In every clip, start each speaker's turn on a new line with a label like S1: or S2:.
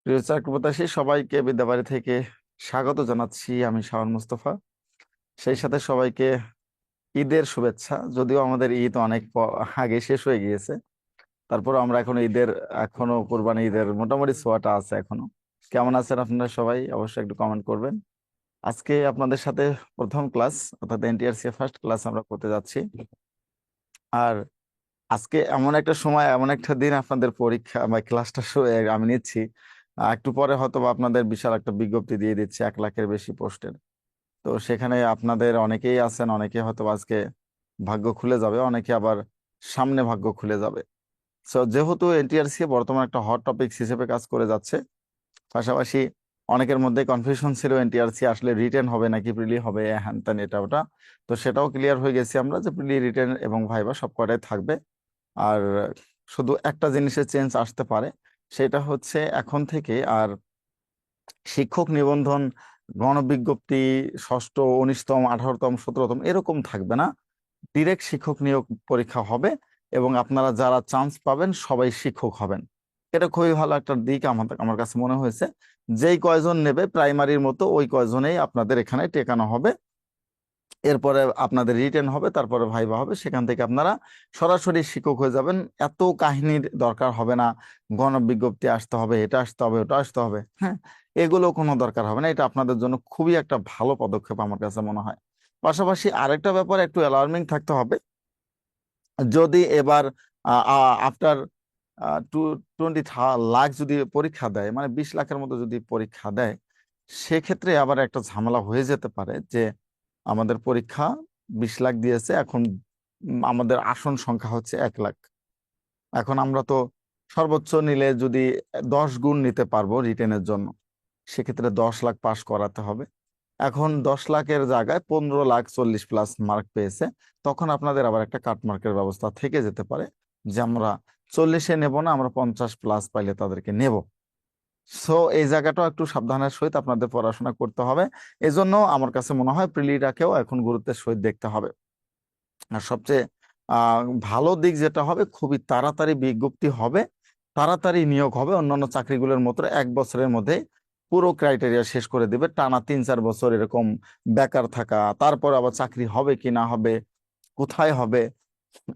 S1: প্রিয় চাকরিপ্রত্যাশী সবাইকে বিদ্যাবাড়ি থেকে স্বাগত জানাচ্ছি। আমি শাওন মুস্তফা। সেই সাথে সবাইকে ঈদের শুভেচ্ছা। যদিও আমাদের ঈদ অনেক আগে শেষ হয়ে গিয়েছে, তারপর আমরা এখনো কুরবানি ঈদের মোটামুটি ছোঁয়াটা আছে এখনো। কেমন আছেন আপনারা সবাই? অবশ্যই একটু কমেন্ট করবেন। আজকে আপনাদের সাথে প্রথম ক্লাস, অর্থাৎ এনটিআরসি ফার্স্ট ক্লাস আমরা করতে যাচ্ছি। আর আজকে এমন একটা সময়, এমন একটা দিন, আপনাদের পরীক্ষা বা ক্লাসটা আমি নিচ্ছি। একটু পরে হয়তো বা আপনাদের বিশাল একটা বিজ্ঞপ্তি দিয়ে দিচ্ছে 1 লাখের বেশি পোস্টের। তো সেখানে আপনাদের অনেকেই আছেন, অনেকে হয়তো আজকে ভাগ্য খুলে যাবে, অনেকে আবার সামনে ভাগ্য খুলে যাবে। সো যেহেতু এনটিআরসি বর্তমানে একটা হট টপিক হিসেবে কাজ করে যাচ্ছে, পাশাপাশি অনেকের মধ্যে কনফিউশন ছিল এনটিআরসি আসলে রিটেন হবে নাকি প্রিলি হবে, হ্যান ত্যান এটা ওটা। তো সেটাও ক্লিয়ার হয়ে গেছি আমরা যে প্রিলি, রিটেন এবং ভাইবা সব কটাই থাকবে। আর শুধু একটা জিনিসের চেঞ্জ আসতে পারে, সেটা হচ্ছে এখন থেকে আর শিক্ষক নিবন্ধন গণবিজ্ঞপ্তি 6ষ্ঠ, 19তম, 18তম, 17তম এরকম থাকবে না। ডিরেক্ট শিক্ষক নিয়োগ পরীক্ষা হবে এবং আপনারা যারা চান্স পাবেন সবাই শিক্ষক হবেন। এটা খুবই ভালো একটা দিক আমার কাছে মনে হয়েছে। যেই কয়জন নেবে প্রাইমারির মতো, ওই কয়জনেই আপনাদের এখানে টেকানো হবে। এরপরে আপনাদের রিটেন হবে, তারপরে ভাইবা হবে, সেখান থেকে আপনারা সরাসরি শিক্ষক হয়ে যাবেন। এত কাহিনীর দরকার হবে না, গণবিজ্ঞপ্তি আসতে হবে, এটা আসতে হবে, ওটা আসতে হবে, হ্যাঁ, এগুলো কোনো দরকার হবে না। এটা আপনাদের জন্য খুবই একটা ভালো পদক্ষেপ আমার কাছে মনে হয়। পাশাপাশি আরেকটা ব্যাপার একটু অ্যালার্মিং থাকতে হবে। যদি এবার আফটার 20 লাখ যদি পরীক্ষা দেয়, মানে 20 লাখের মতো যদি পরীক্ষা দেয়, সেক্ষেত্রে আবার একটা ঝামেলা হয়ে যেতে পারে যে আমাদের পরীক্ষা 20 লাখ দিয়েছে, এখন আমাদের আসন সংখ্যা হচ্ছে 1 লাখ। এখন আমরা তো সর্বোচ্চ নিলে যদি 10 গুণ নিতে পারবো রিটেনের জন্য, সেক্ষেত্রে 10 লাখ পাস করাতে হবে। এখন 10 লাখের জায়গায় 15 লাখ 40+ মার্ক পেয়েছে, তখন আপনাদের আবার একটা কাট মার্কের ব্যবস্থা থেকে যেতে পারে যে আমরা 40-এ নেব না, আমরা 50+ পাইলে তাদেরকে নেব। সো এই জায়গাটাও একটু সাবধানের সহিত আপনাদের পড়াশোনা করতে হবে। এজন্য আমার কাছে মনে হয় প্রিলিটাকেও এখন গুরুত্বের সহিত দেখতে হবে। আর সবচেয়ে ভালো দিক যেটা হবে, খুবই তাড়াতাড়ি বিজ্ঞপ্তি হবে, তাড়াতাড়ি নিয়োগ হবে। অন্যান্য চাকরিগুলোর মতো 1 বছরের মধ্যে পুরো ক্রাইটেরিয়া শেষ করে দিবে। টানা 3-4 বছর এরকম বেকার থাকা, তারপর আবার চাকরি হবে কি না হবে, কোথায় হবে,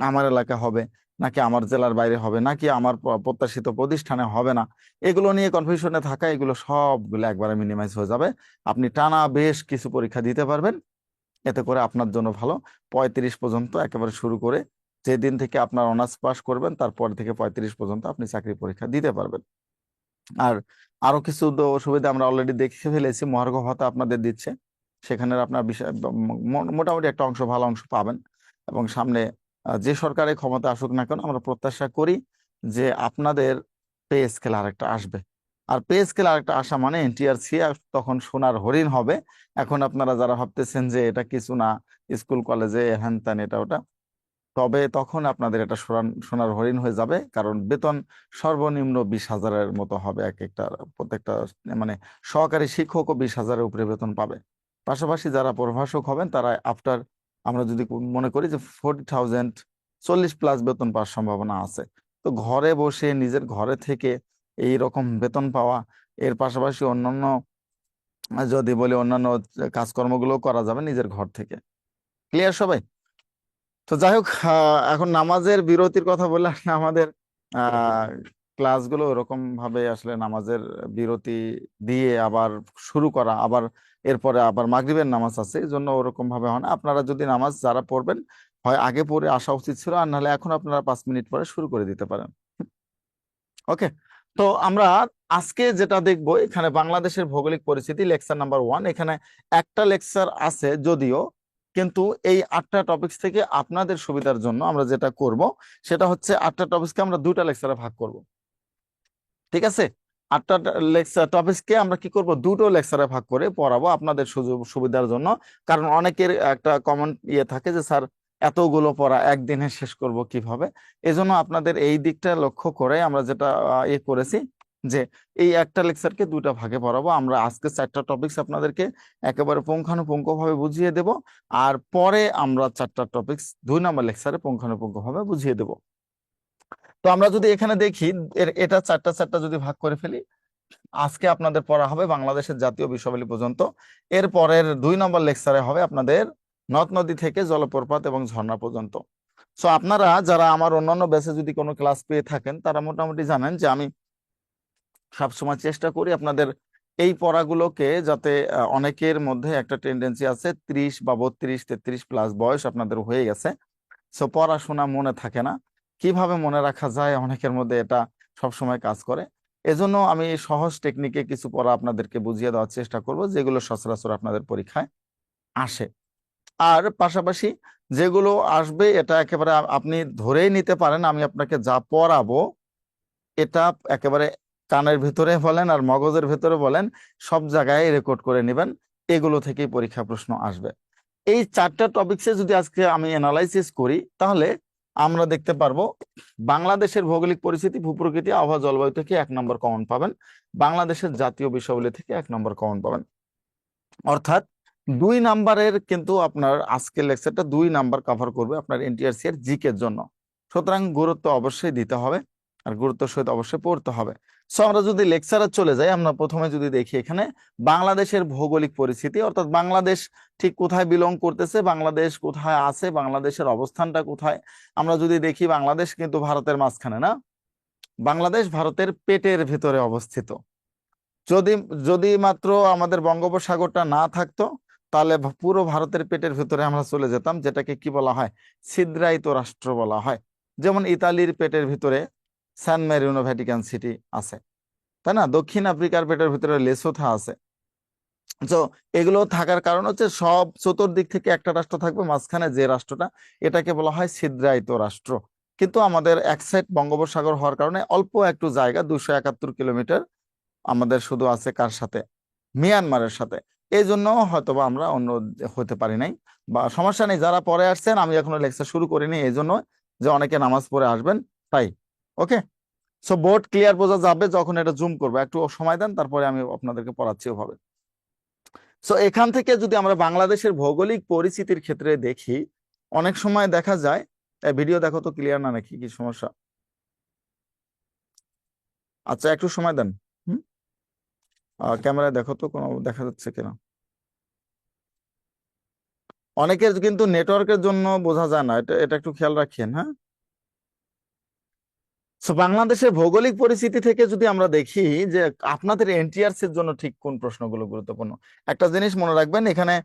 S1: আমার এলাকা হবে নাকি আমার জেলার বাইরে হবে নাকি আমার প্রত্যাশিত প্রতিষ্ঠানে হবে না, এগুলো নিয়ে কনফিউশনে থাকা, এগুলো সবগুলো একবারে মিনিমাইজ হয়ে যাবে। আপনি টানা বেশ কিছু পরীক্ষা দিতে পারবেন। এতে করে আপনার জন্য ভালো। 35 পর্যন্ত একেবারে শুরু করে, যেদিন থেকে আপনার অনার্স পাস করবেন তারপর থেকে 35 পর্যন্ত আপনি চাকরি পরীক্ষা দিতে পারবেন। আর আরো কিছু তো সুবিধা আমরা অলরেডি দেখে ফেলেছি। মহার্ঘ ভাতা আপনাদের দিচ্ছে, সেখানে আপনার বিষয় মোটামুটি একটা অংশ, ভালো অংশ পাবেন। এবং সামনে যে সরকারের ক্ষমতা আসুক না কেন, আমরা প্রত্যাশা করি যে আপনাদের পে স্কেল আরেকটা আসবে। আর পে স্কেল আরেকটা আসা মানে এনটিআরসি তখন সোনার হরিণ হবে। এখন আপনারা যারা ভাবতেছেন যে এটা কিছু না, স্কুল কলেজে হ্যান ত্যান এটা ওটা, তবে তখন আপনাদের এটা সোনার হরিণ হয়ে যাবে। কারণ বেতন সর্বনিম্ন 20,000-এর মতো হবে এক একটা, প্রত্যেকটা মানে সহকারী শিক্ষকও 20,000-এর উপরে বেতন পাবে। পাশাপাশি যারা প্রভাষক হবেন তারা আফটার, আমরা যদি মনে করি যে 40,000, 40+ বেতন পাওয়ার সম্ভাবনা আছে। তো ঘরে বসে নিজের ঘরে থেকে এই রকম বেতন পাওয়া, এর পাশাপাশি অন্যান্য, যদি বলি অন্যান্য কাজকর্মগুলো করা যাবে নিজের ঘর থেকে। ক্লিয়ার সবাই? তো যাই হোক, এখন নামাজের বিরতির কথা বললে আসলে আমাদের আহ ক্লাসগুলো ওরকম ভাবে আসলে নামাজের বিরতি দিয়ে আবার শুরু করা, আবার এরপরে আবার মাগরিবের নামাজ আছে, এই জন্য ওরকম ভাবে হয় না। আপনারা যদি নামাজ যারা পড়বেন, হয় আগে পড়ে আসা উচিত ছিল, আর নাহলে এখন আপনারা 5 মিনিট পরে শুরু করে দিতে পারেন। ওকে। তো আমরা আজকে যেটা দেখবো, এখানে বাংলাদেশের ভৌগোলিক পরিস্থিতি লেকচার নাম্বার 1। এখানে একটা লেকচার আছে যদিও, কিন্তু এই 8টা টপিকস থেকে আপনাদের সুবিধার জন্য আমরা যেটা করব সেটা হচ্ছে 8টা টপিকসকে আমরা 2টা লেকচারে ভাগ করব। ঠিক আছে? 8টা লেকচার টপিকসকে আমরা কি করব, 2টো লেকচারে ভাগ করে পড়াবো আপনাদের সুযোগ সুবিধার জন্য। কারণ অনেকের একটা কমন ইয়ে থাকে যে স্যার এতগুলো পড়া একদিনে শেষ করব কিভাবে। এজন্য আপনাদের এই দিকটা লক্ষ্য করে আমরা যেটা ইয়ে করেছি যে এই একটা লেকচারকে 2টা ভাগে পড়াবো। আমরা আজকে 4টা টপিকস আপনাদেরকে একেবারে পুঙ্খানুপুঙ্খভাবে বুঝিয়ে দেব, আর পরে আমরা 4টা টপিকস 2 নম্বর লেকচারে পুঙ্খানুপুঙ্খভাবে বুঝিয়ে দেব। তো আমরা যদি এখানে দেখি, এটা 4টা 4টা যদি ভাগ করে ফেলি, আজকে আপনাদের পড়া হবে বাংলাদেশের জাতীয় বিষয়াবলী পর্যন্ত। এর পরের 2 নম্বর লেকচারে হবে আপনাদের নদ নদী থেকে জলপ্রপাত এবং ঝর্ণা পর্যন্ত। সো আপনারা যারা আমার অন্যান্য ব্যাচে যদি কোনো ক্লাস পেয়ে থাকেন তারা মোটামুটি জানেন যে আমি সবসময় চেষ্টা করি আপনাদের এই পড়াগুলোকে যাতে অনেকের মধ্যে একটা টেন্ডেন্সি আছে 30 বা 32 33 প্লাস বয়স আপনাদের হয়ে গেছে, সো পড়াশোনা মনে থাকে না, কিভাবে মনে রাখা যায় অনেকের মধ্যে এটা সবসময় কাজ করে। এজন্য আমি সহজ টেকনিকে কিছু পড়া আপনাদেরকে বুঝিয়ে দেওয়ার চেষ্টা করব যেগুলো সচরাচর আপনাদের পরীক্ষায় আসে। আর পাশাপাশি যেগুলো আসবে এটা একেবারে আপনি ধরেই নিতে পারেন আমি আপনাকে যা পড়াবো এটা একেবারে কানের ভিতরে বলেন আর মগজের ভিতরে বলেন সব জায়গায় রেকর্ড করে নেবেন, এগুলো থেকেই পরীক্ষা প্রশ্ন আসবে। এই 4টা টপিকসে যদি আজকে আমি অ্যানালাইসিস করি তাহলে আমরা দেখতে পারবো বাংলাদেশের ভৌগোলিক পরিস্থিতি, ভূপ্রকৃতি, আবহাওয়া, জলবায়ু থেকে 1 নম্বর কমন পাবেন, বাংলাদেশের জাতীয় বিষয়াবলী থেকে 1 নম্বর কমন পাবেন। অর্থাৎ 2 নাম্বারের কিন্তু আপনার আজকের লেকচারটা 2 নাম্বার কভার করবে আপনার এনটিআরসি এর জিকের জন্য। সুতরাং গুরুত্ব অবশ্যই দিতে হবে আর গুরুত্বের সহিত অবশ্যই পড়তে হবে। সো আমরা যদি লেকচারে চলে যাই, আমরা প্রথমে যদি দেখি এখানে বাংলাদেশের ভৌগোলিক পরিস্থিতি, অর্থাৎ বাংলাদেশ ঠিক কোথায় বিলং করতেছে, বাংলাদেশ কোথায় আছে, বাংলাদেশের অবস্থানটা কোথায়। আমরা যদি দেখি বাংলাদেশ কিন্তু ভারতের মাঝখানে না, বাংলাদেশ ভারতের পেটের ভেতরে অবস্থিত। যদি যদি মাত্র আমাদের বঙ্গোপসাগরটা না থাকতো তাহলে পুরো ভারতের পেটের ভেতরে আমরা চলে যেতাম, যেটাকে কি বলা হয়, ছিদ্রায়িত রাষ্ট্র বলা হয়। যেমন ইতালির পেটের ভিতরে সান মেরিনো ভ্যাটিকান সিটি আছে, তাই না? দক্ষিণ আফ্রিকার পেটের ভিতরে লেসোথা আছে। তো এগুলো থাকার কারণ হচ্ছে সব চতুর্দিক থেকে একটা রাষ্ট্র থাকবে, মাঝখানে যে রাষ্ট্রটা এটাকে বলা হয় ছিদ্রায়িত রাষ্ট্র। কিন্তু আমাদের এক সাইড বঙ্গোপসাগর হওয়ার কারণে অল্প একটু জায়গা 271 কিলোমিটার আমাদের শুধু আছে কার সাথে, মিয়ানমারের সাথে। এই জন্য হয়তোবা আমরা অন্য হতে পারি নাই, বা সমস্যা নেই, যারা পরে আসছেন আমি এখনো লেকচার শুরু করিনি এই জন্য যে অনেকে নামাজ পড়ে আসবেন তাই। ওকে, সো বোর্ড ক্লিয়ার বোঝা যাবে যখন এটা জুম করবো, একটু সময় দেন তারপরে আমি আপনাদেরকে পড়াচ্ছি ওভাবে। সো এখান থেকে যদি আমরা বাংলাদেশের ভৌগোলিক পরিস্থিতির ক্ষেত্রে দেখি, অনেক সময় দেখা যায়, ভিডিও দেখো তো ক্লিয়ার না নাকি, কি সমস্যা? আচ্ছা একটু সময় দেন, ক্যামেরায় দেখো তো কোনো দেখা যাচ্ছে কিনা। অনেকের কিন্তু নেটওয়ার্কের জন্য বোঝা যায় না, এটা এটা একটু খেয়াল রাখেন, হ্যাঁ। সো বাংলাদেশের ভৌগোলিক পরিস্থিতি থেকে যদি আমরা দেখি যে আপনাদের এনটিআরসি এর জন্য ঠিক কোন প্রশ্নগুলো গুরুত্বপূর্ণ, একটা জিনিস মনে রাখবেন এখানে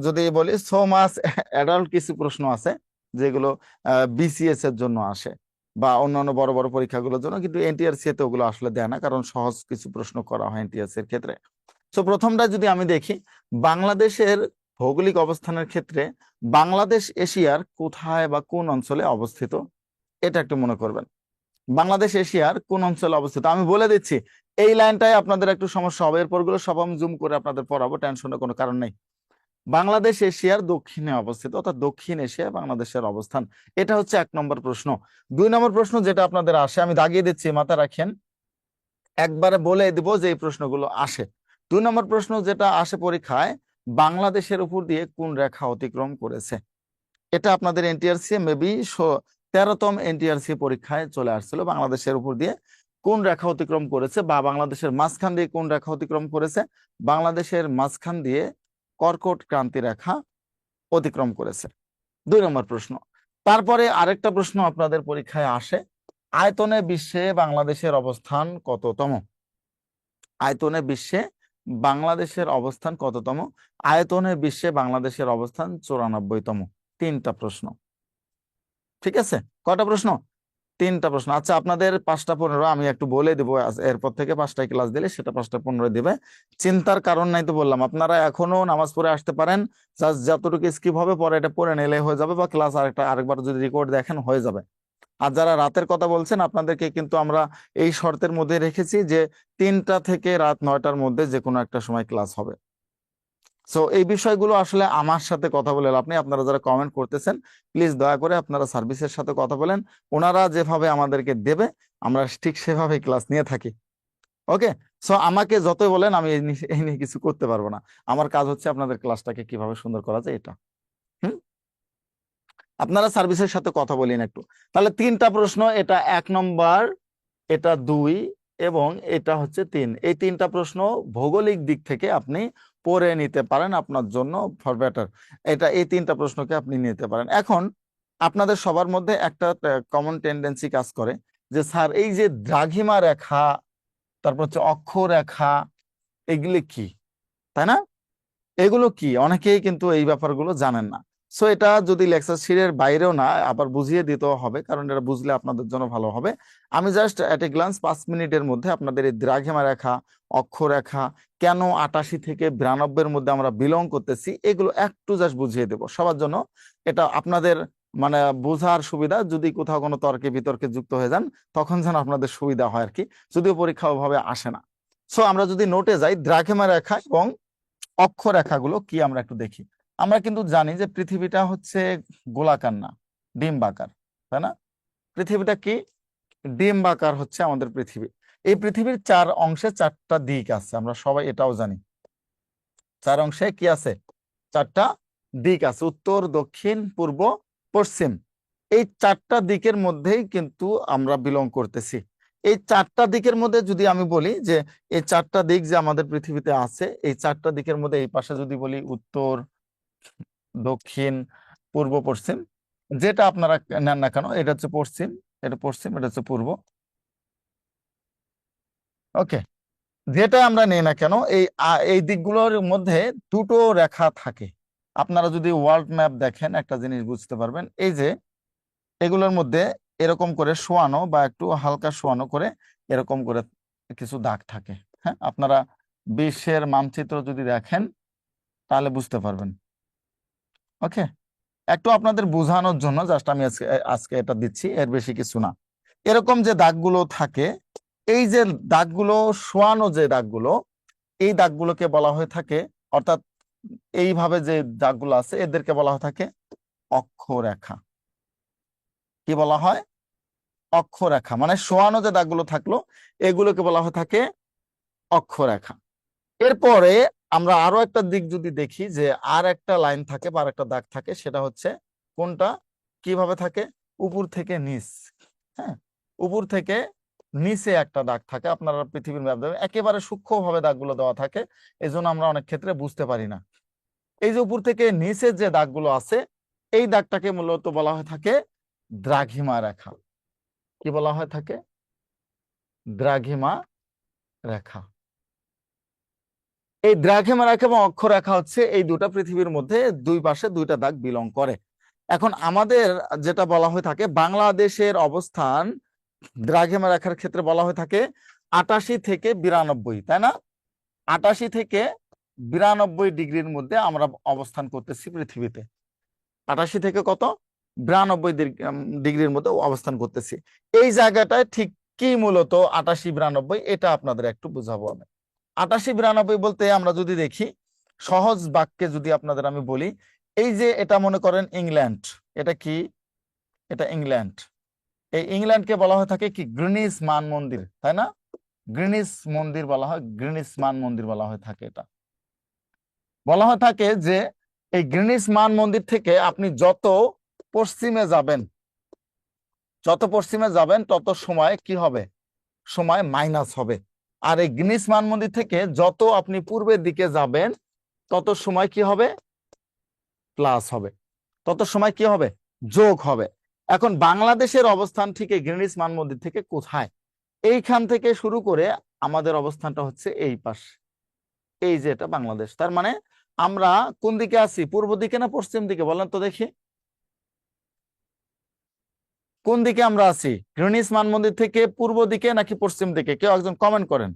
S1: যদি বলি সো মাস অ্যাডাল্ট কিছু প্রশ্ন আছে যেগুলো বিসিএস এর জন্য আসে বা অন্যান্য বড় বড় পরীক্ষাগুলোর জন্য, কিন্তু এনটিআরসি তে ওগুলো আসলে দেয় না, কারণ সহজ কিছু প্রশ্ন করা হয় এনটিআরসি এর ক্ষেত্রে। তো প্রথমটা যদি আমি দেখি বাংলাদেশের ভৌগোলিক অবস্থানের ক্ষেত্রে, বাংলাদেশ এশিয়ার কোথায় বা কোন অঞ্চলে অবস্থিত, এটা একটু মনে করবেন। বাংলাদেশ এশিয়ার কোন অঞ্চলে অবস্থিত আমি বলে দিচ্ছি, এই লাইনটাই আপনাদের একটু সমস্যা হবে, এরপরগুলো সব আমি জুম করে আপনাদের পড়াবো, টেনশনের কোনো কারণ নেই। বাংলাদেশ এশিয়ার দক্ষিণে অবস্থিত, অর্থাৎ দক্ষিণ এশিয়া বাংলাদেশের অবস্থান, এটা হচ্ছে 1 নম্বর প্রশ্ন। 2 নম্বর প্রশ্ন যেটা আপনাদের আসে আমি দাগিয়ে দিচ্ছি, মাথায় রাখেন, একবারে বলে দিব যে এই প্রশ্নগুলো আসে। 2 নম্বর প্রশ্ন যেটা আসে পরীক্ষায়, বাংলাদেশের উপর দিয়ে কোন রেখা অতিক্রম করেছে। এটা আপনাদের এনটিআরসি মেবি 13তম এনটিআরসি পরীক্ষায় চলে আসছিল, বাংলাদেশের উপর দিয়ে কোন রেখা অতিক্রম করেছে, বা বাংলাদেশের মাঝখান দিয়ে কোন রেখা অতিক্রম করেছে। বাংলাদেশের মাঝখান দিয়ে কর্কট ক্রান্তি রেখা অতিক্রম করেছে, 2 নম্বর প্রশ্ন। তারপরে আরেকটা প্রশ্ন আপনাদের পরীক্ষায় আসে, আয়তনে বিশ্বে বাংলাদেশের অবস্থান কততম। আয়তনে বিশ্বে বাংলাদেশের অবস্থান কততম? আয়তনে বিশ্বে বাংলাদেশের অবস্থান 94তম। 3টা প্রশ্ন, ঠিক আছে? কয়টা প্রশ্ন? 3টা প্রশ্ন। আচ্ছা আপনাদের 5টা 15 আমি একটু বলে দিব, এরপর থেকে 5টায় ক্লাস দিলে সেটা 5টা 15 দিবে, চিন্তার কারণ নাই। তো বললাম আপনারা এখনো নামাজ পড়ে আসতে পারেন, যতটুকু স্কিপ হবে পরে এটা পড়ে নিলে হয়ে যাবে, বা ক্লাস আরেকবার যদি রেকর্ড দেখেন হয়ে যাবে। আর যারা রাতের কথা বলছেন আপনাদেরকে কিন্তু আমরা এই শর্তের মধ্যে রেখেছি যে 3টা থেকে রাত 9টার মধ্যে যে কোনো একটা সময় ক্লাস হবে। সো এই বিষয়গুলো আসলে আমার সাথে কথা বলে আপনি, আপনারা যারা কমেন্ট করতেছেন প্লিজ দয়া করে আপনারা সার্ভিসের সাথে কথা বলেন, ওনারা যেভাবে আমাদেরকে দেবে আমরা ঠিক সেভাবে ক্লাস নিয়ে থাকি। ওকে, সো আমাকে যতই বলেন আমি এই নিয়ে কিছু করতে পারবো না, আমার কাজ হচ্ছে আপনাদের ক্লাসটাকে কিভাবে সুন্দর করা যায় এটা। হুম, আপনারা সার্ভিসের সাথে কথা বলেন একটু। তাহলে 3টা প্রশ্ন, এটা 1 নম্বর, এটা 2, এবং এটা হচ্ছে 3। এই 3টা প্রশ্ন ভৌগোলিক দিক থেকে আপনি পড়ে নিতে পারেন আপনার জন্য ফর বেটার। এই 3টা প্রশ্নকে আপনি নিতে পারেন। এখন আপনাদের সবার মধ্যে একটা কমন টেন্ডেন্সি কাজ করে যে স্যার এই যে দ্রাঘিমা রেখা, তারপর হচ্ছে অক্ষরেখা, এগুলি কি, তাই না? এগুলো কি অনেকেই কিন্তু এই ব্যাপারগুলো জানেন না। সো এটা যদি লেকচার সিরিজের বাইরেও না, আবার বুঝিয়ে দিতেও হবে, কারণ এটা বুঝলে আপনাদের জন্য ভালো হবে। আমি জাস্ট এট এ গ্লান্স 5 মিনিটের মধ্যে আপনাদের এই দ্রাঘিমা রেখা, অক্ষরেখা, কেন 88 থেকে 92-এর মধ্যে আমরা বিলং করতেছি, এগুলো একটু জাস্ট বুঝিয়ে দেব সবার জন্য। এটা আপনাদের মানে বোঝার সুবিধা, যদি কোথাও কোনো তর্কে বিতর্কে যুক্ত হয়ে যান তখন যেন আপনাদের সুবিধা হয় আর কি, যদিও পরীক্ষা ওভাবে আসে না। সো আমরা যদি নোটে যাই, দ্রাঘিমা রেখা এবং অক্ষরেখাগুলো কি আমরা একটু দেখি। আমরা কিন্তু জানি যে পৃথিবীটা হচ্ছে গোলাকার না, ডিম্বাকার, তাই না? পৃথিবীটা কি? ডিম্বাকার হচ্ছে আমাদের পৃথিবী। এই পৃথিবীর 4 অংশে 4টা দিক আছে, আমরা সবাই এটাও জানি। 4 অংশে কি আছে? 4টা দিক আছে, উত্তর, দক্ষিণ, পূর্ব, পশ্চিম। এই 4টা দিকের মধ্যেই কিন্তু আমরা বিলং করতেছি। এই 4টা দিকের মধ্যে যদি আমি বলি যে এই 4টা দিক যে আমাদের পৃথিবীতে আছে, এই 4টা দিকের মধ্যে এই পাশে যদি বলি উত্তর, দক্ষিণ, পূর্ব, পশ্চিম, যেটা আপনারা নেন না কেন, এটা হচ্ছে পশ্চিম, এটা পশ্চিম, এটা হচ্ছে পূর্ব। ওকে, যেটা আমরা নেই না কেন, এই দিকগুলোর মধ্যে দুটো রেখা থাকে। আপনারা যদি ওয়ার্ল্ড ম্যাপ দেখেন একটা জিনিস বুঝতে পারবেন, এই যে এগুলোর মধ্যে এরকম করে শোয়ানো বা একটু হালকা শোয়ানো করে এরকম করে কিছু দাগ থাকে। হ্যাঁ, আপনারা বিশ্বের মানচিত্র যদি দেখেন তাহলে বুঝতে পারবেন। ওকে, একটু আপনাদের বোঝানোর জন্য জাস্ট আমি আজকে আজকে এটা দিচ্ছি, এর বেশি কিছু না। এরকম যে দাগগুলো থাকে, এই যে দাগগুলো শোয়ানো, যে দাগগুলো, এই দাগগুলোকে বলা হয়ে থাকে, অর্থাৎ এইভাবে যে দাগগুলো আছে এদেরকে বলা হয়ে থাকে অক্ষরেখা। কি বলা হয়? অক্ষরেখা। মানে শোয়ানো যে দাগগুলো থাকলো এগুলোকে বলা হয়ে থাকে অক্ষরেখা। এরপরে আমরা আরো একটা দিক যদি দেখি, যে আর একটা লাইন থাকে বা আর একটা দাগ থাকে, সেটা হচ্ছে কোনটা, কিভাবে থাকে? উপর থেকে নিচ। হ্যাঁ, উপর থেকে নিচে একটা দাগ থাকে। আপনারা পৃথিবীর ম্যাপ দেবেন, একেবারে সূক্ষ্মভাবে দাগগুলো দেওয়া থাকে, এই জন্য আমরা অনেক ক্ষেত্রে বুঝতে পারি না। এই যে উপর থেকে নিচে যে দাগগুলো আছে, এই দাগটাকে মূলত বলা হয়ে থাকে দ্রাঘিমা রেখা। কি বলা হয়ে থাকে? দ্রাঘিমা রেখা। এই দ্রাঘিমা রেখা এবং অক্ষরেখা হচ্ছে এই দুটা পৃথিবীর মধ্যে দুই পাশে দুইটা দাগ বিলং করে। এখন আমাদের যেটা বলা হয়ে থাকে, বাংলাদেশের অবস্থান দ্রাঘিমা রেখার ক্ষেত্রে বলা হয়ে থাকে 88 থেকে 92, তাই না? 88 থেকে 92 ডিগ্রির মধ্যে আমরা অবস্থান করতেছি পৃথিবীতে। 88 থেকে কত? 92 ডিগ্রির মধ্যে অবস্থান করতেছি। এই জায়গাটায় ঠিক কি মূলত 88-92, এটা আপনাদের একটু বুঝাবো আমি। 88-92 বলতে আমরা যদি দেখি, সহজ বাক্যে যদি আপনাদের আমি বলি, এই যে এটা মনে করেন ইংল্যান্ড, এটা কি? এটা ইংল্যান্ড। এই ইংল্যান্ডকে বলা হয়ে থাকে কি? গ্রিনিচ মান মন্দির, তাই না? গ্রিনিচ মন্দির বলা হয়, গ্রিনিচ মান মন্দির বলা হয়ে থাকে। এটা বলা হয়ে থাকে যে এই গ্রিনিচ মান মন্দির থেকে আপনি যত পশ্চিমে যাবেন, যত পশ্চিমে যাবেন তত সময় কি হবে? সময় মাইনাস হবে। আর এই গ্রিনিচ মান মন্দির থেকে যত আপনি পূর্বের দিকে যাবেন তত সময় কি হবে? প্লাস হবে। তত সময় কি হবে? যোগ হবে। এখন বাংলাদেশের অবস্থান ঠিক এই গ্রিনিচ মান মন্দির থেকে কোথায়? এইখান থেকে শুরু করে আমাদের অবস্থানটা হচ্ছে এই পাশ, এই যে এটা বাংলাদেশ। তার মানে আমরা কোন দিকে আছি? পূর্ব দিকে না পশ্চিম দিকে? বলেন তো দেখি, কোন দিকে আমরা আছি? গ্রিনিচ মান মন্দির থেকে পূর্ব দিকে নাকি পশ্চিম দিকে? কেউ একজন কমেন্ট করেন।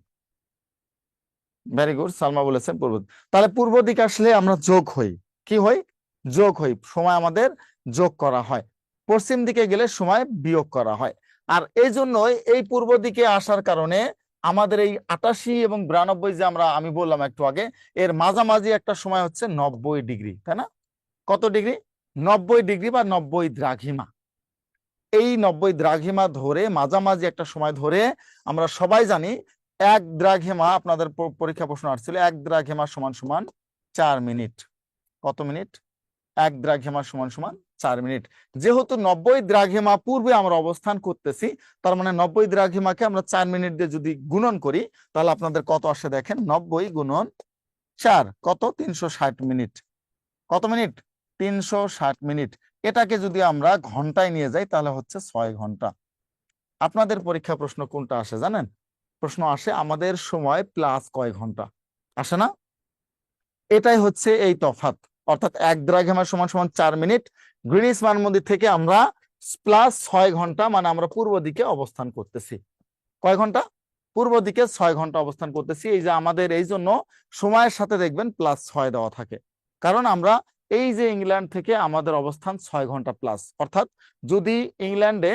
S1: ভেরি গুড, সালমা বলেছেন পূর্ব। তাহলে পূর্ব দিকে আসলে আমরা যোগ হই। কি হই? যোগ হই, সময় আমাদের যোগ করা হয়। পশ্চিম দিকে গেলে সময় বিয়োগ করা হয়। আর এই জন্যই এই পূর্ব দিকে আসার কারণে আমাদের এই 88 এবং 92 যে আমি বললাম একটু আগে, এর মাঝামাঝি একটা সময় হচ্ছে 90 ডিগ্রি, তাই না? কত ডিগ্রি? 90 ডিগ্রি বা 90 দ্রাঘিমা। এই 90 দ্রাঘিমা ধরে মাঝামাঝি একটা সময় ধরে আমরা সবাই জানি 1 দ্রাঘিমা, আপনাদের পরীক্ষা প্রশ্ন আসছিল 1 দ্রাঘিমা সমান সমান 4 মিনিট। কত মিনিট? 1 দ্রাঘিমা সমান সমান 4 মিনিট। যেহেতু 90 দ্রাঘিমা পূর্বে আমরা অবস্থান করতেছি, তার মানে 90 দ্রাঘিমাকে আমরা 4 মিনিট দিয়ে যদি গুণন করি, তাহলে আপনাদের কত আসে দেখেন, 90 গুণন 4 কত, 360 মিনিট। কত মিনিট? 360 মিনিট। এটাকে যদি আমরা ঘন্টায় নিয়ে যাই তাহলে হচ্ছে 6 ঘন্টা। আপনাদের পরীক্ষা প্রশ্ন কোনটা আসে জানেন? প্রশ্ন আসে আমাদের সময় প্লাস কয় ঘন্টা, আসে না? এটাই হচ্ছে এই তফাৎ। অর্থাৎ 1 দ্রাঘিমা সমান সমান 4 মিনিট, গ্রিনিচ মান মন্দির থেকে আমরা প্লাস 6 ঘন্টা, মানে আমরা পূর্ব দিকে অবস্থান করতেছি। কয় ঘন্টা? পূর্ব দিকে 6 ঘন্টা অবস্থান করতেছি। এই যে আমাদের এই জন্য সময়ের সাথে দেখবেন প্লাস 6 দেওয়া থাকে, কারণ আমরা এই যে ইংল্যান্ড থেকে আমাদের অবস্থান 6 ঘন্টা প্লাস। অর্থাৎ যদি ইংল্যান্ডে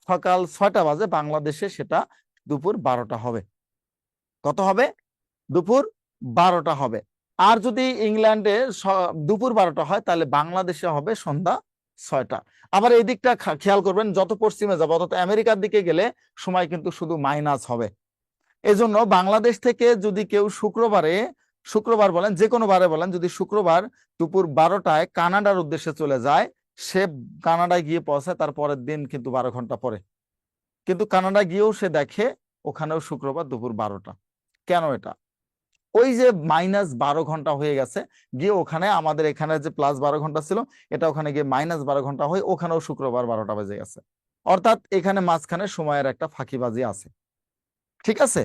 S1: সকাল 6টা বাজে, বাংলাদেশে সেটা দুপুর 12টা হবে। কত হবে? দুপুর 12টা হবে। আর যদি ইংল্যান্ডে দুপুর 12টা হয়, তাহলে বাংলাদেশে হবে সন্ধ্যা 6টা। আবার এই দিকটা খেয়াল করবেন, যত পশ্চিমে যাবো অর্থাৎ আমেরিকার দিকে গেলে সময় কিন্তু শুধু মাইনাস হবে। এজন্য বাংলাদেশ থেকে যদি কেউ শুক্রবার বলেন, যে কোনো বারে বলেন, যদি শুক্রবার দুপুর 12টায় কানাডার উদ্দেশ্যে চলে যায়, সে কানাডায় গিয়ে পৌঁছায় তার পরের দিন কিন্তু 12 ঘন্টা পরে। কিন্তু কানাডা গিয়েও সে দেখে ওখানেও শুক্রবার দুপুর 12টা। কেন এটা? ওই যে -12 ঘন্টা হয়ে গেছে, গিয়ে ওখানে আমাদের এখানে যে +12 ঘন্টা ছিল, এটা ওখানে গিয়ে -12 ঘন্টা হয়ে ওখানেও শুক্রবার 12টা বেজে গেছে। অর্থাৎ এখানে মাঝখানে সময়ের একটা ফাঁকিবাজি আছে। ঠিক আছে?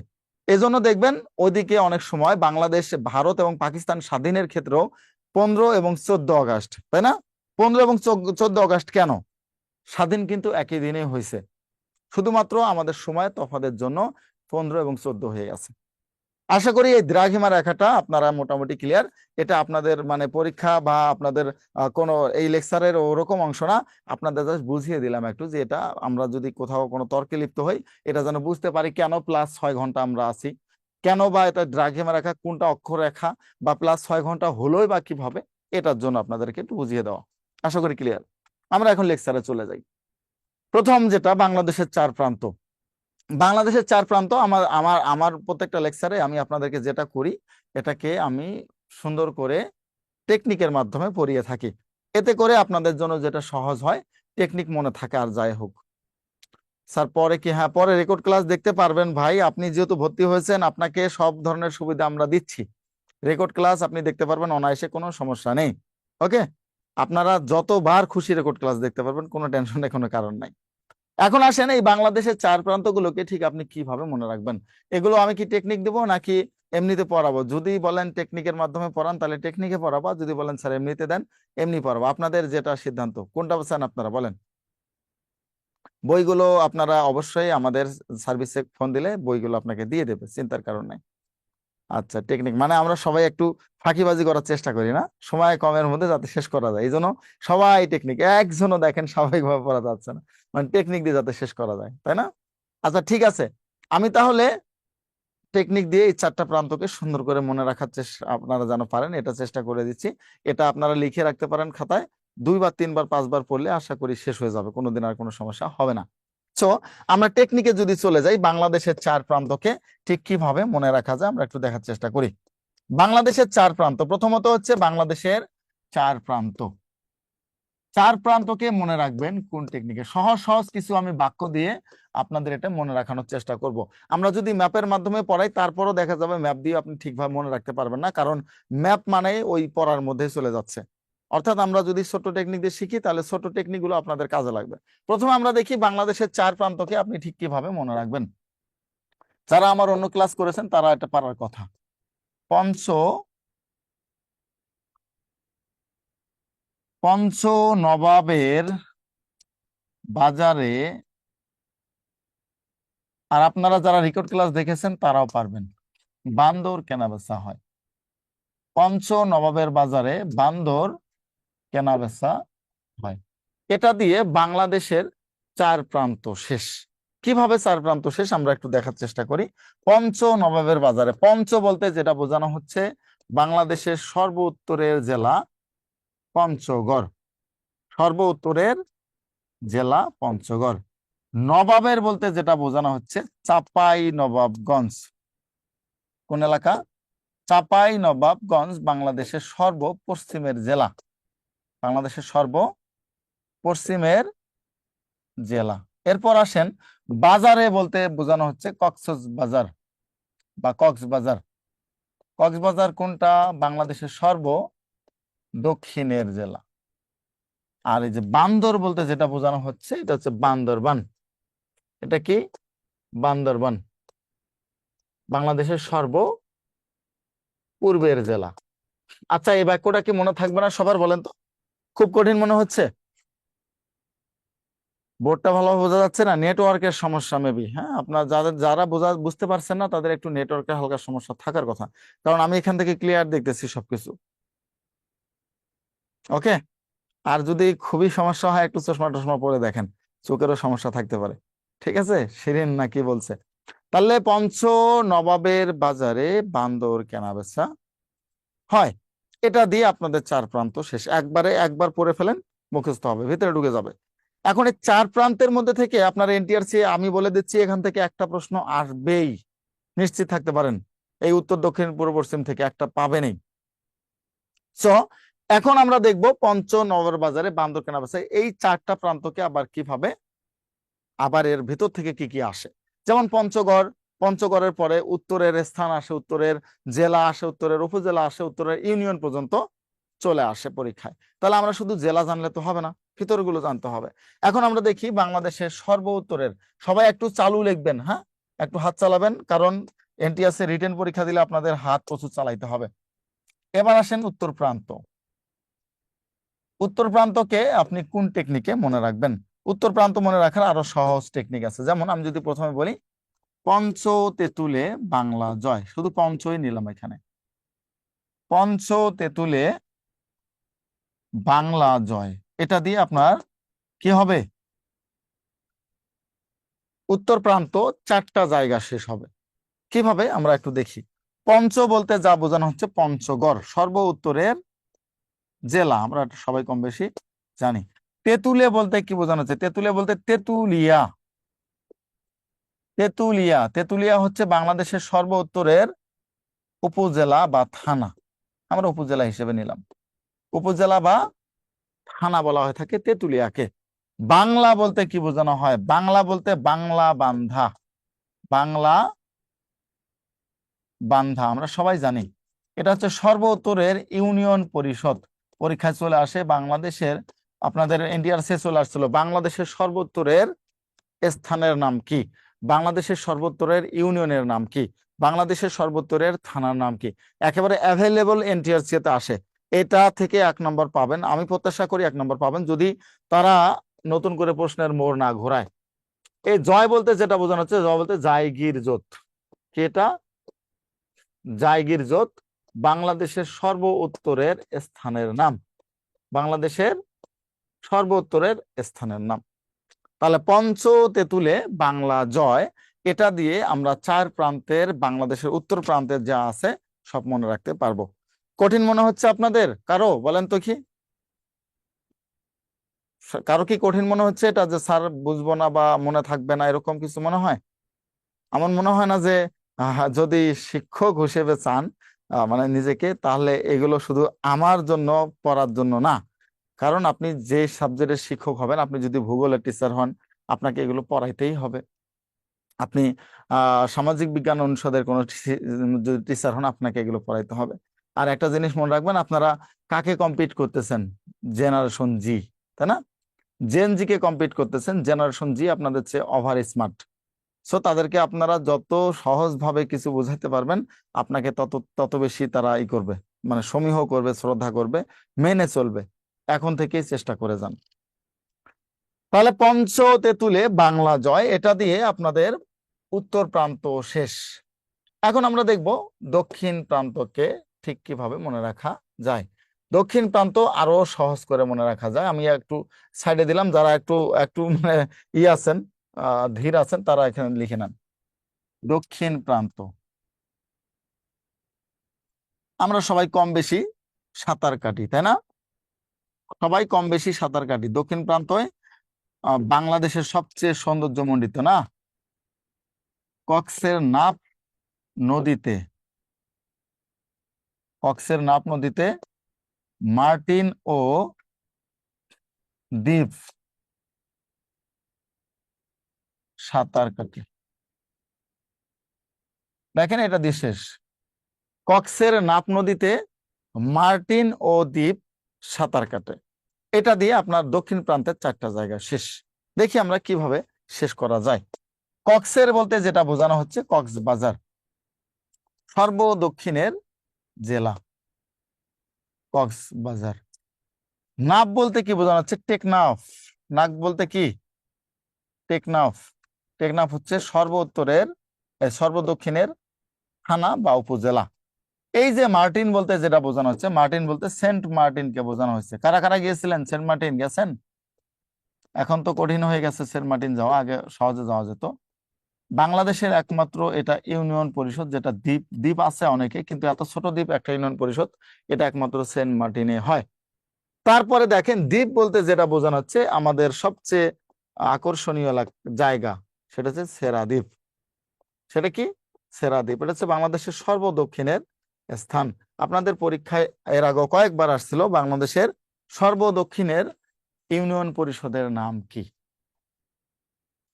S1: এজন্য দেখবেন ওইদিকে অনেক সময় বাংলাদেশ, ভারত এবং পাকিস্তান স্বাধীনের ক্ষেত্রেও 15 এবং 14 আগস্ট, তাই না? 15 এবং 14 আগস্ট কেন? স্বাধীন কিন্তু একই দিনে হয়েছে, শুধুমাত্র আমাদের সময় তফাতের জন্য 15 এবং 14 হয়ে গেছে। আশা করি এই দ্রাঘিমা রেখাটা আপনারা মোটামুটি ক্লিয়ার। এটা আপনাদের মানে পরীক্ষা বা আপনাদের কোনো এই লেকচারের ওরকম অংশ না, আপনাদের জাস্ট বুঝিয়ে দিলাম একটু, যে এটা আমরা যদি কোথাও কোনো তর্কে লিপ্ত হই, এটা যেন বুঝতে পারি কেন প্লাস 6 ঘন্টা আমরা আছি, কেন বা এটা দ্রাঘিমা রেখা কোনটা অক্ষরেখা, বা প্লাস 6 ঘন্টা হলোই বা কিভাবে, এটার জন্য আপনাদেরকে একটু বুঝিয়ে দেওয়া। আশা করি ক্লিয়ার। আমরা এখন লেকচারে চলে যাই। প্রথম যেটা, বাংলাদেশের 4 প্রান্ত। বাংলাদেশের 4 প্রান্ত আমার আমার আমার প্রত্যেকটা লেকচারে আমি আপনাদেরকে যেটা করি, এটাকে আমি সুন্দর করে টেকনিকের মাধ্যমে পড়িয়ে থাকি। এতে করে আপনাদের জন্য যেটা সহজ হয়, টেকনিক মনে থাকে আর যাই হোক। স্যার পরে কি? হ্যাঁ, পরে রেকর্ড ক্লাস দেখতে পারবেন ভাই। আপনি যেহেতু ভর্তি হয়েছেন, আপনাকে সব ধরনের সুবিধা আমরা দিচ্ছি। রেকর্ড ক্লাস আপনি দেখতে পারবেন অনায়াসে, কোনো সমস্যা নেই। ওকে, আপনারা যতবার খুশি রেকর্ড ক্লাস দেখতে পারবেন, কোনো টেনশনের কোনো কারণ নাই। এখন আসেন এই বাংলাদেশের 4 প্রান্তগুলোকে ঠিক আপনি কিভাবে মনে রাখবেন। এগুলো আমি কি টেকনিক দেবো নাকি এমনিতে পড়াবো? যদি বলেন টেকনিকের মাধ্যমে পড়ান, তাহলে টেকনিকে পড়াবো। যদি বলেন স্যার এমনিতে দেন, এমনি পড়াবো। আপনাদের যেটা সিদ্ধান্ত, কোনটা চান আপনারা বলেন। বইগুলো আপনারা অবশ্যই আমাদের সার্ভিসে ফোন দিলে বইগুলো আপনাকে দিয়ে দেবে, চিন্তার কারণ নাই। আচ্ছা, টেকনিক মানে আমরা সবাই একটু ফাঁকিবাজি করার চেষ্টা করি না, সময় কমের মধ্যে যাতে শেষ করা যায়, এই জন্য সবাই টেকনিক। একজনও দেখেন স্বাভাবিকভাবে পড়া যাচ্ছে না, মানে টেকনিক দিয়ে যাতে শেষ করা যায়, তাই না? আচ্ছা ঠিক আছে, আমি তাহলে টেকনিক দিয়ে এই 4টা প্রান্তকে সুন্দর করে মনে রাখার চেষ্টা আপনারা যেন পারেন, এটা চেষ্টা করে দিচ্ছি। এটা আপনারা লিখে রাখতে পারেন খাতায়, 2বার 3বার 5বার পড়লে আশা করি শেষ হয়ে যাবে, কোনোদিন আর কোনো সমস্যা হবে না। সো আমরা টেকনিকে যদি চলে যাই, বাংলাদেশের 4 প্রান্তকে ঠিক কিভাবে মনে রাখা যায় আমরা একটু দেখার চেষ্টা করি। বাংলাদেশের 4 প্রান্ত, প্রথমত হচ্ছে বাংলাদেশের 4 প্রান্ত। 4 প্রান্তকে মনে রাখবেন কোন টেকনিকে? সহজ সহজ কিছু আমি বাক্য দিয়ে আপনাদের এটা মনে রাখানোর চেষ্টা করব। আমরা যদি ম্যাপের মাধ্যমে পড়াই, তারপরও দেখা যাবে ম্যাপ দিয়ে আপনি ঠিকভাবে মনে রাখতে পারবেন না, কারণ ম্যাপ মানে ওই পড়ার মধ্যে চলে যাচ্ছে। অর্থাৎ আমরা যদি ছোট টেকনিক দিয়ে শিখি, তাহলে ছোট টেকনিক গুলো আপনাদের কাজে লাগবে। প্রথমে আমরা দেখি বাংলাদেশের 4 প্রান্তকে আপনি ঠিক কিভাবে মনে রাখবেন। যারা আমার অন্য ক্লাস করেছেন তারা এটা পারার কথা। পঞ্চ নবাবের বাজারে, আর আপনারা যারা রেকর্ড ক্লাস দেখেছেন তারাও পারবেন, বান্দর কেনাবেচা হয়। পঞ্চ নবাবের বাজারে বান্দর কেনাবেচা হয়। এটা দিয়ে বাংলাদেশের 4 প্রান্ত শেষ। কিভাবে 4 প্রান্ত শেষ আমরা একটু দেখার চেষ্টা করি। পঞ্চ নবাবের বাজারে, পঞ্চ বলতে যেটা বোঝানো হচ্ছে বাংলাদেশের সর্ব উত্তরের জেলা পঞ্চগড়, সর্ব উত্তরের জেলা পঞ্চগড়। নবাবের বলতে যেটা বোঝানো হচ্ছে চাপাই নবাবগঞ্জ। কোন এলাকা? চাপাই নবাবগঞ্জ বাংলাদেশের সর্বপশ্চিমের জেলা। বাংলাদেশের সর্বপশ্চিমের জেলা। এরপর আসেন বাজারে বলতে বোঝানো হচ্ছে কক্সবাজার বা কক্সবাজার। কক্সবাজার কোনটা? বাংলাদেশের দক্ষিণের জেলা। আর এই যে বান্দর বলতে যেটা বোঝানো হচ্ছে এটা হচ্ছে বান্দরবান। এটা কি? বান্দরবান বাংলাদেশের পূর্বের জেলা। আচ্ছা, এই বাক্যটা কি মনে থাকবে না সবার? বলেন তো। খুব কঠিন মনে হচ্ছে? বোর্ডটা ভালোভাবে বোঝা যাচ্ছে না? নেটওয়ার্কের সমস্যা মেবি। হ্যাঁ, আপনার যারা বুঝতে পারছেন না তাদের একটু নেটওয়ার্কের হালকা সমস্যা থাকার কথা, কারণ আমি এখান থেকে ক্লিয়ার দেখতেছি সবকিছু। ওকে। আর যদি খুবই সমস্যা হয় একটু চশমা টশমা পরে দেখেন, চোখেরও সমস্যা থাকতে পারে। ঠিক আছে? শিরিন নাকি বলছে? তাহলে নবাবের বাজারে বান্দর কেনা বেচা হয়। এটা দিয়ে আপনাদের চার প্রান্ত শেষ। একবার পড়ে ফেলেন, মুখস্থ হবে, ভিতরে ঢুকে যাবে। এখন এই চার প্রান্তের মধ্যে থেকে আপনার এনটিআরসি আমি বলে দিচ্ছি এখান থেকে একটা প্রশ্ন আসবেই, নিশ্চিত থাকতে পারেন। এই উত্তর দক্ষিণ পূর্ব পশ্চিম থেকে একটা পাবেনই। সো এখন আমরা দেখব নগর বাজারে বান্দর কেনা বেচা, এই চারটা প্রান্তকে আবার কিভাবে, আবার এর ভিতর থেকে কি কি আসে। যেমন পঞ্চগড়ের পরে উত্তরের স্থান আসে, উত্তরের জেলা আসে, উত্তরের উপজেলা আসে, উত্তরের ইউনিয়ন পর্যন্ত চলে আসে পরীক্ষায়। তাহলে আমরা শুধু জেলা জানলে তো হবে না, ভিতরগুলো জানতে হবে। এখন আমরা দেখি বাংলাদেশের উত্তরের। সবাই একটু চালু লিখবেন, হ্যাঁ, একটু হাত চালাবেন, কারণ এনটিএস এর রিটেন পরীক্ষা দিলে আপনাদের হাত প্রচুর চালাইতে হবে। এবার আসেন উত্তর প্রান্ত। উত্তর প্রান্তকে আপনি কোন টেকনিকে মনে রাখবেন? উত্তর প্রান্ত মনে রাখার আরো সহজ টেকনিক আছে। যেমন আমি যদি প্রথমে বলি পঞ্চ তেঁতুলে বাংলা জয়, শুধু পঞ্চই নিলাম এখানে। পঞ্চ তেঁতুলে বাংলা জয়, এটা দিয়ে আপনার কি হবে? উত্তর প্রান্ত চারটা জায়গা শেষ হবে। কিভাবে আমরা একটু দেখি। পঞ্চ বলতে যা বোঝানো হচ্ছে পঞ্চগড়, উত্তরের জেলা, আমরা সবাই কম বেশি জানি। তেঁতুলে বলতে কি বোঝানো হচ্ছে? তেঁতুলে বলতে তেঁতুলিয়া। তেঁতুলিয়া হচ্ছে বাংলাদেশের উত্তরের উপজেলা বা থানা। আমরা উপজেলা হিসেবে নিলাম। উপজেলা বা থানা বলা হয়ে থাকে তেঁতুলিয়াকে। বাংলা বলতে কি বোঝানো হয়? বাংলা বলতে বাংলা বান্ধা। বাংলা বান্ধা আমরা সবাই জানি। এটা হচ্ছে উত্তরের ইউনিয়ন পরিষদ। পরীক্ষায় চলে আসে বাংলাদেশের, আপনাদের এনটিআরসি চলে আসছিল, বাংলাদেশের উত্তরের স্থানের নাম কি, বাংলাদেশের উত্তরের ইউনিয়নের নাম কি, বাংলাদেশের উত্তরের থানার নাম কি। একেবারে অ্যাভেলেবল এনটিআরসি তে আসে। এটা থেকে 1 নম্বর পাবেন, আমি প্রত্যাশা করি 1 নম্বর পাবেন, যদি তারা নতুন করে প্রশ্নের মোড় না ঘোরায়। এই জয় বলতে যেটা বোঝানো হচ্ছে, জয় বলতে জায়গির জোত। কি এটা? জায়গির জোত বাংলাদেশের উত্তরের স্থানের নাম, বাংলাদেশের উত্তরের স্থানের নাম। তাহলে পঞ্চ তেঁতুলে বাংলা জয়, এটা দিয়ে আমরা চার প্রান্তের বাংলাদেশের উত্তর প্রান্তের যা আছে সব মনে রাখতে পারবো। কঠিন মনে হচ্ছে আপনাদের কারো? বলেন তো কি কারো কি কঠিন মনে হচ্ছে এটা, যে স্যার বুঝবো না বা মনে থাকবে না, এরকম কিছু মনে হয়? আমার মনে হয় না যে যদি শিক্ষক হিসেবে চান মানে নিজেকে, তাহলে এগুলো শুধু আমার জন্য পড়ার জন্য না। কারণ আপনি যে সাবজেক্টের শিক্ষক হবেন, আপনি যদি ভূগোলের টিচার হন, আপনাকে এগুলো পড়াইতেই হবে। আপনি সামাজিক বিজ্ঞান অনুষদের কোনো যদি টিচার হন, আপনাকে এগুলো পড়াইতে হবে। আর একটা জিনিস মনে রাখবেন, আপনারা কাকে কম্পিট করতেছেন? জেনারেশন জি, তাই না? জেন জি কে কম্পিট করতেছেন। জেনারেশন জি আপনাদের চেয়ে ওভার স্মার্ট। সো তাদেরকে আপনারা যত সহজভাবে কিছু বোঝাতে পারবেন, আপনাকে তত তত বেশি তারা করবে, মানে সমীহ করবে, শ্রদ্ধা করবে, মেনে চলবে। এখন থেকেই চেষ্টা করে যান। তাহলে পঞ্চ তেঁতুলে বাংলা জয়, এটা দিয়ে আপনাদের উত্তর প্রান্ত শেষ। এখন আমরা দেখব দক্ষিণ প্রান্তকে ঠিক কিভাবে মনে রাখা যায়। দক্ষিণ প্রান্ত আরো সহজ করে মনে রাখা যায়। আমি একটু সাইডে দিলাম, যারা একটু একটু মানে আছেন, ধীর আছেন, তারা এখানে লিখে নেন। দক্ষিণ প্রান্ত, আমরা সবাই কম বেশি সাঁতার কাটি, তাই না? সবাই কম বেশি সাঁতার কাটি। দক্ষিণ প্রান্তে বাংলাদেশের সবচেয়ে সৌন্দর্যমণ্ডিত না কক্সের নাপ নদীতে, কক্সের নাপ নদীতে মার্টিন ও দ্বীপ সাঁতার কাটে। দেখেন এটা দিয়ে শেষ। কক্সের নাপ নদীতে মার্টিন ও দ্বীপ সাঁতার কাটে। এটা দিয়ে আপনার দক্ষিণ প্রান্তের 4টা জায়গা শেষ। দেখি আমরা কিভাবে শেষ করা যায়। কক্সের বলতে যেটা বোঝানো হচ্ছে কক্সবাজার, সর্বদক্ষিণের জেলা কক্সবাজার। নাফ বলতে কি বোঝানো হচ্ছে? টেকনাফ। নাক বলতে কি? টেকনাফ। টেকনাফ হচ্ছে সর্বদক্ষিণের থানা বা উপজেলা। এই যে মার্টিন বলতে যেটা বোঝানো হচ্ছে, মার্টিন বলতে সেন্ট মার্টিনকে বোঝানো হচ্ছে। কারা কারা গিয়েছিলেন সেন্ট মার্টিন? গেছেন? এখন তো কঠিন হয়ে গেছে সেন্ট মার্টিন যাওয়া, আগে সহজে যাওয়া যেত। বাংলাদেশের একমাত্র এটা ইউনিয়ন পরিষদ, যেটা দ্বীপ দ্বীপ আছে অনেকে, কিন্তু এত ছোট দ্বীপ একটা ইউনিয়ন পরিষদ, এটা একমাত্র সেন্ট মার্টিনে হয়। তারপরে দেখেন দ্বীপ বলতে যেটা বোঝানো হচ্ছে আমাদের সবচেয়ে আকর্ষণীয় জায়গা, সেটা হচ্ছে সেরা দ্বীপ। সেটা কি? সেরা দ্বীপ। এটা হচ্ছে বাংলাদেশের সর্বদক্ষিণের স্থান। আপনাদের পরীক্ষায় এর আগে কয়েকবার আসছিল বাংলাদেশের সর্বদক্ষিণের ইউনিয়ন পরিষদের নাম কি।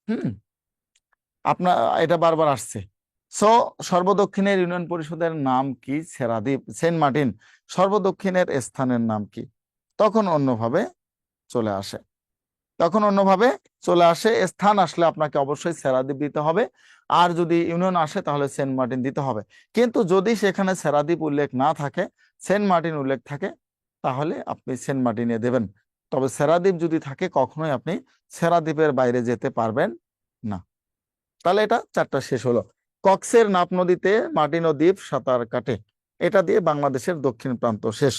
S1: হুম, আপনার এটা বারবার আসছে। সো সর্বদক্ষিণের ইউনিয়ন পরিষদের নাম কি? সেরাদ্বীপ, সেন্ট মার্টিন। সর্বদক্ষিণের স্থানের নাম কি? তখন অন্যভাবে চলে আসে। তখন অন্যভাবে চলে আসে। স্থান আসলে আপনাকে অবশ্যই সেরাদ্বীপ দিতে হবে, আর যদি ইউনিয়ন আসে তাহলে সেন্ট মার্টিন দিতে হবে। কিন্তু যদি সেখানে সেরাদ্বীপ উল্লেখ না থাকে, সেন্ট মার্টিন উল্লেখ থাকে, তাহলে আপনি সেন্ট মার্টিনে দেবেন। তবে সেরাদ্বীপ যদি থাকে কখনোই আপনি সেরাদ্বীপের বাইরে যেতে পারবেন না। তাহলে এটা 4টা শেষ হলো। কক্সের নাপ নদীতে মার্টিন ও দ্বীপ সাঁতার কাটে, এটা দিয়ে বাংলাদেশের দক্ষিণ প্রান্ত শেষ।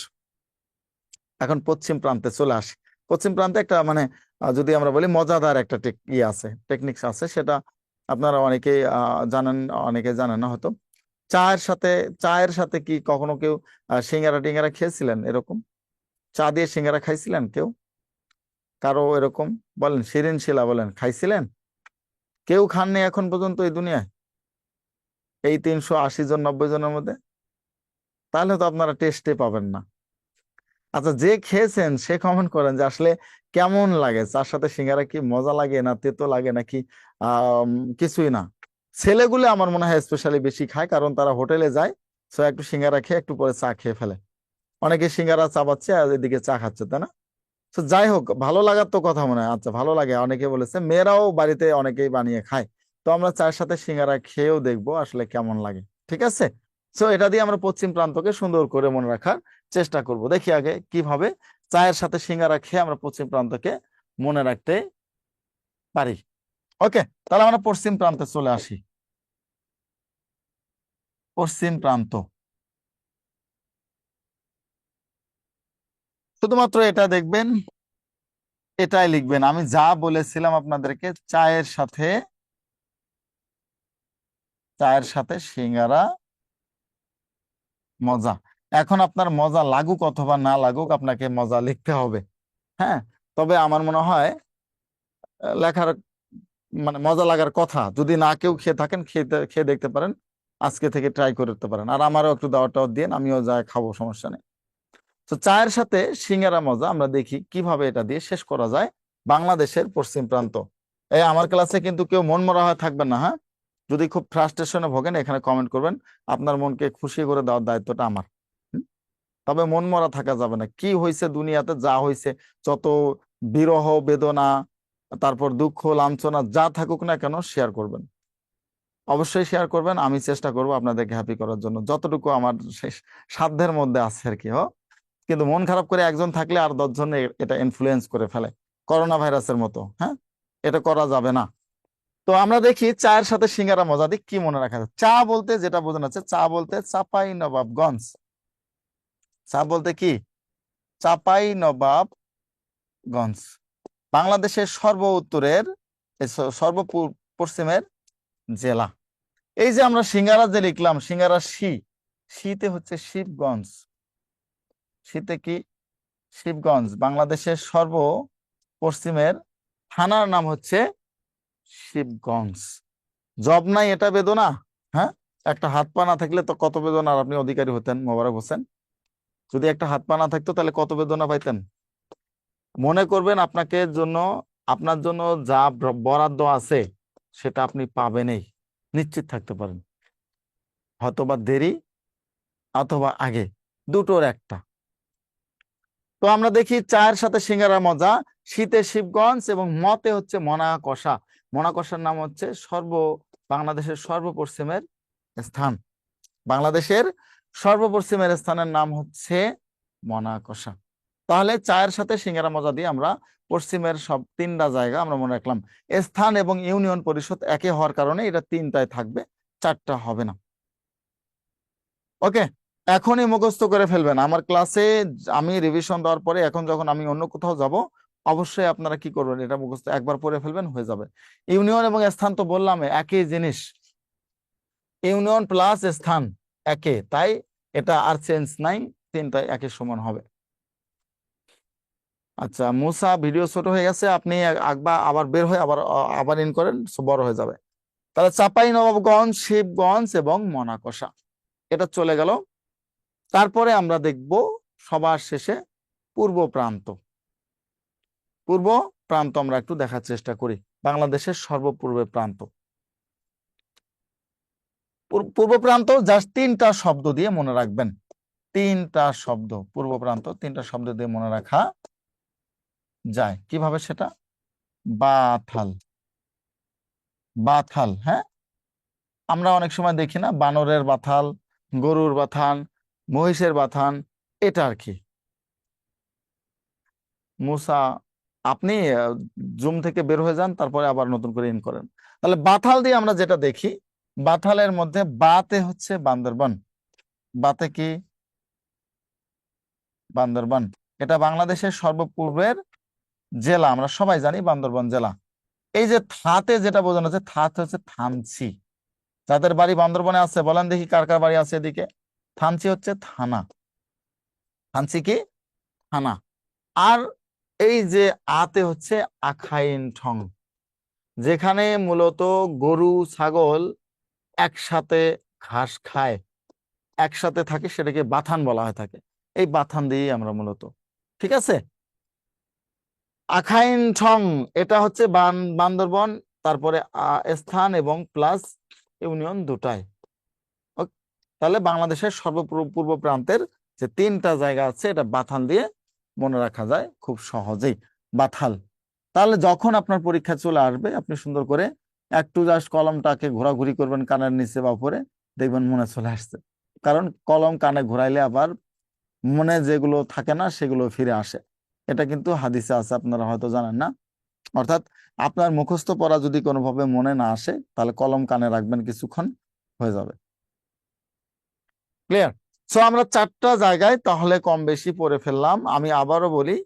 S1: এখন পশ্চিম প্রান্তে চলে আসি। পশ্চিম প্রান্তে একটা মানে যদি আমরা বলি মজাদার একটা আছে, টেকনিক্স আছে, সেটা আপনারা অনেকেই জানেন, অনেকে জানেন না হয়তো। চায়ের সাথে চায়ের সাথে কি কখনো কেউ সিঙ্গারা টিঙ্গারা খেয়েছিলেন? এরকম চা দিয়ে সিঙ্গারা খাইছিলেন কেউ? কারো এরকম বলেন, শিরিন শিলা বলেন, খাইছিলেন? কেউ খাননি এখন পর্যন্ত এই দুনিয়ায়, এই 380 জন 90 জনের মধ্যে? তাহলে তো আপনারা টেস্টে পাবেন না। আচ্ছা, যে খেয়েছেন সে কমেন্ট করেন যে আসলে কেমন লাগে, চার সাথে সিঙ্গারা কি মজা লাগে না তেতো লাগে নাকি আহ কিছুই না। ছেলেগুলো আমার মনে হয় স্পেশালি বেশি খায়, কারণ তারা হোটেলে যায়, সো একটু সিঙ্গারা খেয়ে একটু পরে চা খেয়ে ফেলে। অনেকে সিঙ্গারা চাবাচ্ছে আর এদিকে চা খাচ্ছে, তাই না? তো যাই হোক, ভালো লাগার তো কথা মনে হয়। আচ্ছা, ভালো লাগে, অনেকে বলেছে, মেয়েরাও বাড়িতে অনেকেই বানিয়ে খায়। তো আমরা চায়ের সাথে সিঙ্গারা খেয়েও দেখবো আসলে কেমন লাগে। ঠিক আছে? সো এটা দিয়ে আমরা পশ্চিম প্রান্তকে সুন্দর করে মনে রাখার চেষ্টা করব। দেখি আগে কিভাবে চায়ের সাথে সিঙ্গারা খেয়ে আমরা পশ্চিম প্রান্তকে মনে রাখতে পারি। ওকে, তাহলে আমরা পশ্চিম প্রান্তে চলে আসি। পশ্চিম প্রান্ত, শুধুমাত্র এটা দেখবেন, এটাই লিখবেন। আমি যা বলেছিলাম আপনাদেরকে, চায়ের সাথে সিঙ্গারা মজা। এখন আপনার মজা লাগুক অথবা না লাগুক, আপনাকে মজা লিখতে হবে। হ্যাঁ, তবে আমার মনে হয় লেখার মানে মজা লাগার কথা। যদি না কেউ খেয়ে থাকেন, খেয়ে দেখতে পারেন, আজকে থেকে ট্রাই করতে পারেন। আর আমারও একটু দাওয়াটাও দিন, আমিও যা খাবো, সমস্যা নেই। তো চায়ের সাথে সিঙ্গারা মজা, আমরা দেখি কিভাবে এটা দিয়ে শেষ করা যায় বাংলাদেশের পশ্চিম প্রান্ত। এই আমার ক্লাসে কিন্তু কেউ মন মরা হয়ে থাকবেন না, হ্যাঁ? যদি খুব ফ্রাস্ট্রেশনে ভোগেন, এখানে কমেন্ট করবেন। আপনার মনকে খুশি করে দেওয়ার দায়িত্বটা আমার। হুম? তবে মন মরা থাকা যাবে না। কি হয়েছে দুনিয়াতে, যা হয়েছে, যত বিরহ বেদনা, তারপর দুঃখ লাঞ্ছনা যা থাকুক না কেন, শেয়ার করবেন। অবশ্যই শেয়ার করবেন। আমি চেষ্টা করব আপনাদেরকে হ্যাপি করার জন্য, যতটুকু আমার সাধ্যের মধ্যে আছে আর কি। কিন্তু মন খারাপ করে একজন থাকলে আর 10 জন এটা ইনফ্লুয়েন্স করে ফেলে, করোনা ভাইরাসের মতো। হ্যাঁ, এটা করা যাবে না। তো আমরা দেখি চায়ের সাথে সিঙ্গারা মজা দিক কি মনে রাখা যায়। চা বলতে যেটা বোঝানো হচ্ছে, চা বলতে চাপাই নবাবগঞ্জ। চা বলতে কি? চাপাই নবাবগঞ্জ বাংলাদেশের উত্তরের পশ্চিমের জেলা। এই যে আমরা সিঙ্গারা যে লিখলাম, সিঙ্গারা শীতে হচ্ছে শিবগঞ্জ। শীতে কি? শিবগঞ্জ। বাংলাদেশের পশ্চিমের থানার নাম হচ্ছে শিবগঞ্জ। জব নাই এটা বেদনা। হ্যাঁ, একটা হাত পা না থাকলে তো কত বেদনার আপনি অধিকারী হতেন মোবারক হোসেন। যদি একটা হাত পা না থাকতো তাহলে কত বেদনা পাইতেন। মনে করবেন আপনার জন্য যা বরাদ্দ আছে সেটা আপনি পাবেনই, নিশ্চিত থাকতে পারেন। হয়তোবা দেরি অথবা আগে, দুটোর একটা। তো আমরা দেখি চায়ের সাথে সিঙ্গারা মজা, শীতে শিবগঞ্জ এবং মতে হচ্ছে মনা কষা। মনা কষার নাম হচ্ছে বাংলাদেশের সর্বপশ্চিমের স্থান। বাংলাদেশের সর্বপশ্চিমের স্থানের নাম হচ্ছে মনা কষা। তাহলে চায়ের সাথে সিঙ্গারা মজা দিয়ে আমরা পশ্চিমের সব তিনটা জায়গা আমরা মনে রাখলাম। স্থান এবং ইউনিয়ন পরিষদ একই হওয়ার কারণে এটা তিনটায় থাকবে, চারটা হবে না। ওকে, এখনই মুখস্থ করে ফেলবেন আমার ক্লাসে। আমি রিভিশন দেওয়ার পরে এখন যখন আমি অন্য কোথাও যাব, অবশ্যই আপনারা কি করবেন, এটা মুখস্থ একবার পড়ে ফেলবেন, হয়ে যাবে। ইউনিয়ন এবং স্থান তো বললাম একই জিনিস, ইউনিয়ন প্লাস স্থান একে, তাই এটা আর চেঞ্জ নাই, তিনটাই একই সমান হবে। আচ্ছা মুসা, ভিডিও ছোট হয়ে গেছে, আপনি আবার বের হয়ে আবার আবার ইন করেন, বড় হয়ে যাবে। তাহলে চাঁপাই নবাবগঞ্জ, শিবগঞ্জ এবং মনাকষা, এটা চলে গেল। তারপরে আমরা দেখব সবার শেষে পূর্ব প্রান্ত। পূর্ব প্রান্ত আমরা একটু দেখার চেষ্টা করি, বাংলাদেশের সর্বপূর্বের প্রান্ত। পূর্ব প্রান্ত জাস্ট তিনটা শব্দ দিয়ে মনে রাখবেন, তিনটা শব্দ, পূর্ব প্রান্ত তিনটা শব্দ দিয়ে মনে রাখা যায়। কিভাবে সেটা? বাথাল, বাথাল, হ্যাঁ। আমরা অনেক সময় দেখি না, বানরের বাথাল, গরুর বাথান, মহিষের বাথান, এটা আর কি। মুসা, আপনি জুম থেকে বের হয়ে যান, তারপরে আবার নতুন করে ইন করেন। তাহলে বাথাল দিয়ে আমরা যেটা দেখি, বাথালের মধ্যে বাতে হচ্ছে বান্দরবান। বাতে কি? বান্দরবান। এটা বাংলাদেশের সর্বপূর্বের জেলা, আমরা সবাই জানি বান্দরবান জেলা। এই যে থাতে যেটা বোঝানো হচ্ছে, থাতে হচ্ছে থানচি। যাদের বাড়ি বান্দরবানে আছে বলেন দেখি কার কার বাড়ি আছে এদিকে। থানচি হচ্ছে থানা, থানচি কি? থানা। আর এই যে আতে হচ্ছে আখাইন ঠং, যেখানে মূলত গরু ছাগল একসাথে ঘাস খায়, একসাথে থাকে, সেটাকে বাথান বলা হয়ে থাকে। এই বাথান দিয়েই আমরা মূলত, ঠিক আছে। আখাইন ঠং এটা হচ্ছে বান্দরবন, তারপরে স্থান এবং প্লাস ইউনিয়ন দুটাই। তাহলে বাংলাদেশের সর্বপূর্ব প্রান্তের যে তিনটা জায়গা আছে, এটা বাথান দিয়ে মনে রাখা যায় খুব সহজেই, বাথাল। তাহলে যখন আপনার পরীক্ষা চলে আসবে, আপনি সুন্দর করে একটু জাস্ট কলমটাকে ঘোরাঘুরি করবেন কানের নিচে বা উপরে, দেখবেন মনে চলে আসছে। কারণ কলম কানে ঘোরাইলে আবার মনে যেগুলো থাকে না সেগুলো ফিরে আসে, এটা কিন্তু হাদিসে আছে, আপনারা হয়তো জানেন না। অর্থাৎ আপনার মুখস্থ পড়া যদি কোনোভাবে মনে না আসে, তাহলে কলম কানে রাখবেন, কিছুক্ষণ হয়ে যাবে। ক্লিয়ার? সো আমরা চারটা জায়গায় তাহলে কম বেশি পড়ে ফেললাম। আমি আবারও বলি,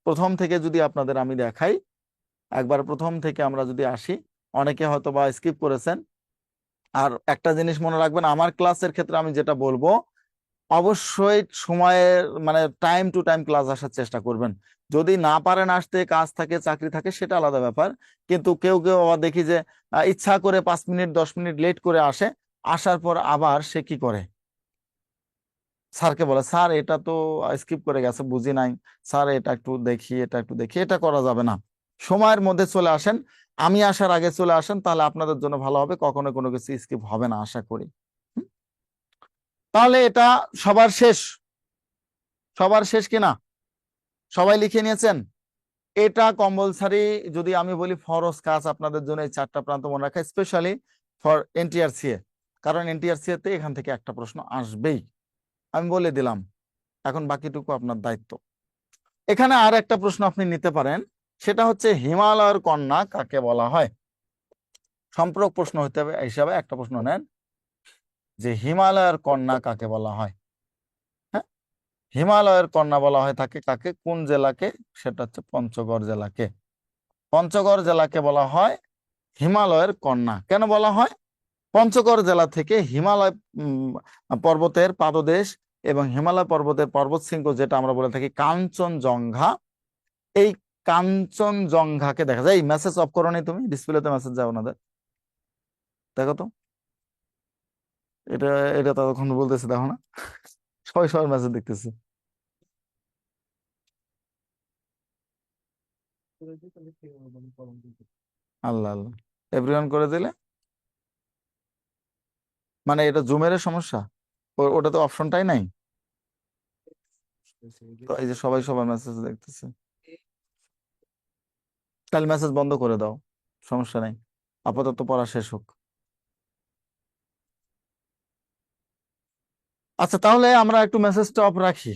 S1: প্রথম থেকে যদি আপনাদের আমি দেখাই, একবার প্রথম থেকে আমরা যদি আসি, অনেকে হয়তো বা স্কিপ করেছেন। আর একটা জিনিস মনে রাখবেন, আমার ক্লাসের ক্ষেত্রে আমি যেটা বলবো, অবশ্যই সময়ের মানে টাইম টু টাইম ক্লাস আসার চেষ্টা করবেন। যদি না পারেন আসতে, কাজ থাকে, চাকরি থাকে, সেটা আলাদা ব্যাপার। কিন্তু কেউ কেউ আবার দেখি যে ইচ্ছা করে 5 মিনিট 10 মিনিট লেট করে আসে, আসার পর আবার সে কি করে, স্যারকে বলে স্যার এটা তো স্কিপ করে গেছে, বুঝি নাই, স্যার এটা একটু দেখি, এটা একটু দেখি। এটা করা যাবে না, সময়ের মধ্যে চলে আসেন, আমি আসার আগে চলে আসেন, তাহলে আপনাদের জন্য ভালো হবে, কখনো কোনো কিছু স্কিপ হবে না আশা করি। হুম? তাহলে এটা সবার শেষ, সবার শেষ কিনা, সবাই লিখে নিয়েছেন? এটা কম্পালসারি, যদি আমি বলি ফরজ কাজ আপনাদের জন্য, এই চারটা প্রান্ত মনে রাখা, স্পেশালি ফর এনটিআরসিএ। কারণ এনটিআরসিএ তে এখান থেকে একটা প্রশ্ন আসবেই, আমি বলে দিলাম। এখন বাকিটুকু আপনার দায়িত্ব। এখানে আর একটা প্রশ্ন আপনি নিতে পারেন, সেটা হচ্ছে হিমালয়ের কন্যা কাকে বলা হয়। সম্পর্ক প্রশ্ন হতে হবে হিসাবে একটা প্রশ্ন নেন, যে হিমালয়ের কন্যা কাকে বলা হয়। হ্যাঁ, হিমালয়ের কন্যা বলা হয় থাকে কাকে, কোন জেলাকে? সেটা হচ্ছে পঞ্চগড় জেলাকে। পঞ্চগড় জেলাকে বলা হয় হিমালয়ের কন্যা। কেন বলা হয়? পঞ্চগড় জেলা থেকে হিমালয় পর্বতের পাদদেশ এবং হিমালয় পর্বতের পর্বত শৃঙ্গ, যেটা আমরা বলে থাকি কাঞ্চনজঙ্ঘা, এই কাঞ্চনজঙ্ঘাকে দেখা যায়। এই মেসেজ অফ করো নি তুমি, ডিসপ্লেতে মেসেজ যাও ওনাদের, দেখো তো। এটা এটা ততক্ষণ বলতেছে, দেখো না, সবাই সবার মেসেজ দেখতেছে। আল্লাহ আল্লাহ, এভরিওয়ান করে দিলে মানে এটা জুমের সমস্যা? ওটা তো অপশনটাই নাই। তো এই যে সবাই সবার মেসেজ দেখতেছে, তাহলে মেসেজ বন্ধ করে দাও, সমস্যা নাই, আপাতত পড়া শেষ হোক। আচ্ছা তাহলে আমরা একটু মেসেজটা অফ রাখি।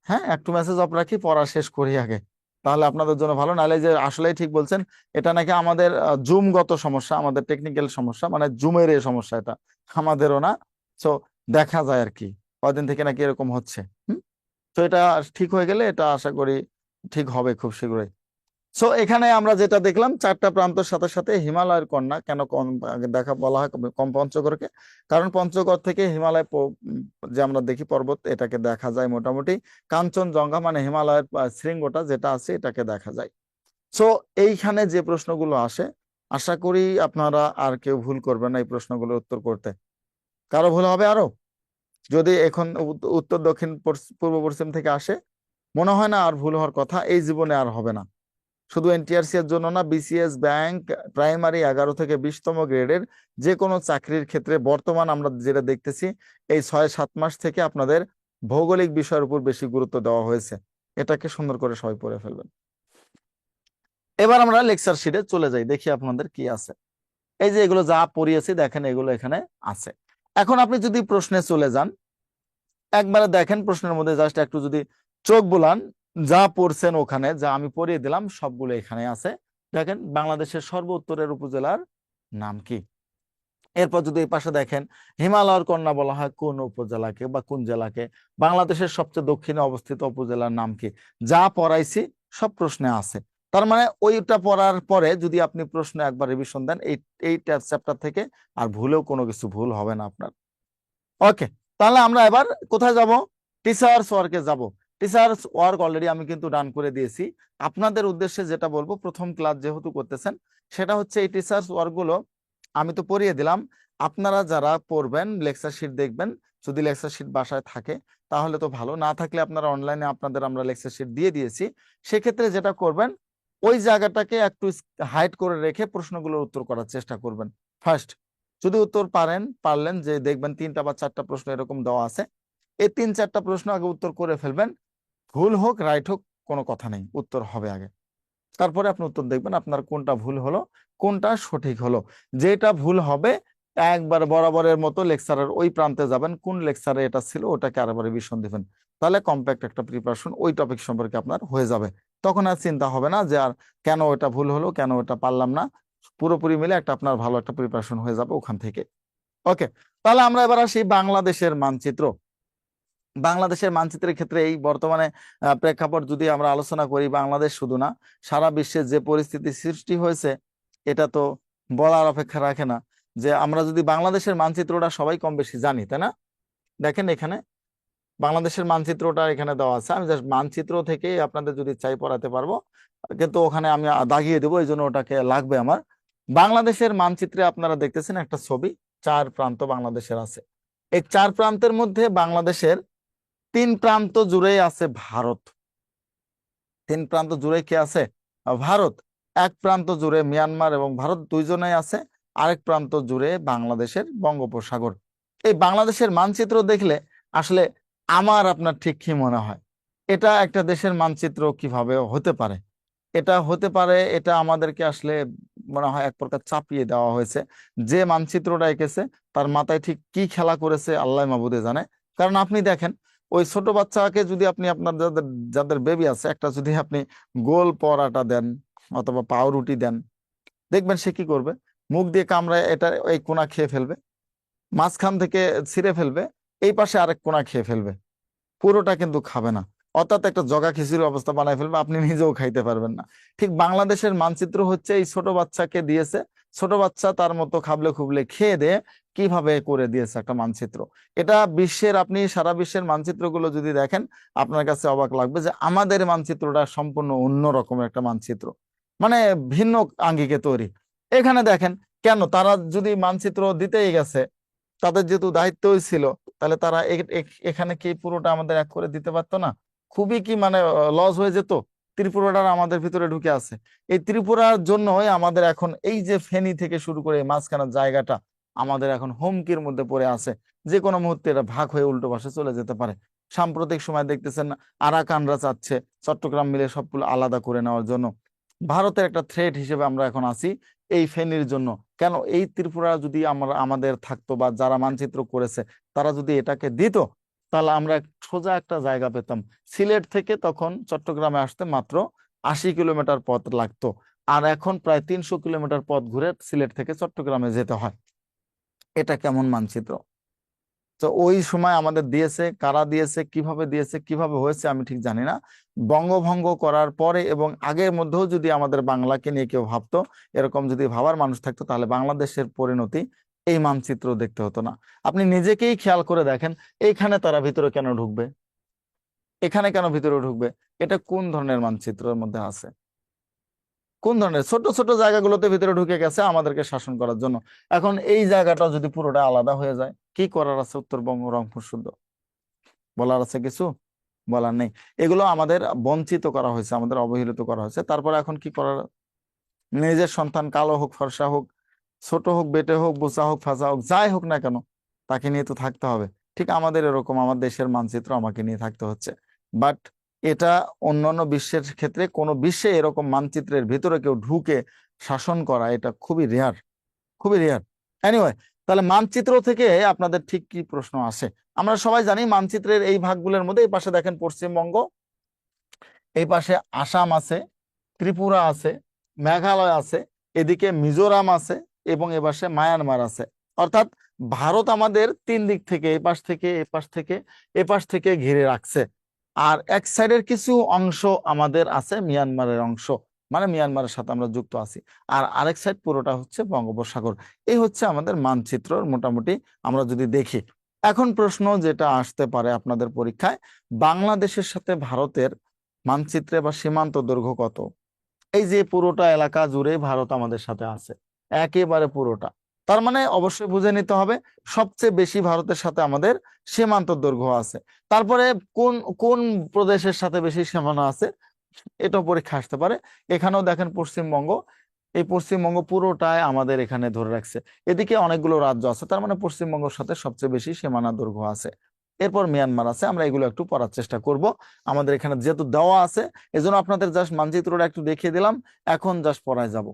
S1: হ্যাঁ, একটু মেসেজ অফ রাখি, পড়া শেষ করি আগে, তাহলে আপনাদের জন্য ভালো। নাহলে যে আসলেই ঠিক বলছেন, এটা নাকি আমাদের জুমগত সমস্যা, আমাদের টেকনিক্যাল সমস্যা, মানে জুমের এই সমস্যা, এটা আমাদেরও না। তো দেখা যায় আর কি, কয়দিন থেকে নাকি এরকম হচ্ছে। হুম। তো এটা ঠিক হয়ে গেলে এটা আশা করি ঠিক হবে খুব শীঘ্রই। সো এখানে আমরা যেটা দেখলাম, চারটা প্রান্তর সাথে সাথে হিমালয়ের কন্যা কেন কম দেখা বলা হয় কম পঞ্চগড়কে, কারণ পঞ্চগড় থেকে হিমালয় যে আমরা দেখি পর্বত, এটাকে দেখা যায় মোটামুটি। কাঞ্চনজঙ্ঘা মানে হিমালয়ের শৃঙ্গটা যেটা আছে, এটাকে দেখা যায়। সো এইখানে যে প্রশ্নগুলো আসে, আশা করি আপনারা আর কেউ ভুল করবেন না এই প্রশ্নগুলোর উত্তর করতে। কারো ভুল হবে আরো? যদি এখন উত্তর দক্ষিণ পূর্ব পশ্চিম থেকে আসে, মনে হয় না আর ভুল হওয়ার কথা, এই জীবনে আর হবে না। শুধু এনটিআরসি এর জন্য না, বিসিএস, ব্যাংক, প্রাইমারি 11 থেকে 20তম গ্রেডের যে কোনো চাকরির ক্ষেত্রে বর্তমান আমরা যেটা দেখতেছি, এই 6-7 মাস থেকে আপনাদের ভৌগোলিক বিষয়ের উপর বেশি গুরুত্ব দেওয়া হয়েছে। এটাকে সুন্দর করে সবাই পড়ে ফেলবেন। এবার আমরা লেকচার শিটে চলে যাই, দেখি আপনাদের কি আছে। এই যে এগুলো যা পড়িয়েছি দেখেন, এগুলো এখানে আছে। এখন আপনি যদি প্রশ্নে চলে যান, একবারে দেখেন প্রশ্নের মধ্যে জাস্ট একটু যদি চোখ বুলান, যা পড়ছেন ওখানে যা আমি পড়িয়ে দিলাম সবগুলো এখানে আছে। দেখেন, বাংলাদেশের সর্বোত্তরের উপজেলার নাম কি? এরপর যদি এই পাশে দেখেন, হিমালয়ের কন্যা বলা হয় কোন উপজেলাকে বা কোন জেলাকে? বাংলাদেশের সবচেয়ে দক্ষিণে অবস্থিত উপজেলার নাম কি? যা পড়াইছি সব প্রশ্নে আছে। তার মানে ওইটা পড়ার পরে যদি আপনি প্রশ্ন একবার রিভিশন দেন এই চ্যাপ্টার থেকে, আর ভুলেও কোনো কিছু ভুল হবে না আপনার। ওকে, তাহলে আমরা এবার কোথায় যাব? টিচার্স ওয়ার্কে যাব। টিচার্স ওয়ার্ক অলরেডি আমি কিন্তু ডান করে দিয়েছি। আপনাদের উদ্দেশ্যে যেটা বলবো, প্রথম ক্লাস যেহেতু করতেছেন, সেটা হচ্ছে এই টিচার্স ওয়ার্ক গুলো আমি তো পড়িয়ে দিলাম। আপনারা যারা পড়বেন লেকচার শিট দেখবেন, যদি লেকচার শিট বাসায় থাকে তাহলে তো ভালো, না থাকলে আপনারা অনলাইনে আপনাদের আমরা লেকচার শিট দিয়ে দিয়েছি। সেক্ষেত্রে যেটা করবেন, ওই জায়গাটাকে একটু হাইড করে রেখে প্রশ্নগুলোর উত্তর করার চেষ্টা করবেন ফার্স্ট। যদি উত্তর পারলেন যে দেখবেন 3টা বা 4টা প্রশ্ন এরকম দেওয়া আছে, এই 3-4টা প্রশ্ন আগে উত্তর করে ফেলবেন। ভুল হোক রাইট হোক কোনো কথা নেই, উত্তর হবে আগে। তারপরে আপনি উত্তর দেখবেন আপনার কোনটা ভুল হলো, কোনটা সঠিক হলো। যেটা ভুল হবে একবার বরাবরের মতো লেকচারের ওই প্রান্তে যাবেন, কোন লেকচারে এটা ছিল ওটাকে আরেকবার রিভিশন দিবেন। তাহলে কম্প্যাক্ট একটা প্রিপারেশন ওই টপিক সম্পর্কে আপনার হয়ে যাবে। তখন আর চিন্তা হবে না যে আর কেন ওটা ভুল হলো, কেন ওটা পারলাম না। পুরোপুরি মিলে একটা আপনার ভালো একটা প্রিপারেশন হয়ে যাবে ওখান থেকে। ওকে, তাহলে আমরা এবার আসি বাংলাদেশের মানচিত্র। বাংলাদেশের মানচিত্রের ক্ষেত্রে এই বর্তমানে প্রেক্ষাপট যদি আমরা আলোচনা করি, বাংলাদেশ শুধু না, সারা বিশ্বে যে পরিস্থিতি সৃষ্টি হয়েছে, এটা তো বলার অপেক্ষা রাখে না। যে আমরা যদি বাংলাদেশের মানচিত্রটা সবাই কম বেশি জানি, তাই না? দেখেন এখানে বাংলাদেশের মানচিত্রটা এখানে দেওয়া আছে, আমি জাস্ট মানচিত্র থেকে আপনাদের যদি চাই পড়াতে পারবো, কিন্তু ওখানে আমি দাগিয়ে দেবো, এই জন্য ওটাকে লাগবে আমার। বাংলাদেশের মানচিত্রে আপনারা দেখতেছেন একটা ছবি, 4 প্রান্ত বাংলাদেশের আছে। এই 4 প্রান্তের মধ্যে বাংলাদেশের 3 প্রান্ত জুড়ে আছে ভারত। 3 প্রান্ত জুড়ে কে আছে? ভারত। এক প্রান্ত জুড়ে মিয়ানমার এবং ভারত দুইজনেই আছে। আরেক প্রান্ত জুড়ে বাংলাদেশের বঙ্গোপসাগর। এই বাংলাদেশের মানচিত্র দেখলে আসলে আমার আপনার ঠিক কি মনে হয়, এটা একটা দেশের মানচিত্র কিভাবে হতে পারে? এটা হতে পারে, এটা আমাদেরকে আসলে মনে হয় এক প্রকার চাপিয়ে দেওয়া হয়েছে। যে মানচিত্রটা এঁকেছে তার মাথায় ঠিক কি খেলা করেছে আল্লাহ মাবুদে জানে। কারণ আপনি দেখেন, ওই ছোট বাচ্চাকে যদি আপনি আপনার যাদের যাদের বেবি আছে, একটা যদি আপনি গোল পরাটা দেন অথবা পাউরুটি দেন, দেখবেন সে কি করবে? মুখ দিয়ে কামড়ায় এটা এই কোনা খেয়ে ফেলবে, মাঝখান থেকে ছিঁড়ে ফেলবে, এই পাশে আরেক কোনা খেয়ে ফেলবে, পুরোটা কিন্তু খাবে না। অর্থাৎ একটা জগা খিচুড়ির অবস্থা বানায় ফেলবে, আপনি নিজেও খাইতে পারবেন না। ঠিক বাংলাদেশের মানচিত্র হচ্ছে এই ছোট বাচ্চাকে দিয়েছে, ছোট বাচ্চা তার মতো খাবলে খুবলে খেয়ে দিয়ে কিভাবে করে দিয়েছে একটা মানচিত্র। এটা বিশ্বের, আপনি সারা বিশ্বের মানচিত্রগুলো যদি দেখেন আপনার কাছে অবাক লাগবে যে আমাদের মানচিত্রটা সম্পূর্ণ অন্য রকমের একটা মানচিত্র, মানে ভিন্ন আঙ্গিকে তৈরি। এখানে দেখেন, কেন তারা যদি মানচিত্র দিতেই গেছে, তাদের যেহেতু দায়িত্বই ছিল, তাহলে তারা এখানে কি পুরোটা আমাদের এক করে দিতে পারতো না? খুবই কি মানে লস হয়ে যেত? ত্রিপুরাটা আমাদের ভিতরে ঢুকে আছে। এই ত্রিপুরার জন্যই আমাদের এখন এই যে ফেনী থেকে শুরু করে এই মাঝখানের জায়গাটা আমাদের এখন হুমকির মধ্যে পড়ে আছে। যে কোনো মুহূর্তে এটা ভাগ হয়ে উল্টো পাশে চলে যেতে পারে। সাম্প্রতিক সময় দেখতেছেন আরাকানরা চাচ্ছে চট্টগ্রাম মিলে সবগুলো আলাদা করে নেওয়ার জন্য। ভারতের একটা থ্রেট হিসেবে আমরা এখন আছি এই ফেনীর জন্য। কেন এই ত্রিপুরা যদি আমরা আমাদের থাকতো বা যারা মানচিত্র করেছে তারা যদি এটাকে দিত, তাহলে আমরা সোজা একটা জায়গা পেতাম। সিলেট থেকে তখন চট্টগ্রামে আসতে মাত্র 80 কিলোমিটার পথ লাগতো, আর এখন প্রায় 300 কিলোমিটার পথ ঘুরে সিলেট থেকে চট্টগ্রামে যেতে হয়। এটা কেমন মানচিত্র? তো ওই সময় আমাদের দিয়েছে, কারা দিয়েছে, কিভাবে দিয়েছে, কিভাবে হয়েছে আমি ঠিক জানি না। বঙ্গভঙ্গ করার পরে এবং আগের মধ্যেও যদি আমাদের বাংলাকে নিয়ে কেউ ভাবতো, এরকম যদি ভাবার মানুষ থাকতো, তাহলে বাংলাদেশের পরিণতি এই মানচিত্র দেখতে হতো না। আপনি নিজেকেই খেয়াল করে দেখেন, এইখানে তারা ভিতরে কেন ঢুকবে, এখানে কেন ভিতরে ঢুকবে? এটা কোন ধরনের মানচিত্রের মধ্যে আছে? কোন ধরনের ছোট ছোট জায়গাগুলোতে ভিতরে ঢুকে গেছে আমাদেরকে শাসন করার জন্য। এখন এই জায়গাটা যদি পুরোটা আলাদা হয়ে যায়, কি করার আছে উত্তরবঙ্গ, রংপুর শুদ্ধ? বলার আছে কিছু? বলার নেই। এগুলো আমাদের বঞ্চিত করা হয়েছে, আমাদের অবহেলিত করা হয়েছে। তারপরে এখন কি করার? নিজের সন্তান কালো হোক, ফর্সা হোক, ছোট হোক, বেটে হোক, বোচা হোক, ফাঁসা হোক, যাই হোক না কেন, তাকে নিয়ে তো থাকতে হবে। ঠিক আমাদের এরকম আমার দেশের মানচিত্র আমাকে নিয়ে থাকতে হচ্ছে। বাট এটা অন্যান্য বিশ্বের ক্ষেত্রে, কোনো বিশ্বে এরকম মানচিত্রের ভিতরে কেউ ঢুকে শাসন করা এটা খুবই রেয়ার, খুবই রেয়ার। এনিওয়ে, তাহলে মানচিত্র থেকে আপনাদের ঠিক কি প্রশ্ন আসে? আমরা সবাই জানি মানচিত্রের এই ভাগগুলোর মধ্যে এই পাশে দেখেন পশ্চিমবঙ্গ, এই পাশে আসাম আছে, ত্রিপুরা আছে, মেঘালয় আছে, এদিকে মিজোরাম আছে, এবং এ পাশে মায়ানমার আছে। অর্থাৎ ভারত আমাদের তিন দিক থেকে, এই পাশ থেকে, এ পাশ থেকে, এ পাশ থেকে ঘিরে রাখছে। আর এক সাইডের কিছু অংশ আমাদের আছে মিয়ানমারের অংশ, মানে মিয়ানমারের সাথে আমরা যুক্ত আছি। আর আরেক সাইড পুরোটা হচ্ছে বঙ্গোপসাগর। এই হচ্ছে আমাদের মানচিত্র মোটামুটি আমরা যদি দেখি। এখন প্রশ্ন যেটা আসতে পারে আপনাদের পরীক্ষায়, বাংলাদেশের সাথে ভারতের মানচিত্রে বা সীমান্ত দৈর্ঘ্য কত? এই যে পুরোটা এলাকা জুড়ে ভারত আমাদের সাথে আছে, একেবারে পুরোটা। তার মানে অবশ্যই বুঝে নিতে হবে সবচেয়ে বেশি ভারতের সাথে আমাদের সীমান্ত দৈর্ঘ্য আছে। তারপরে কোন কোন প্রদেশের সাথে বেশি সীমানা আছে, এটাও পরীক্ষা আসতে পারে। এখানেও দেখেন পশ্চিমবঙ্গ, এই পশ্চিমবঙ্গ পুরোটাই আমাদের এখানে ধরে রাখছে। এদিকে অনেকগুলো রাজ্য আছে, তার মানে পশ্চিমবঙ্গের সাথে সবচেয়ে বেশি সীমানা দৈর্ঘ্য আছে। এরপর মিয়ানমার আছে। আমরা এগুলো একটু পড়ার চেষ্টা করব, আমাদের এখানে যেহেতু দেওয়া আছে এজন্য আপনাদের জাস্ট মানচিত্রটা একটু দেখিয়ে দিলাম। এখন জাস্ট পড়ায় যাব।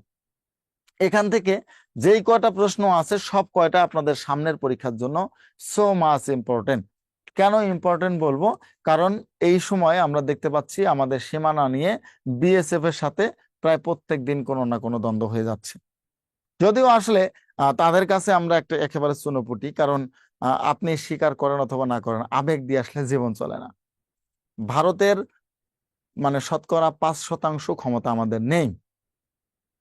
S1: এখান থেকে যেই কয়টা প্রশ্ন আছে সব কয়টা আপনাদের সামনের পরীক্ষার জন্য সো মাচ ইম্পর্টেন্ট। কেন ইম্পর্টেন্ট বলবো? কারণ এই সময় আমরা দেখতে পাচ্ছি আমাদের সীমানা নিয়ে বিএসএফ এর সাথে প্রায় প্রত্যেক দিন কোনো না কোনো দ্বন্দ্ব হয়ে যাচ্ছে। যদিও আসলে তাদের কাছে আমরা একটা একেবারে চুনোপুটি, কারণ আপনি স্বীকার করেন অথবা না করেন, আবেগ দিয়ে আসলে জীবন চলে না। ভারতের মানে শতকরা 5% ক্ষমতা আমাদের নেই।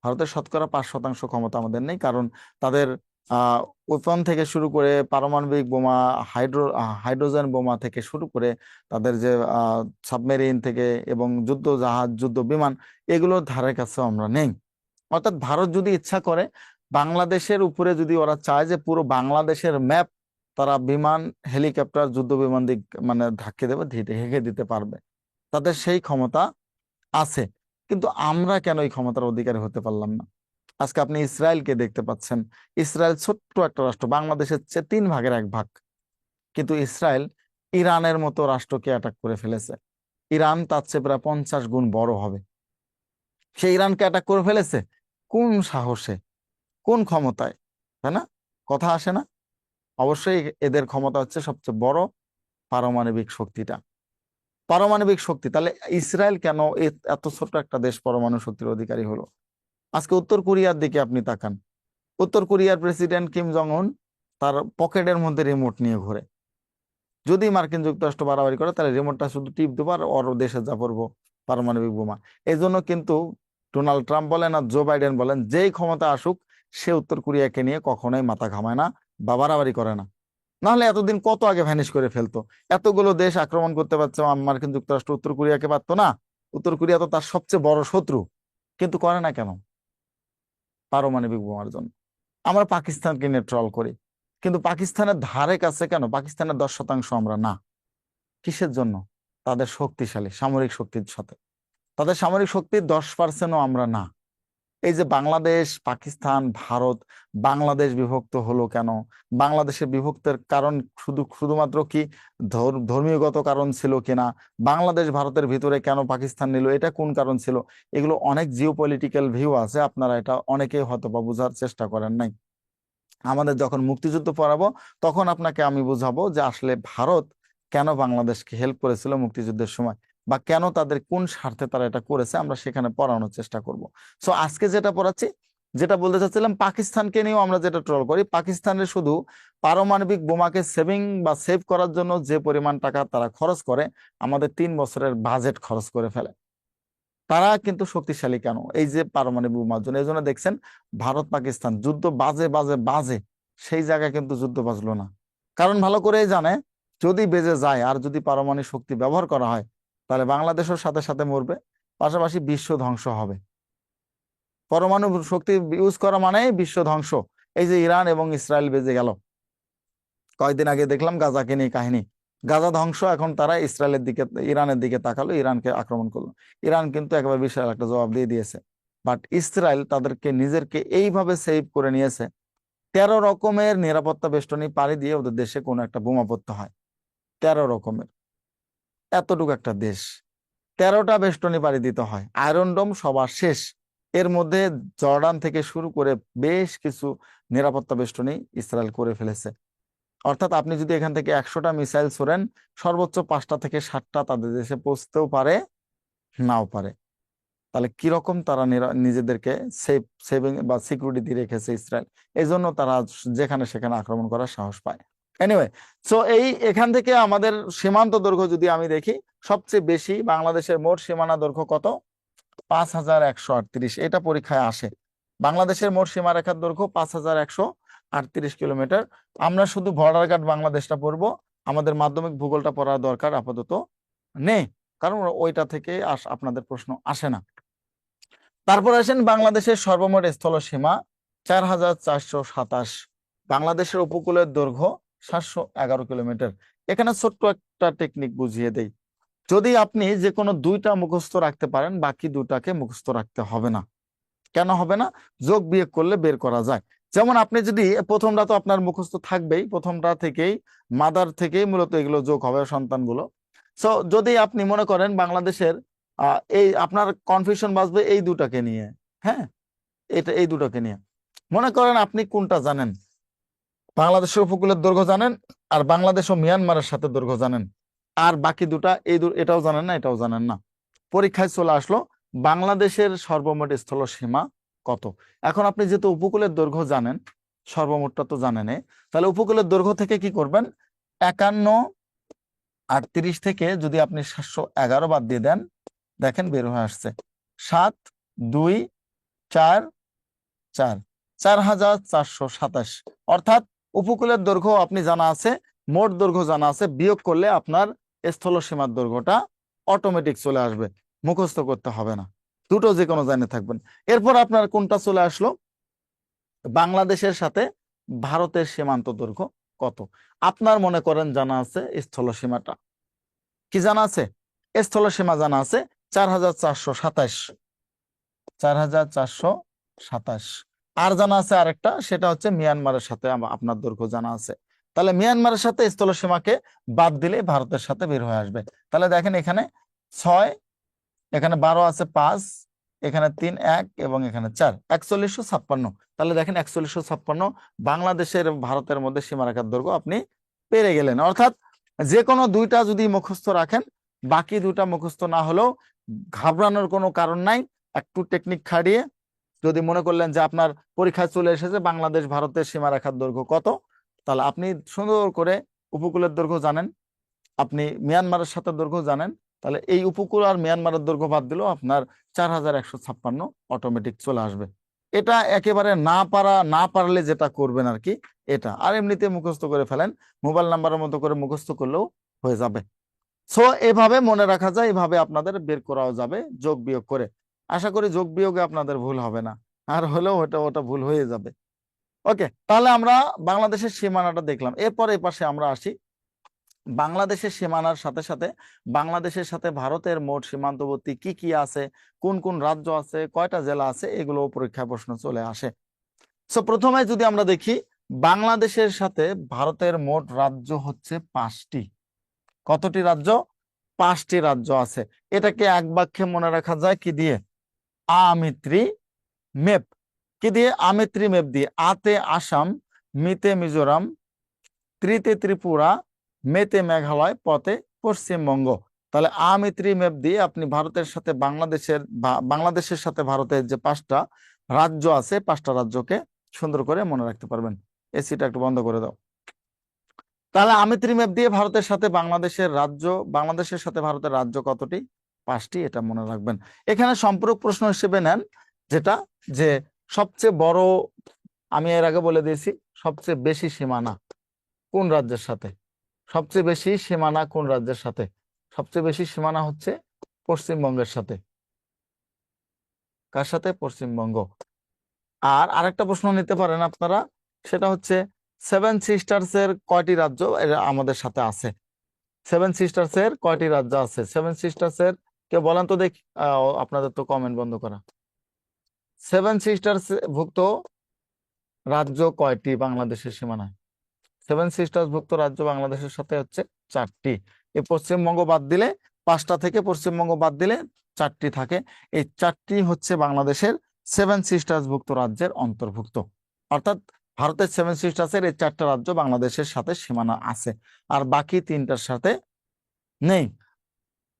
S1: ভারতের শতকরা 5% ক্ষমতা আমাদের নেই, কারণ তাদের ওয়েপন থেকে শুরু করে পারমাণবিক বোমা, হাইড্রোজেন বোমা থেকে শুরু করে তাদের যে সাবমেরিন থেকে এবং যুদ্ধ জাহাজ, যুদ্ধ বিমান, এগুলোর ধারে কাছেও আমরা নেই। অর্থাৎ ভারত যদি ইচ্ছা করে, বাংলাদেশের উপরে যদি ওরা চায় যে পুরো বাংলাদেশের ম্যাপ তারা বিমান, হেলিকপ্টার, যুদ্ধ বিমান দিক মানে ঢাকে দেবে, ঢেকে দিতে পারবে, তাদের সেই ক্ষমতা আছে। কিন্তু আমরা কেন এই ক্ষমতার অধিকারী হতে পারলাম না? আজকে আপনি ইসরায়েলকে দেখতে পাচ্ছেন। ইসরায়েল ছোট্ট একটা রাষ্ট্র, বাংলাদেশের চেয়ে 3 ভাগের 1 ভাগ, কিন্তু ইসরায়েল ইরানের মতো রাষ্ট্রকে অ্যাটাক করে ফেলেছে। ইরান তার চেয়ে প্রায় 50 গুণ বড় হবে, সে ইরানকে অ্যাটাক করে ফেলেছে। কোন সাহসে, কোন ক্ষমতায়? তাই না? কথা আসে না? অবশ্যই এদের ক্ষমতা হচ্ছে সবচেয়ে বড় পারমাণবিক শক্তিটা, পারমাণবিক শক্তি। তাহলে ইসরায়েল কেন এত ছোট্ট একটা দেশ পরমাণু শক্তির অধিকারী হলো? আজকে উত্তর কোরিয়ার দিকে আপনি তাকান, উত্তর কোরিয়ার প্রেসিডেন্ট কিম জং উন তার পকেটের মধ্যে রিমোট নিয়ে ঘোরে। যদি মার্কিন যুক্তরাষ্ট্র বাড়াবাড়ি করে, তাহলে রিমোটটা শুধু টিপ দেবো আর ওর দেশে যা পড়বো পারমাণবিক বোমা। এই জন্য কিন্তু ডোনাল্ড ট্রাম্প বলেন আর জো বাইডেন বলেন, যেই ক্ষমতা আসুক সে উত্তর কোরিয়াকে নিয়ে কখনোই মাথা ঘামায় না বা বাড়াবাড়ি করে না। নাহলে এতদিন কত আগে ভ্যানিশ করে ফেলতো। এতগুলো দেশ আক্রমণ করতে পারছে, মার্কিন যুক্তরাষ্ট্র উত্তর কোরিয়াকে পারতো না? উত্তর কোরিয়া তো তার সবচেয়ে বড় শত্রু, কিন্তু করে না কেন? পারমাণবিক বোমার জন্য। আমরা পাকিস্তানকে নিয়ে ট্রল করি, কিন্তু পাকিস্তানের ধারে কাছে কেন? পাকিস্তানের 10% আমরা না। কিসের জন্য? তাদের শক্তিশালী সামরিক শক্তির সাথে। তাদের সামরিক শক্তির 10%ও আমরা না। এই যে বাংলাদেশ, পাকিস্তান, ভারত, বাংলাদেশ বিভক্ত হলো কেন? বাংলাদেশের বিভক্তের কারণ শুধুমাত্র কি ধর্মীয়গত কারণ ছিল কিনা? বাংলাদেশ ভারতের ভিতরে কেন পাকিস্তান নিল, এটা কোন কারণ ছিল? এগুলো অনেক জিওপলিটিক্যাল ভিউ আছে, আপনারা এটা অনেকেই হয়তো বা বোঝার চেষ্টা করেন নাই। আমাদের যখন মুক্তিযুদ্ধ পড়াবো তখন আপনাকে আমি বুঝাবো যে আসলে ভারত কেন বাংলাদেশকে হেল্প করেছিল মুক্তিযুদ্ধের সময়, বা কেন তাদের কোন স্বার্থে তারা এটা করেছে, আমরা সেখানে পড়ানোর চেষ্টা করব। সো আজকে যেটা পড়াচ্ছি, যেটা বলতে চাচ্ছিলাম, পাকিস্তানকে নিয়েও আমরা যেটা ট্রল করি, পাকিস্তানের শুধু পারমাণবিক বোমাকে সেভ করার জন্য যে পরিমাণ টাকা তারা খরচ করে, আমাদের 3 বছরের বাজেট খরচ করে ফেলে। তারা কিন্তু শক্তিশালী কেন? এই যে পারমাণবিক বোমার জন্য। এই জন্য দেখছেন ভারত পাকিস্তান যুদ্ধ বাজে বাজে বাজে, সেই জায়গায় কিন্তু যুদ্ধ বাজলো না। কারণ ভালো করেই জানে, যদি বেজে যায় আর যদি পারমাণবিক শক্তি ব্যবহার করা হয়, তাহলে বাংলাদেশের সাথে সাথে মরবে, পাশাপাশি বিশ্ব ধ্বংস হবে। পরমাণু শক্তি ইউজ করা মানে বিশ্ব ধ্বংস। এই যে ইরান এবং ইসরায়েল বেজে গেল, কয়েকদিন আগে দেখলাম গাজাকে নিয়ে কাহিনী, গাজা ধ্বংস, এখন তারা ইসরায়েলের দিকে, ইরানের দিকে তাকালো, ইরানকে আক্রমণ করলো। ইরান কিন্তু একেবারে বিশাল একটা জবাব দিয়ে দিয়েছে। বাট ইসরায়েল তাদেরকে নিজেরকে এইভাবে সেভ করে নিয়েছে, 13 রকমের নিরাপত্তা বেষ্টনী পাড়ি দিয়ে ওদের দেশে কোনো একটা বোমা পড়তে হয়। 13 রকমের, এতটুকু একটা দেশ, 13টা বেষ্টনী পাড়ি দিতে হয়। আয়রন ডোম সবার শেষ, এর মধ্যে জর্ডান থেকে শুরু করে বেশ কিছু নিরাপত্তা বেষ্টনী ইসরায়েল করে ফেলেছে। অর্থাৎ আপনি যদি এখান থেকে 100টা মিসাইল ছোড়েন, সর্বোচ্চ 5টা থেকে 7টা তাদের দেশে পৌঁছতেও পারে, নাও পারে। তাহলে কিরকম তারা নিজেদেরকে সেভিং বা সিকিউরিটি দিয়ে রেখেছে ইসরায়েল, এই জন্য তারা যেখানে সেখানে আক্রমণ করার সাহস পায়। এনিওয়ে, সো এখান থেকে আমাদের সীমান্ত দৈর্ঘ্য যদি আমি দেখি, সবচেয়ে বেশি বাংলাদেশের মোট সীমানা দৈর্ঘ্য কত? 5138। এটা পরীক্ষায় আসে। বাংলাদেশের মোট সীমারেখার দৈর্ঘ্য 5138 কিলোমিটার। আমরা শুধু বর্ডার গার্ড বাংলাদেশটা পড়বো, আমাদের মাধ্যমিক ভূগোলটা পড়ার দরকার আপাতত নেই, কারণ ওইটা থেকে আপনাদের প্রশ্ন আসে না। তারপর আসেন বাংলাদেশের সর্বমোট স্থল সীমা 4427। বাংলাদেশের উপকূলের দৈর্ঘ্য 711 কিলোমিটার। এখানে ছোট্ট একটা টেকনিক বুঝিয়ে দেই, যদি আপনি যে কোনো 2টা মুখস্থ রাখতে পারেন, বাকি 2টাকে মুখস্থ রাখতে হবে না। কেন হবে না? যোগ বিয়োগ করলে বের করা যায়। যেমন আপনি যদি প্রথমটা তো আপনার মুখস্থ থাকবেই, প্রথমটা থেকেই, মাদার থেকেই মূলত এগুলো যোগ হবে সন্তানগুলো। সো যদি আপনি মনে করেন বাংলাদেশের এই আপনার কনফিউশন বাঁচবে এই 2টাকে নিয়ে, হ্যাঁ, এই 2টাকে নিয়ে মনে করেন আপনি কোনটা জানেন, বাংলাদেশের উপকূলের দৈর্ঘ্য জানেন, আর বাংলাদেশ ও মিয়ানমারের সাথে দৈর্ঘ্য জানেন, আর বাকি 2টা এটাও জানেন না, এটাও জানেন না। পরীক্ষায় চলে আসলো বাংলাদেশের সর্বমোট স্থল সীমা কত। এখন আপনি যেহেতু উপকূলের দৈর্ঘ্য জানেন, সর্বমোটটা তো জানেন, তাহলে উপকূলের দৈর্ঘ্য থেকে কি করবেন, 5138 থেকে যদি আপনি 711 বাদ দিয়ে দেন, দেখেন বের হয়ে আসছে 7244, 4427। অর্থাৎ উপকূলের দৈর্ঘ্য আপনি জানা আছে, মোট দৈর্ঘ্য জানা আছে, বিয়োগ করলে আপনার স্থল সীমার দৈর্ঘ্যটা অটোমেটিক চলে আসবে, মুখস্থ করতে হবে না, দুটো যে কোনো জানে থাকবেন। এরপর আপনার কোনটা চলে আসলো, বাংলাদেশের সাথে ভারতের সীমান্ত দৈর্ঘ্য কত। আপনার মনে করেন জানা আছে স্থল সীমাটা, কি জানা আছে? স্থল সীমা জানা আছে 4427, 4427। আর জানা আছে আরেকটা, সেটা হচ্ছে মিয়ানমারের সাথে আপনার দৈর্ঘ্য জানা আছে। তাহলে মিয়ানমারের সাথে স্থল সীমাকে বাদ দিলে ভারতের সাথে বের হয়ে আসবে। তাহলে দেখেন এখানে 6, এখানে 12 আছে, 5, এখানে 3, 1 এবং এখানে 4, 4156। তাহলে দেখেন 4156 বাংলাদেশের ভারতের মধ্যে সীমারেখার দৈর্ঘ্য আপনি পেরে গেলেন। অর্থাৎ যে কোনো 2টা যদি মুখস্থ রাখেন, বাকি 2টা মুখস্থ না হলেও ঘাবড়ানোর কোনো কারণ নাই। একটু টেকনিক খাটিয়ে যদি মনে করলেন যে আপনার পরীক্ষায় চলে এসেছে বাংলাদেশ ভারতের সীমারেখার দৈর্ঘ্য কত, তাহলে আপনি সুন্দর করে উপকূলের দৈর্ঘ্য জানেন, আপনি মিয়ানমারের সাথে দৈর্ঘ্য জানেন, তাহলে এই উপকূল আর মিয়ানমারের দৈর্ঘ্য বাদ দিলেও আপনার 4156 অটোমেটিক চলে আসবে। এটা একেবারে না পারলে যেটা করবেন আর কি, এটা আর এমনিতে মুখস্থ করে ফেলেন, মোবাইল নাম্বারের মতো করে মুখস্থ করলেও হয়ে যাবে। সো এভাবে মনে রাখা যায়, এভাবে আপনাদের বের করাও যাবে যোগ বিয়োগ করে। আশা করি যোগ বিয়োগে আপনাদের ভুল হবে না, আর হলেও ওটা ভুল হয়ে যাবে। ওকে, তাহলে আমরা বাংলাদেশের সীমানাটা দেখলাম। এরপর এই পাশে আমরা আসি, বাংলাদেশের সীমানার সাথে সাথে বাংলাদেশের সাথে ভারতের মোট সীমান্তবর্তী কি কি আছে, কোন কোন রাজ্য আছে, কয়টা জেলা আছে, এগুলো পরীক্ষায় প্রশ্ন চলে আসে। সো প্রথমে যদি আমরা দেখি, বাংলাদেশের সাথে ভারতের মোট রাজ্য হচ্ছে 5টি। কতটি রাজ্য? 5টি রাজ্য আছে। এটাকে এক বাক্যে মনে রাখা যায় কি দিয়ে? আমিত্রি মেপ। কি দিয়ে? আমিত্রি মেপ দিয়ে। আতে আসাম, মিতে মিজোরাম, ত্রিতে ত্রিপুরা, মেতে মেঘালয়, পতে পশ্চিমবঙ্গ। তাহলে আমিত্রি ম্যাপ দিয়ে আপনি ভারতের সাথে বাংলাদেশের সাথে ভারতের যে 5টা রাজ্য আছে, 5টা রাজ্যকে সুন্দর করে মনে রাখতে পারবেন। এসিটা একটু বন্ধ করে দাও। তাহলে আমিত্রি ম্যাপ দিয়ে ভারতের সাথে বাংলাদেশের সাথে ভারতের রাজ্য কতটি? 5টি, এটা মনে রাখবেন। এখানে সম্পূরক প্রশ্ন হিসেবে নেন যেটা, যে সবচেয়ে বড়, আমি এর আগে বলে দিয়েছি, সবচেয়ে বেশি সীমানা কোন রাজ্যের সাথে? সবচেয়ে বেশি সীমানা কোন রাজ্যের সাথে? সবচেয়ে বেশি সীমানা হচ্ছে পশ্চিমবঙ্গের সাথে। কার সাথে? পশ্চিমবঙ্গ। আর আরেকটা প্রশ্ন নিতে পারেন আপনারা, সেটা হচ্ছে 7 সিস্টার্স এর কয়টি রাজ্য আমাদের সাথে আছে? 7 সিস্টার্স এর কয়টি রাজ্য আছে? 7 সিস্টার্স এর কেউ বলেন তো দেখি। আপনাদের তো কমেন্ট বন্ধ করা। 7 সিস্টার্স ভুক্ত রাজ্য কয়টি বাংলাদেশের সীমানায়? 7 সিস্টার্স ভুক্ত রাজ্য বাংলাদেশের সাথে হচ্ছে 4টি। এই পশ্চিমবঙ্গ বাদ দিলে, 5টা থেকে পশ্চিমবঙ্গ বাদ দিলে 4টি থাকে। এই 4টি হচ্ছে বাংলাদেশের 7 সিস্টার্স ভুক্ত রাজ্যের অন্তর্ভুক্ত। অর্থাৎ ভারতের 7 সিস্টার্সের এই 4টা রাজ্য বাংলাদেশের সাথে সীমানা আছে, আর বাকি 3টার সাথে নেই।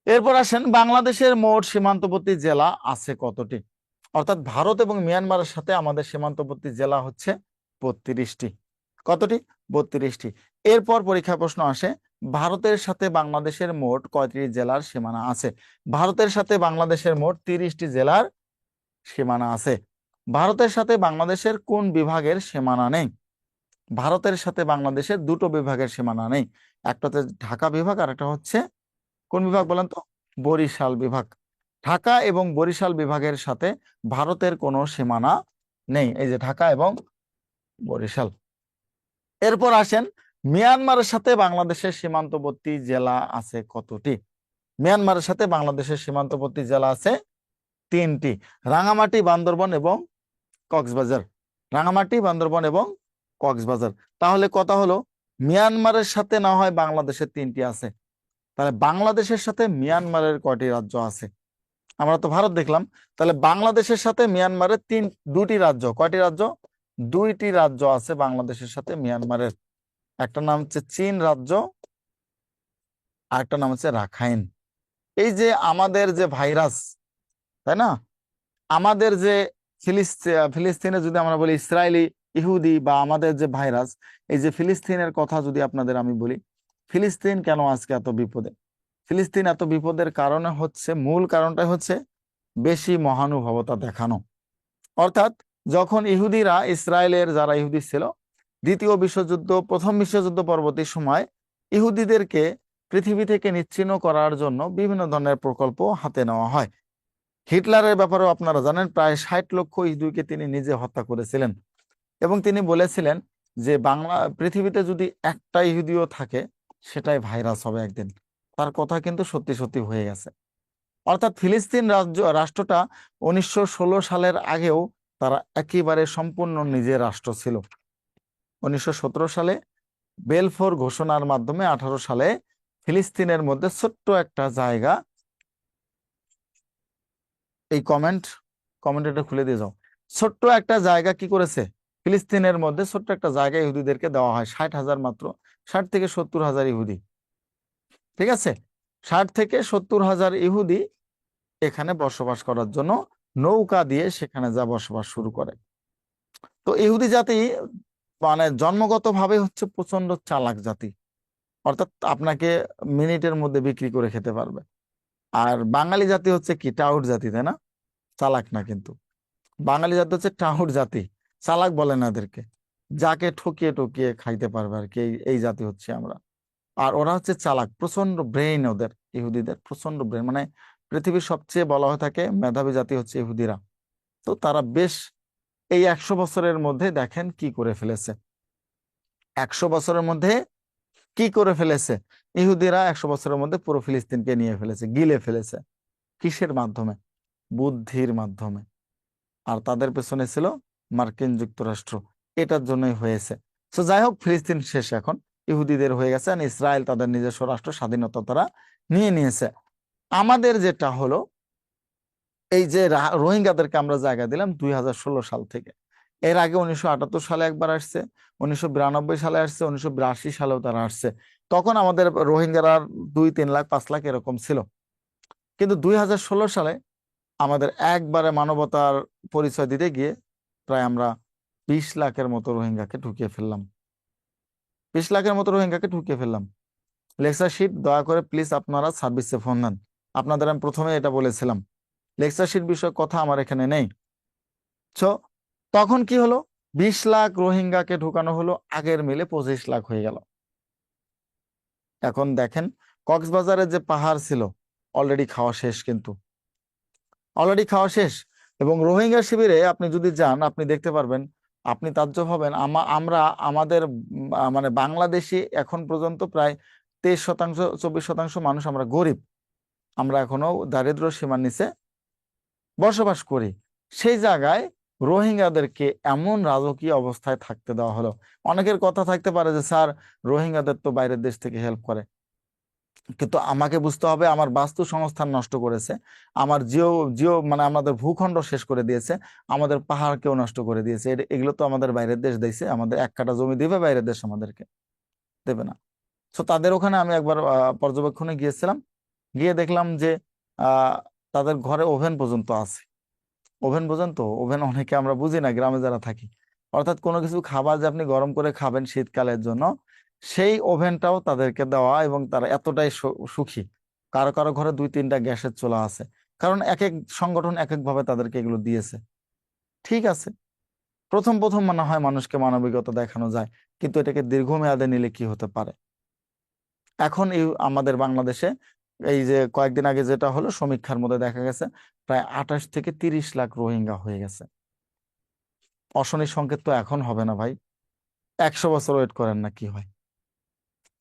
S1: এরপর আসেন, বাংলাদেশের মোট সীমান্তবর্তী জেলা আছে কতটি? অর্থাৎ ভারত এবং মিয়ানমারের সাথে আমাদের সীমান্তবর্তী জেলা হচ্ছে 32টি। কতটি? 32টি। এরপর পরীক্ষা প্রশ্ন আসে, ভারতের সাথে বাংলাদেশের মোট কয়টি জেলার সীমানা আছে? ভারতের সাথে বাংলাদেশের মোট 30টি জেলার সীমানা আছে। ভারতের সাথে বাংলাদেশের কোন বিভাগের সীমানা নেই? ভারতের সাথে বাংলাদেশের 2টো বিভাগের সীমানা নেই। একটা হচ্ছে ঢাকা বিভাগ, আর একটা হচ্ছে কোন বিভাগ বলেন তো? বরিশাল বিভাগ। ঢাকা এবং বরিশাল বিভাগের সাথে ভারতের কোনো সীমানা নেই। এই যে ঢাকা এবং বরিশাল। এরপর আসেন, মিয়ানমারের সাথে বাংলাদেশের সীমান্তবর্তী জেলা আছে কতটি? মিয়ানমারের সাথে বাংলাদেশের সীমান্তবর্তী জেলা আছে 3টি। রাঙামাটি, বান্দরবন এবং কক্সবাজার। রাঙামাটি, বান্দরবন এবং কক্সবাজার। তাহলে কথা হলো, মিয়ানমারের সাথে না হয় বাংলাদেশের 3টি আছে, তাহলে বাংলাদেশের সাথে মিয়ানমারের কয়টি রাজ্য আছে? আমরা তো ভারত দেখলাম, তাহলে বাংলাদেশের সাথে মিয়ানমারের 2টি রাজ্য। কয়টি রাজ্য? 2টি রাজ্য আছে বাংলাদেশের সাথে মিয়ানমারের। একটা নাম হচ্ছে চীন রাজ্য, আর একটা নাম হচ্ছে রাখাইন। এই যে আমাদের যে ভাইরাস, তাই না, আমাদের যে ফিলিস্তিনে যদি আমরা বলি ইসরায়েলি ইহুদি, বা আমাদের যে ভাইরাস, এই যে ফিলিস্তিনের কথা যদি আপনাদের আমি বলি, ফিলিস্তিন কেন আজকে এত বিপদে? ফিলিস্তিন এত বিপদের কারণে হচ্ছে, মূল কারণটাই হচ্ছে বেশি মহানুভবতা দেখানো। অর্থাৎ যখন ইহুদিরা, ইসরায়েলের যারা ইহুদি ছিল, প্রথম বিশ্বযুদ্ধ পরবর্তী সময় ইহুদিদেরকে পৃথিবী থেকে নিচ্ছিন্ন করার জন্য বিভিন্ন ধরনের প্রকল্প হাতে নেওয়া হয়। হিটলারের ব্যাপারেও আপনারা জানেন, প্রায় 60 লক্ষ ইহুদিকে তিনি নিজে হত্যা করেছিলেন, এবং তিনি বলেছিলেন যে পৃথিবীতে যদি একটা ইহুদিও থাকে, সেটাই ভাইরাস হবে একদিন। তার কথা কিন্তু সত্যি সত্যি হয়ে গেছে। অর্থাৎ ফিলিস্তিন রাষ্ট্রটা 1916 সালের আগেও তারা একেবারে সম্পূর্ণ নিজের রাষ্ট্র ছিল। 1917 সালে বেলফোর ঘোষণার মাধ্যমে 18 সালে ফিলিস্তিনের মধ্যে ছোট্ট একটা জায়গা, এই কমেন্টটা খুলে দিয়ে যাও, ছোট্ট একটা জায়গা কি করেছে? ফিলিস্তিনের মধ্যে ছোট্ট একটা জায়গা ইহুদিদেরকে দেওয়া হয়, 60,000 মাত্র, 60 থেকে 70,000 ইহুদি। ঠিক আছে, 60 থেকে 70,000 ইহুদি এখানে বসবাস করার জন্য নৌকা দিয়ে সেখানে যা বসবাস শুরু করে। তো ইহুদি জাতি মানে জন্মগতভাবে হচ্ছে প্রচন্ড চালাক জাতি, অর্থাৎ আপনাকে মিনিটের মধ্যে বিক্রি করে খেতে পারবে। আর বাঙালি জাতি হচ্ছে কি? টাউট জাতি, তাই না? চালাক না কিন্তু। বাঙালি জাতি হচ্ছে টাউট জাতি, চালাক বলে না এদেরকে, যাকে ঠকিয়ে টকিয়ে খাইতে পারবে আর কি, এই জাতি হচ্ছে আমরা। আর ওরা হচ্ছে চালাক, প্রচন্ড ব্রেইন ওদের, ইহুদিদের প্রচন্ড ব্রেইন। মানে পৃথিবীর সবচেয়ে বলা হয়ে থাকে মেধাবী জাতি হচ্ছে ইহুদিরা। তো তারা বেশ, এই 100 বছরের মধ্যে দেখেন কি করে ফেলেছে। 100 বছরের মধ্যে কি করে ফেলেছে? ইহুদিরা 100 বছরের মধ্যে পুরো ফিলিস্তিনকে নিয়ে ফেলেছে, গিলে ফেলেছে। কিসের মাধ্যমে? বুদ্ধির মাধ্যমে। আর তাদের পেছনে ছিল মার্কিন যুক্তরাষ্ট্র। এটার জন্যই হয়েছে। তো যাই হোক, ফিলিস্তিন শেষ এখন, ইহুদিদের হয়ে গেছে। আর ইসরায়েল তাদের নিজস্ব রাষ্ট্র, স্বাধীনতা তারা নিয়ে নিয়েছে। আমাদের যেটা হলো, এই যে রোহিঙ্গাদেরকে আমরা জায়গা দিলাম 2016 সাল থেকে। এর আগে 1978 সালে একবার আসছে, 1992 সালে আসছে, 1982 সালেও তারা আসছে। তখন আমাদের রোহিঙ্গারা 2-3 লাখ 5 লাখ এরকম ছিল। কিন্তু 2016 সালে আমাদের একবারে মানবতার পরিচয় দিতে গিয়ে প্রায় আমরা 20 লাখের মতো রোহিঙ্গাকে ঢুকিয়ে ফেললাম। 20 লাখের মতো রোহিঙ্গাকে ঢুকিয়ে ফেললাম। লেকচার শিট দয়া করে প্লিজ আপনারা সার্ভিসে ফোন দেন। আপনাদের আমি প্রথমে এটা বলেছিলাম, লেকচার শিট বিষয়ে কথা আমার এখানে নেই। তো তখন কি হলো, 20 লাখ রোহিঙ্গাকে ঢুকানো হলো, আগের মিলে 25 লাখ হয়ে গেল। এখন দেখেন, কক্সবাজারের যে পাহাড় ছিল অলরেডি খাওয়া শেষ, কিন্তু অলরেডি খাওয়া শেষ। এবং রোহিঙ্গা শিবিরে আপনি যদি যান, আপনি দেখতে পারবেন, আপনি তাজ্জব হবেন। আমরা আমাদের মানে বাংলাদেশি এখন পর্যন্ত প্রায় 23%, 24% মানুষ আমরা গরিব। আমরা এখনো দারিদ্র সীমার নিচে বসবাস করি। সেই জায়গায় রোহিঙ্গাদেরকে এমন রাজকীয় অবস্থায় থাকতে দেওয়া হলো। অনেকের কথা থাকতে পারে যে স্যার, রোহিঙ্গাদের তো বাইরের দেশ থেকে হেল্প করে, কিন্তু আমাকে বুঝতে হবে আমার বাস্তু সংস্থান নষ্ট করেছে, আমার জিও জিও মানে আমাদের ভূখণ্ড শেষ করে দিয়েছে, আমাদের পাহাড়কেও নষ্ট করে দিয়েছে। এগুলো তো আমাদের বাইরের দেশ দিয়েছে। আমাদের 1 কাঠা জমি দিবে বাইরের দেশ, আমাদেরকে দেবে না। তো তাদের ওখানে আমি একবার পর্যবেক্ষণে গিয়েছিলাম, গিয়ে দেখলাম যে আহ তাদের ঘরে ওভেন পর্যন্ত আছে। ওভেন পর্যন্ত, ওভেন অনেকে আমরা বুঝি না গ্রামে যারা থাকি, অর্থাৎ কোনো কিছু খাবার যে আপনি গরম করে খাবেন শীতকালের জন্য, সেই ওভেনটাও তাদেরকে দেওয়া। এবং তারা এতটাই সুখী। কারো কারো ঘরে 2-3টা গ্যাসের চুলা আছে, কারণ এক এক সংগঠন এক এক ভাবে তাদেরকে এগুলো দিয়েছে। ঠিক আছে, প্রথম প্রথম মনে হয় মানুষকে মানবিকতা দেখানো যায়, কিন্তু এটাকে দীর্ঘমেয়াদে নিলে কি হতে পারে? এখন এই আমাদের বাংলাদেশে এই যে কয়েকদিন আগে যেটা হলো, সমীক্ষার মধ্যে দেখা গেছে প্রায় 28 থেকে 30 লাখ রোহিঙ্গা হয়ে গেছে। অশনি সংকেত তো এখন হবে না ভাই, 100 বছর ওয়েট করেন না, কি হয়?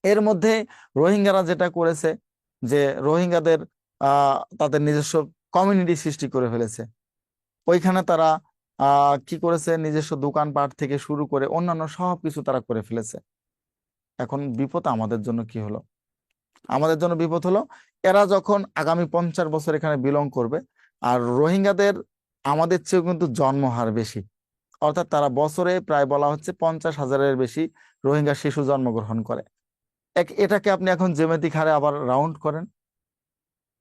S1: এর মধ্যে রোহিঙ্গারা যেটা করেছে, যে রোহিঙ্গাদের তাদের নিজস্ব কমিউনিটি সৃষ্টি করে ফেলেছে। ওইখানে তারা কি করেছে, নিজস্ব দোকানপাট থেকে শুরু করে অন্যান্য সব কিছু তারা করে ফেলেছে। এখন বিপদ আমাদের জন্য কি হলো? আমাদের জন্য বিপদ হলো, এরা যখন আগামী 50 বছর এখানে বিলং করবে, আর রোহিঙ্গাদের আমাদের চেয়েও কিন্তু জন্মহার বেশি। অর্থাৎ তারা বছরে প্রায় বলা হচ্ছে 50,000-এর বেশি রোহিঙ্গা শিশু জন্মগ্রহণ করে। এটাকে আপনি এখন জ্যামিতিক হারে আবার রাউন্ড করেন,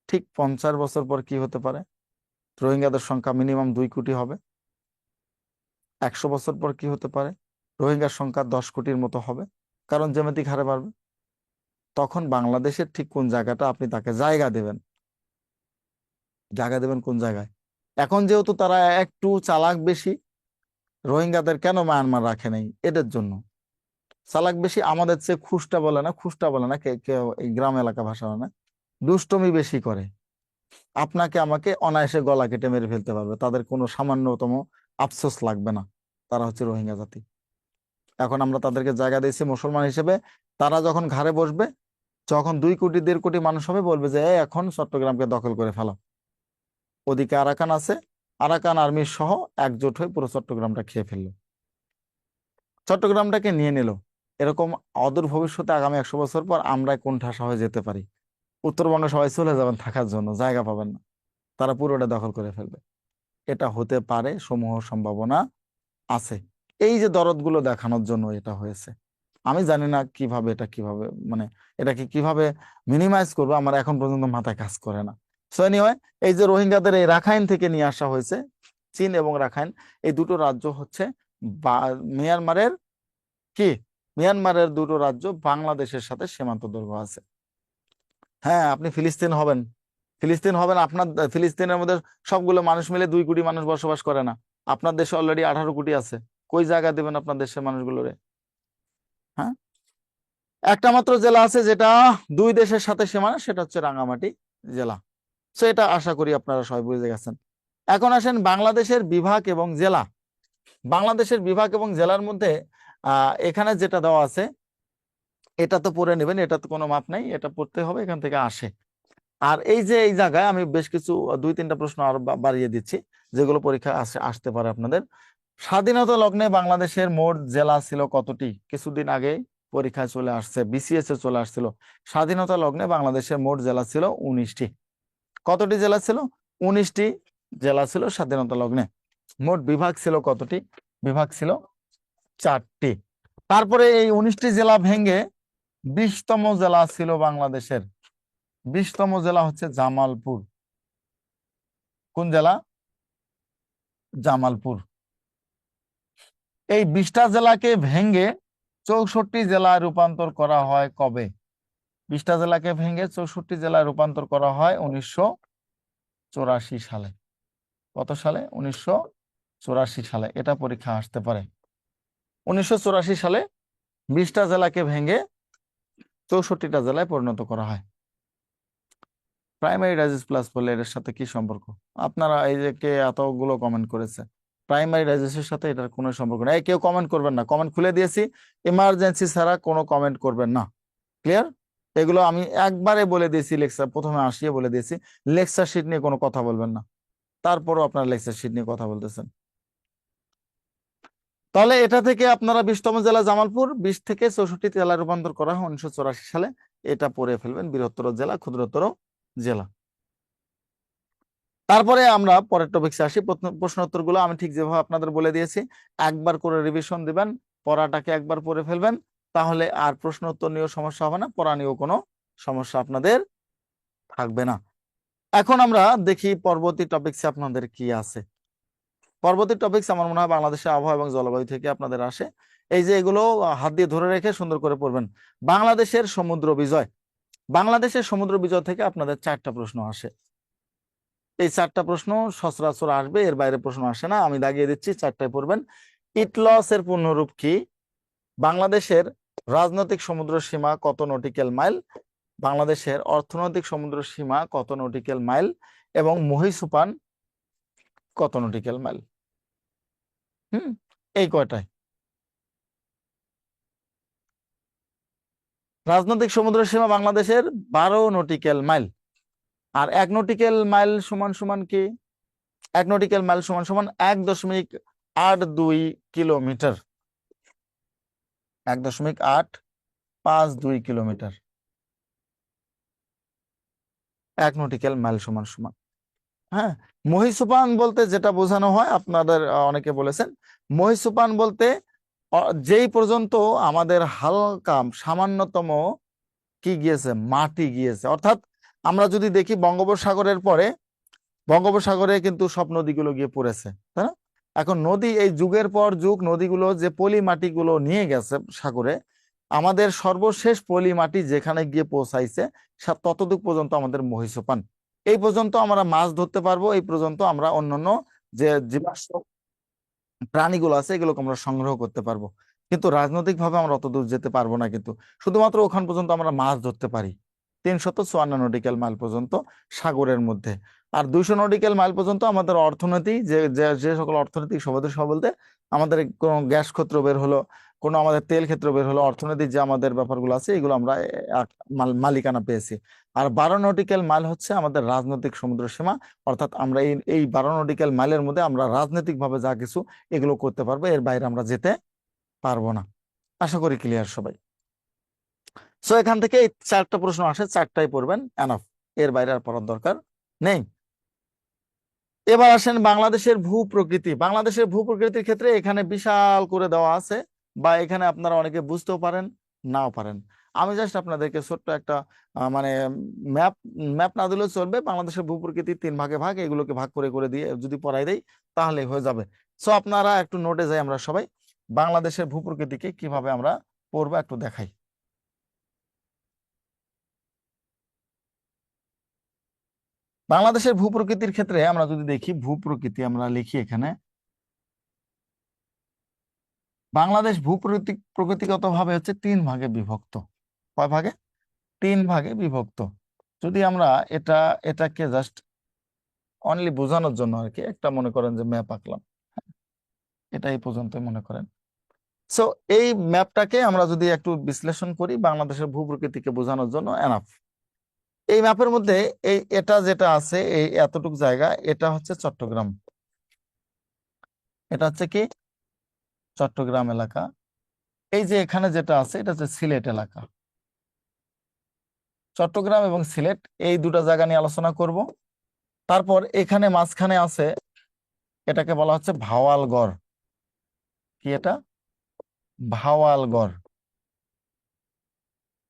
S1: ঠিক 50 বছর পর কি হতে পারে? রোহিঙ্গাদের সংখ্যা মিনিমাম 2 কোটি হবে। 100 বছর পর কি হতে পারে? রোহিঙ্গার সংখ্যা 10 কোটির মতো হবে, কারণ জ্যামিতিক হারে বাড়বে। তখন বাংলাদেশের ঠিক কোন জায়গাটা আপনি তাকে জায়গা দেবেন? জায়গা দেবেন কোন জায়গায়? এখন যেহেতু তারা একটু চালাক বেশি, রোহিঙ্গাদের কেন মায়ানমার রাখে নাই? এদের জন্য চালাক বেশি। আমাদের চেয়ে খুস্টা বলে না, খুস্টা বলে না, কেউ এই গ্রাম এলাকা ভাষা না, দুষ্টমি বেশি করে। আপনাকে আমাকে অনায়াসে গলা কেটে মেরে ফেলতে পারবে, তাদের কোনো সামান্যতম আফসোস লাগবে না। তারা হচ্ছে রোহিঙ্গা জাতি। এখন আমরা তাদেরকে জায়গা দিয়েছি মুসলমান হিসেবে। তারা যখন ঘাড়ে বসবে, যখন 2 কোটি 1.5 কোটি মানুষ হবে, বলবে যে এই এখন চট্টগ্রামকে দখল করে ফেলো। ওদিকে আরাকান আছে, আরাকান আর্মি সহ একজোট হয়ে পুরো চট্টগ্রামটা খেয়ে ফেললো, চট্টগ্রামটাকে নিয়ে নিল। এরকম অদূর ভবিষ্যতে আগামী 100 বছর পর আমরা কোণঠাসা হয়ে যেতে পারি। উত্তরবঙ্গে সবাই চলে যাবেন থাকার জন্য, জায়গা পাবেন না, তারা পুরোটা দখল করে ফেলবে। এটা হতে পারে, সমূহ সম্ভাবনা আছে। এই যে দরদগুলো দেখানোর জন্য এটা হয়েছে। আমি জানি না কিভাবে এটা কিভাবে মানে এটাকে কিভাবে মিনিমাইজ করবো, আমার এখন পর্যন্ত মাথায় কাজ করে না। সো এনিওয়ে, এই যে রোহিঙ্গাদের এই রাখাইন থেকে নিয়ে আসা হয়েছে, চীন এবং রাখাইন, এই দুটো রাজ্য হচ্ছে মিয়ানমারের কি, মিয়ানমারের দুটো রাজ্য বাংলাদেশের সাথে সীমান্ত দৈর্ঘ্য আছে। হ্যাঁ, আপনি ফিলিস্তিন হবেন, ফিলিস্তিন হবেন। আপনার ফিলিস্তিনের মধ্যে সবগুলো মানুষ মিলে 2 কোটি মানুষ বসবাস করে না। আপনার দেশে অলরেডি 18 কোটি আছে। কই জায়গা দেবেন আপনার দেশের মানুষগুলোরে? হ্যাঁ, একটা মাত্র জেলা আছে যেটা দুই দেশের সাথে সীমানা, সেটা হচ্ছে রাঙামাটি জেলা। তো এটা আশা করি আপনারা সবাই বুঝে গেছেন। এখন আসেন বাংলাদেশের বিভাগ এবং জেলা। বাংলাদেশের বিভাগ এবং জেলার মধ্যে এখানে যেটা দেওয়া আছে, এটা তো পড়ে নেবেন, এটা তো কোনো মাপ নাই, এটা পড়তে হবে, এখান থেকে আসে। আর এই যে এই জায়গায় আমি বেশ কিছু 2-3টা প্রশ্ন আরো বাড়িয়ে দিচ্ছি, যেগুলো পরীক্ষা আসতে পারে আপনাদের। স্বাধীনতা লগ্নে বাংলাদেশের মোট জেলা ছিল কতটি? কিছুদিন আগে পরীক্ষায় চলে আসছে, বিসিএস এ চলে আসছিল। স্বাধীনতা লগ্নে বাংলাদেশের মোট জেলা ছিল 19টি। কতটি জেলা ছিল? 19টি জেলা ছিল স্বাধীনতা লগ্নে। মোট বিভাগ ছিল কতটি? বিভাগ ছিল 4টি। তারপরে এই 19টি জেলা ভেঙে 20তম জেলা ছিল বাংলাদেশের। 20তম জেলা হচ্ছে জামালপুর। কোন জেলা? জামালপুর। এই 20টা জেলাকে ভেঙে 64 জেলায় রূপান্তর করা হয় কবে? 20টা জেলাকে ভেঙে 64 জেলায় রূপান্তর করা হয় 1984 সালে। কত সালে? 1984 সালে। এটা পরীক্ষা আসতে পারে। 1984 সালে 20টা জেলাকে ভেঙে 64টা জেলায় পরিণত করা হয়। প্রাইমারি রাইজেস প্লাস বলে এর সাথে কি সম্পর্ক? আপনারা এই যে কে এতগুলো কমেন্ট করেছে, প্রাইমারি রাইজেসের সাথে এটার কোনো সম্পর্ক নেই। কেউ কমেন্ট করবেন না, কমেন্ট খুলে দিয়েছি, ইমার্জেন্সি ছাড়া কোনো কমেন্ট করবেন না। ক্লিয়ার? এগুলো আমি একবারে বলে দিয়েছি, লেকচার প্রথমে আসিয়ে বলে দিয়েছি, লেকচার শিট নিয়ে কোনো কথা বলবেন না। তারপরও আপনারা লেকচার শিট নিয়ে কথা বলতেছেন। তাহলে এটা থেকে আপনারা 20তম জেলা জামালপুর, 20 থেকে 64 জেলায় রূপান্তর করা হয় 1984 সালে। এটা পড়ে ফেলবেন, বৃহত্তর জেলা, ক্ষুদ্রতর জেলা। তারপরে আমরা পরের টপিকসে আসি। প্রশ্ন উত্তরগুলো আমি ঠিক যেভাবে আপনাদের বলে দিয়েছি, একবার করে রিভিশন দিবেন, পড়াটাকে একবার পড়ে ফেলবেন, তাহলে আর প্রশ্ন উত্তর নিয়েও সমস্যা হবে না, পড়া নিয়েও কোনো সমস্যা আপনাদের থাকবে না। এখন আমরা দেখি পরবর্তী টপিকসে আপনাদের কি আছে। পরবর্তী টপিকস আমার মনে হয় বাংলাদেশের আবহাওয়া এবং জলবায়ু থেকে আপনাদের আসে। এই যে এগুলো হাত দিয়ে ধরে রেখে সুন্দর করে পড়বেন। বাংলাদেশের সমুদ্র বিজয়। বাংলাদেশের সমুদ্র বিজয় থেকে আপনাদের 4টা প্রশ্ন আসে। এই 4টা প্রশ্ন সচরাচর আসবে, এর বাইরে প্রশ্ন আসে না। আমি দাগিয়ে দিচ্ছি, 4টায় পড়বেন। ইটলস এর পূর্ণরূপ কি? বাংলাদেশের রাজনৈতিক সমুদ্র সীমা কত নটিক্যাল মাইল? বাংলাদেশের অর্থনৈতিক সমুদ্র সীমা কত নটিক্যাল মাইল? এবং মহীসোপান কত নটিক্যাল মাইল? এই কয়টায়। রাজনৈতিক সমুদ্র সীমা বাংলাদেশের 12 নটিক্যাল মাইল। আর 1 নটিক্যাল মাইল সমান সমান কি? 1 নটিক্যাল মাইল সমান সমান 1.82 কিলোমিটার। 1.852 কিলোমিটার 1 নটিক্যাল মাইল সমান সমান। হ্যাঁ, মহীসোপান বলতে যেটা বোঝানো হয়, আপনাদের অনেকে বলেছেন, মহীসোপান বলতে যেই পর্যন্ত আমাদের হালকা সামান্যতম কি গিয়েছে? মাটি গিয়েছে। অর্থাৎ আমরা যদি দেখি বঙ্গোপসাগরের পরে, বঙ্গোপসাগরে কিন্তু সব নদীগুলো গিয়ে পড়েছে, তাই না? এখন নদী, এই যুগের পর যুগ নদীগুলো যে পলি মাটিগুলো নিয়ে গেছে সাগরে, আমাদের সর্বশেষ পলি মাটি যেখানে গিয়ে পৌঁছাইছে ততদূর পর্যন্ত আমাদের মহীসোপান। এই পর্যন্ত আমরা মাছ ধরতে পারবো, এই পর্যন্ত আমরা অন্যান্য যে জীবাশ্ম প্রাণীগুলো আছে এগুলোকে আমরা সংগ্রহ করতে পারবো। কিন্তু রাজনৈতিক ভাবে আমরা অত দূর যেতে পারবো না, কিন্তু শুধুমাত্র ওখান পর্যন্ত আমরা মাছ ধরতে পারি। 354 নটিক্যাল মাইল পর্যন্ত সাগরের মধ্যে। আর 200 নটিক্যাল মাইল পর্যন্ত আমাদের অর্থনীতি, যে যে সকল অর্থনৈতিক সহ বলতে আমাদের কোনো গ্যাস ক্ষেত্র বের হলো, কোনো আমাদের তেল ক্ষেত্র বের হলো, অর্থনৈতিক যে আমাদের ব্যাপারগুলো আছে এগুলো আমরা মালিকানা পেয়েছি। আর 12 নটিক্যাল মাইল হচ্ছে আমাদের রাজনৈতিক সমুদ্র সীমা। অর্থাৎ আমরা এই 12 নটিক্যাল মাইলের মধ্যে আমরা রাজনৈতিক ভাবে যা কিছু এগুলো করতে পারবো, এর বাইরে আমরা যেতে পারবো না। আশা করি ক্লিয়ার সবাই। সো এখান থেকে এই 4টা প্রশ্ন আসে, 4টাই পড়বেন, এনাফ, এর বাইরে আর পড়ার দরকার নেই। এবার আসেন বাংলাদেশের ভূ প্রকৃতি। বাংলাদেশের ভূ প্রকৃতির ক্ষেত্রে এখানে বিশাল করে দেওয়া আছে, বা এখানে আপনারা অনেকে বুঝতেও পারেন, নাও পারেন। আমি জাস্ট আপনাদেরকে ছোট্ট একটা মানে ম্যাপ ম্যাপ না দিলেও চলবে। বাংলাদেশের ভূ প্রকৃতি 3 ভাগে ভাগ, এগুলোকে ভাগ করে করে দিয়ে যদি পড়াই দেই তাহলে হয়ে যাবে। সো আপনারা একটু নোটে যাই, আমরা সবাই বাংলাদেশের ভূ প্রকৃতিকে কিভাবে আমরা পড়বো একটু দেখাই। বাংলাদেশের ভূ প্রকৃতির ক্ষেত্রে আমরা যদি দেখি, ভূ প্রকৃতি আমরা লিখি এখানে, বাংলাদেশ প্রকৃতিগত ভাবে হচ্ছে 3 ভাগে বিভক্ত। কয় ভাগে? 3 ভাগে বিভক্ত। যদি আমরা এটাকে জাস্ট অনলি বোঝানোর জন্য আর কি একটা মনে করেন যে ম্যাপ আঁকলাম, এটা এই পর্যন্ত মনে করেন। সো এই ম্যাপটাকে আমরা যদি একটু বিশ্লেষণ করি বাংলাদেশের ভূপ্রকৃতিকে বোঝানোর জন্য এনাফ। এই ম্যাপের মধ্যে এটা যেটা আছে, এই এতটুকু জায়গা, এটা হচ্ছে চট্টগ্রাম, এটা হচ্ছে কি চট্টগ্রাম এলাকা। এই যে এখানে যেটা আছে এটা হচ্ছে সিলেট এলাকা। চট্টগ্রাম এবং সিলেট এই দুটো জায়গা নিয়ে আলোচনা করব। তারপর এখানে মাঝখানে আছে, এটাকে বলা হচ্ছে ভাওয়ালগড়। কি এটা? ভাওয়ালগড়।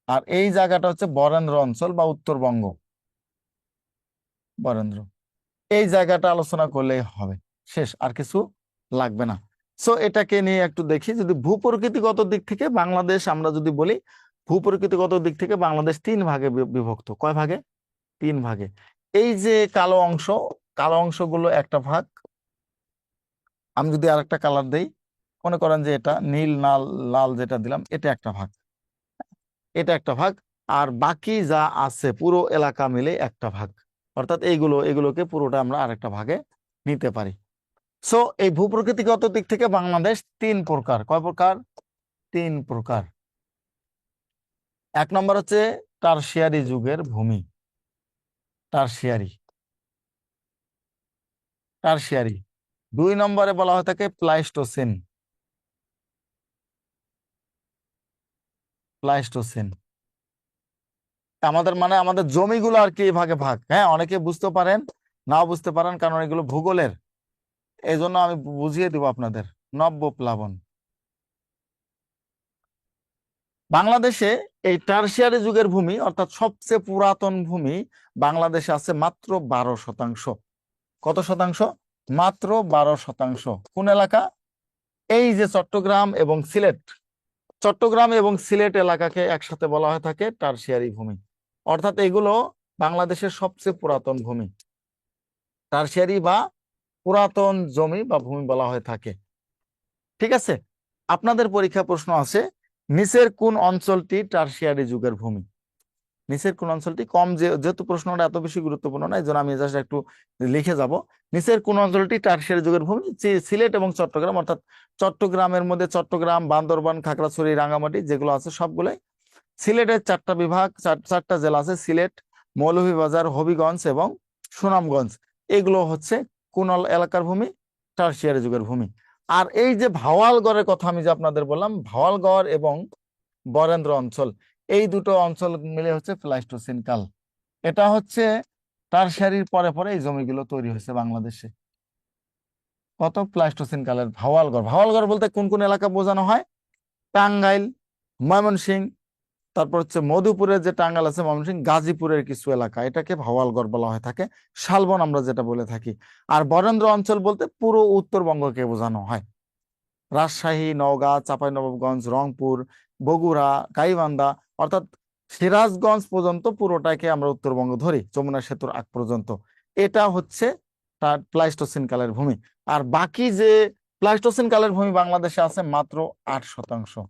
S1: আর এই জায়গাটা হচ্ছে বরেন্দ্র অঞ্চল বা উত্তরবঙ্গ, বরেন্দ্র। এই জায়গাটা আলোচনা করলেই হবে, শেষ, আর কিছু লাগবে না। সো এটাকে নিয়ে একটু দেখি। যদি ভূপ্রকৃতিগত দিক থেকে বাংলাদেশ আমরা যদি বলি, ভূপ্রকৃতিগত দিক থেকে বাংলাদেশ তিন ভাগে বিভক্ত। কয় ভাগে? তিন ভাগে। এই যে কালো অংশ, কালো অংশগুলো একটা ভাগ। আমি যদি আরেকটা কালার দেই, মনে করেন যে এটা নীল, লাল, লাল যেটা দিলাম, এটা একটা ভাগ, এটা একটা ভাগ। আর বাকি যা আছে পুরো এলাকা মিলে একটা ভাগ, অর্থাৎ এগুলোকে পুরোটা আমরা আরেকটা ভাগে নিতে পারি। সো এই ভূপ্রকৃতিগত দিক থেকে বাংলাদেশ তিন প্রকার। কয় প্রকার? তিন প্রকার। এক নম্বর হচ্ছে টারশিয়ারি যুগের ভূমি। Tertiary, tertiary. দুই নম্বরে বলা হয় থাকে প্লাইস্টোসিন, প্লাইস্টোসিন। আমাদের মানে আমাদের জমিগুলো আর কি এই ভাগে ভাগ। হ্যাঁ, অনেকে বুঝতে পারেন, নাও বুঝতে পারেন, কারণ এগুলো ভূগোলের। এই জন্য আমি বুঝিয়ে দিব আপনাদের। নব্য প্লাবন। বাংলাদেশে এই টারশিয়ারি যুগের ভূমি অর্থাৎ সবচেয়ে পুরাতন ভূমি বাংলাদেশে আছে মাত্র 12%। কত শতাংশ? মাত্র 12%। কোন এলাকা? এই যে চট্টগ্রাম এবং সিলেট, চট্টগ্রাম এবং সিলেট এলাকাকে একসাথে বলা হয়ে থাকে টারশিয়ারি ভূমি। অর্থাৎ এগুলো বাংলাদেশের সবচেয়ে পুরাতন ভূমি, টারশিয়ারি বা পুরাতন জমি বা ভূমি বলা হয়ে থাকে। ঠিক আছে, আপনাদের পরীক্ষা প্রশ্ন আছে, নিচের কোন অঞ্চলটি টারশিয়ারি যুগের ভূমি? নিচের কোন অঞ্চলটি, কম যেহেতু প্রশ্নটা এত বেশি গুরুত্বপূর্ণ না, এই জন্য আমি জাস্ট একটু লিখে যাব। নিচের কোন অঞ্চলটি টারশিয়ারি যুগের ভূমি? সিলেট এবং চট্টগ্রাম, অর্থাৎ চট্টগ্রামের মধ্যে চট্টগ্রাম, বান্দরবান, খাগড়াছড়ি, রাঙ্গামাটি যেগুলো আছে সবগুলাই। সিলেটের চারটা বিভাগ, চারটা জেলা আছে, সিলেট, মৌলভীবাজার, হবিগঞ্জ এবং সুনামগঞ্জ। এগুলো হচ্ছে কোন এলাকার ভূমি? টারশিয়ারি যুগের ভূমি। আর এই যে ভাওয়ালগড়ের কথা আমি যে আপনাদের বললাম, ভাওয়ালগড় এবং বরেন্দ্র অঞ্চল, এই দুটো অঞ্চল মিলে হচ্ছে প্লাইস্টোসিন কাল। এটা হচ্ছে টারশিয়ারির পরে পরে এই জমিগুলো তৈরি হয়েছে বাংলাদেশে। কত? প্লাইস্টোসিন কালের ভাওয়ালগড়। ভাওয়ালগড় বলতে কোন কোন এলাকা বোঝানো হয়? টাঙ্গাইল, ময়মনসিংহ, তারপর হচ্ছে মধুপুরের যে টাঙ্গাইল আছে, ময়মনসিংহ, গাজীপুরের কিছু এলাকা, এটাকে ভাওয়ালগড় বলা হয়ে থাকে, শালবন আমরা যেটা বলে থাকি। আর বরেন্দ্র অঞ্চল বলতে পুরো উত্তরবঙ্গকে বোঝানো হয়। রাজশাহী, নওগাঁ, চাঁপাইনবাবগঞ্জ, রংপুর, বগুড়া, গাইবান্ধা, অর্থাৎ সিরাজগঞ্জ পর্যন্ত পুরোটাকে আমরা উত্তরবঙ্গ ধরি, যমুনা সেতুর আগ পর্যন্ত। এটা হচ্ছে তার প্লাইস্টোসিন কালের ভূমি। আর বাকি যে প্লাইস্টোসিন কালের ভূমি বাংলাদেশে আছে মাত্র 8%।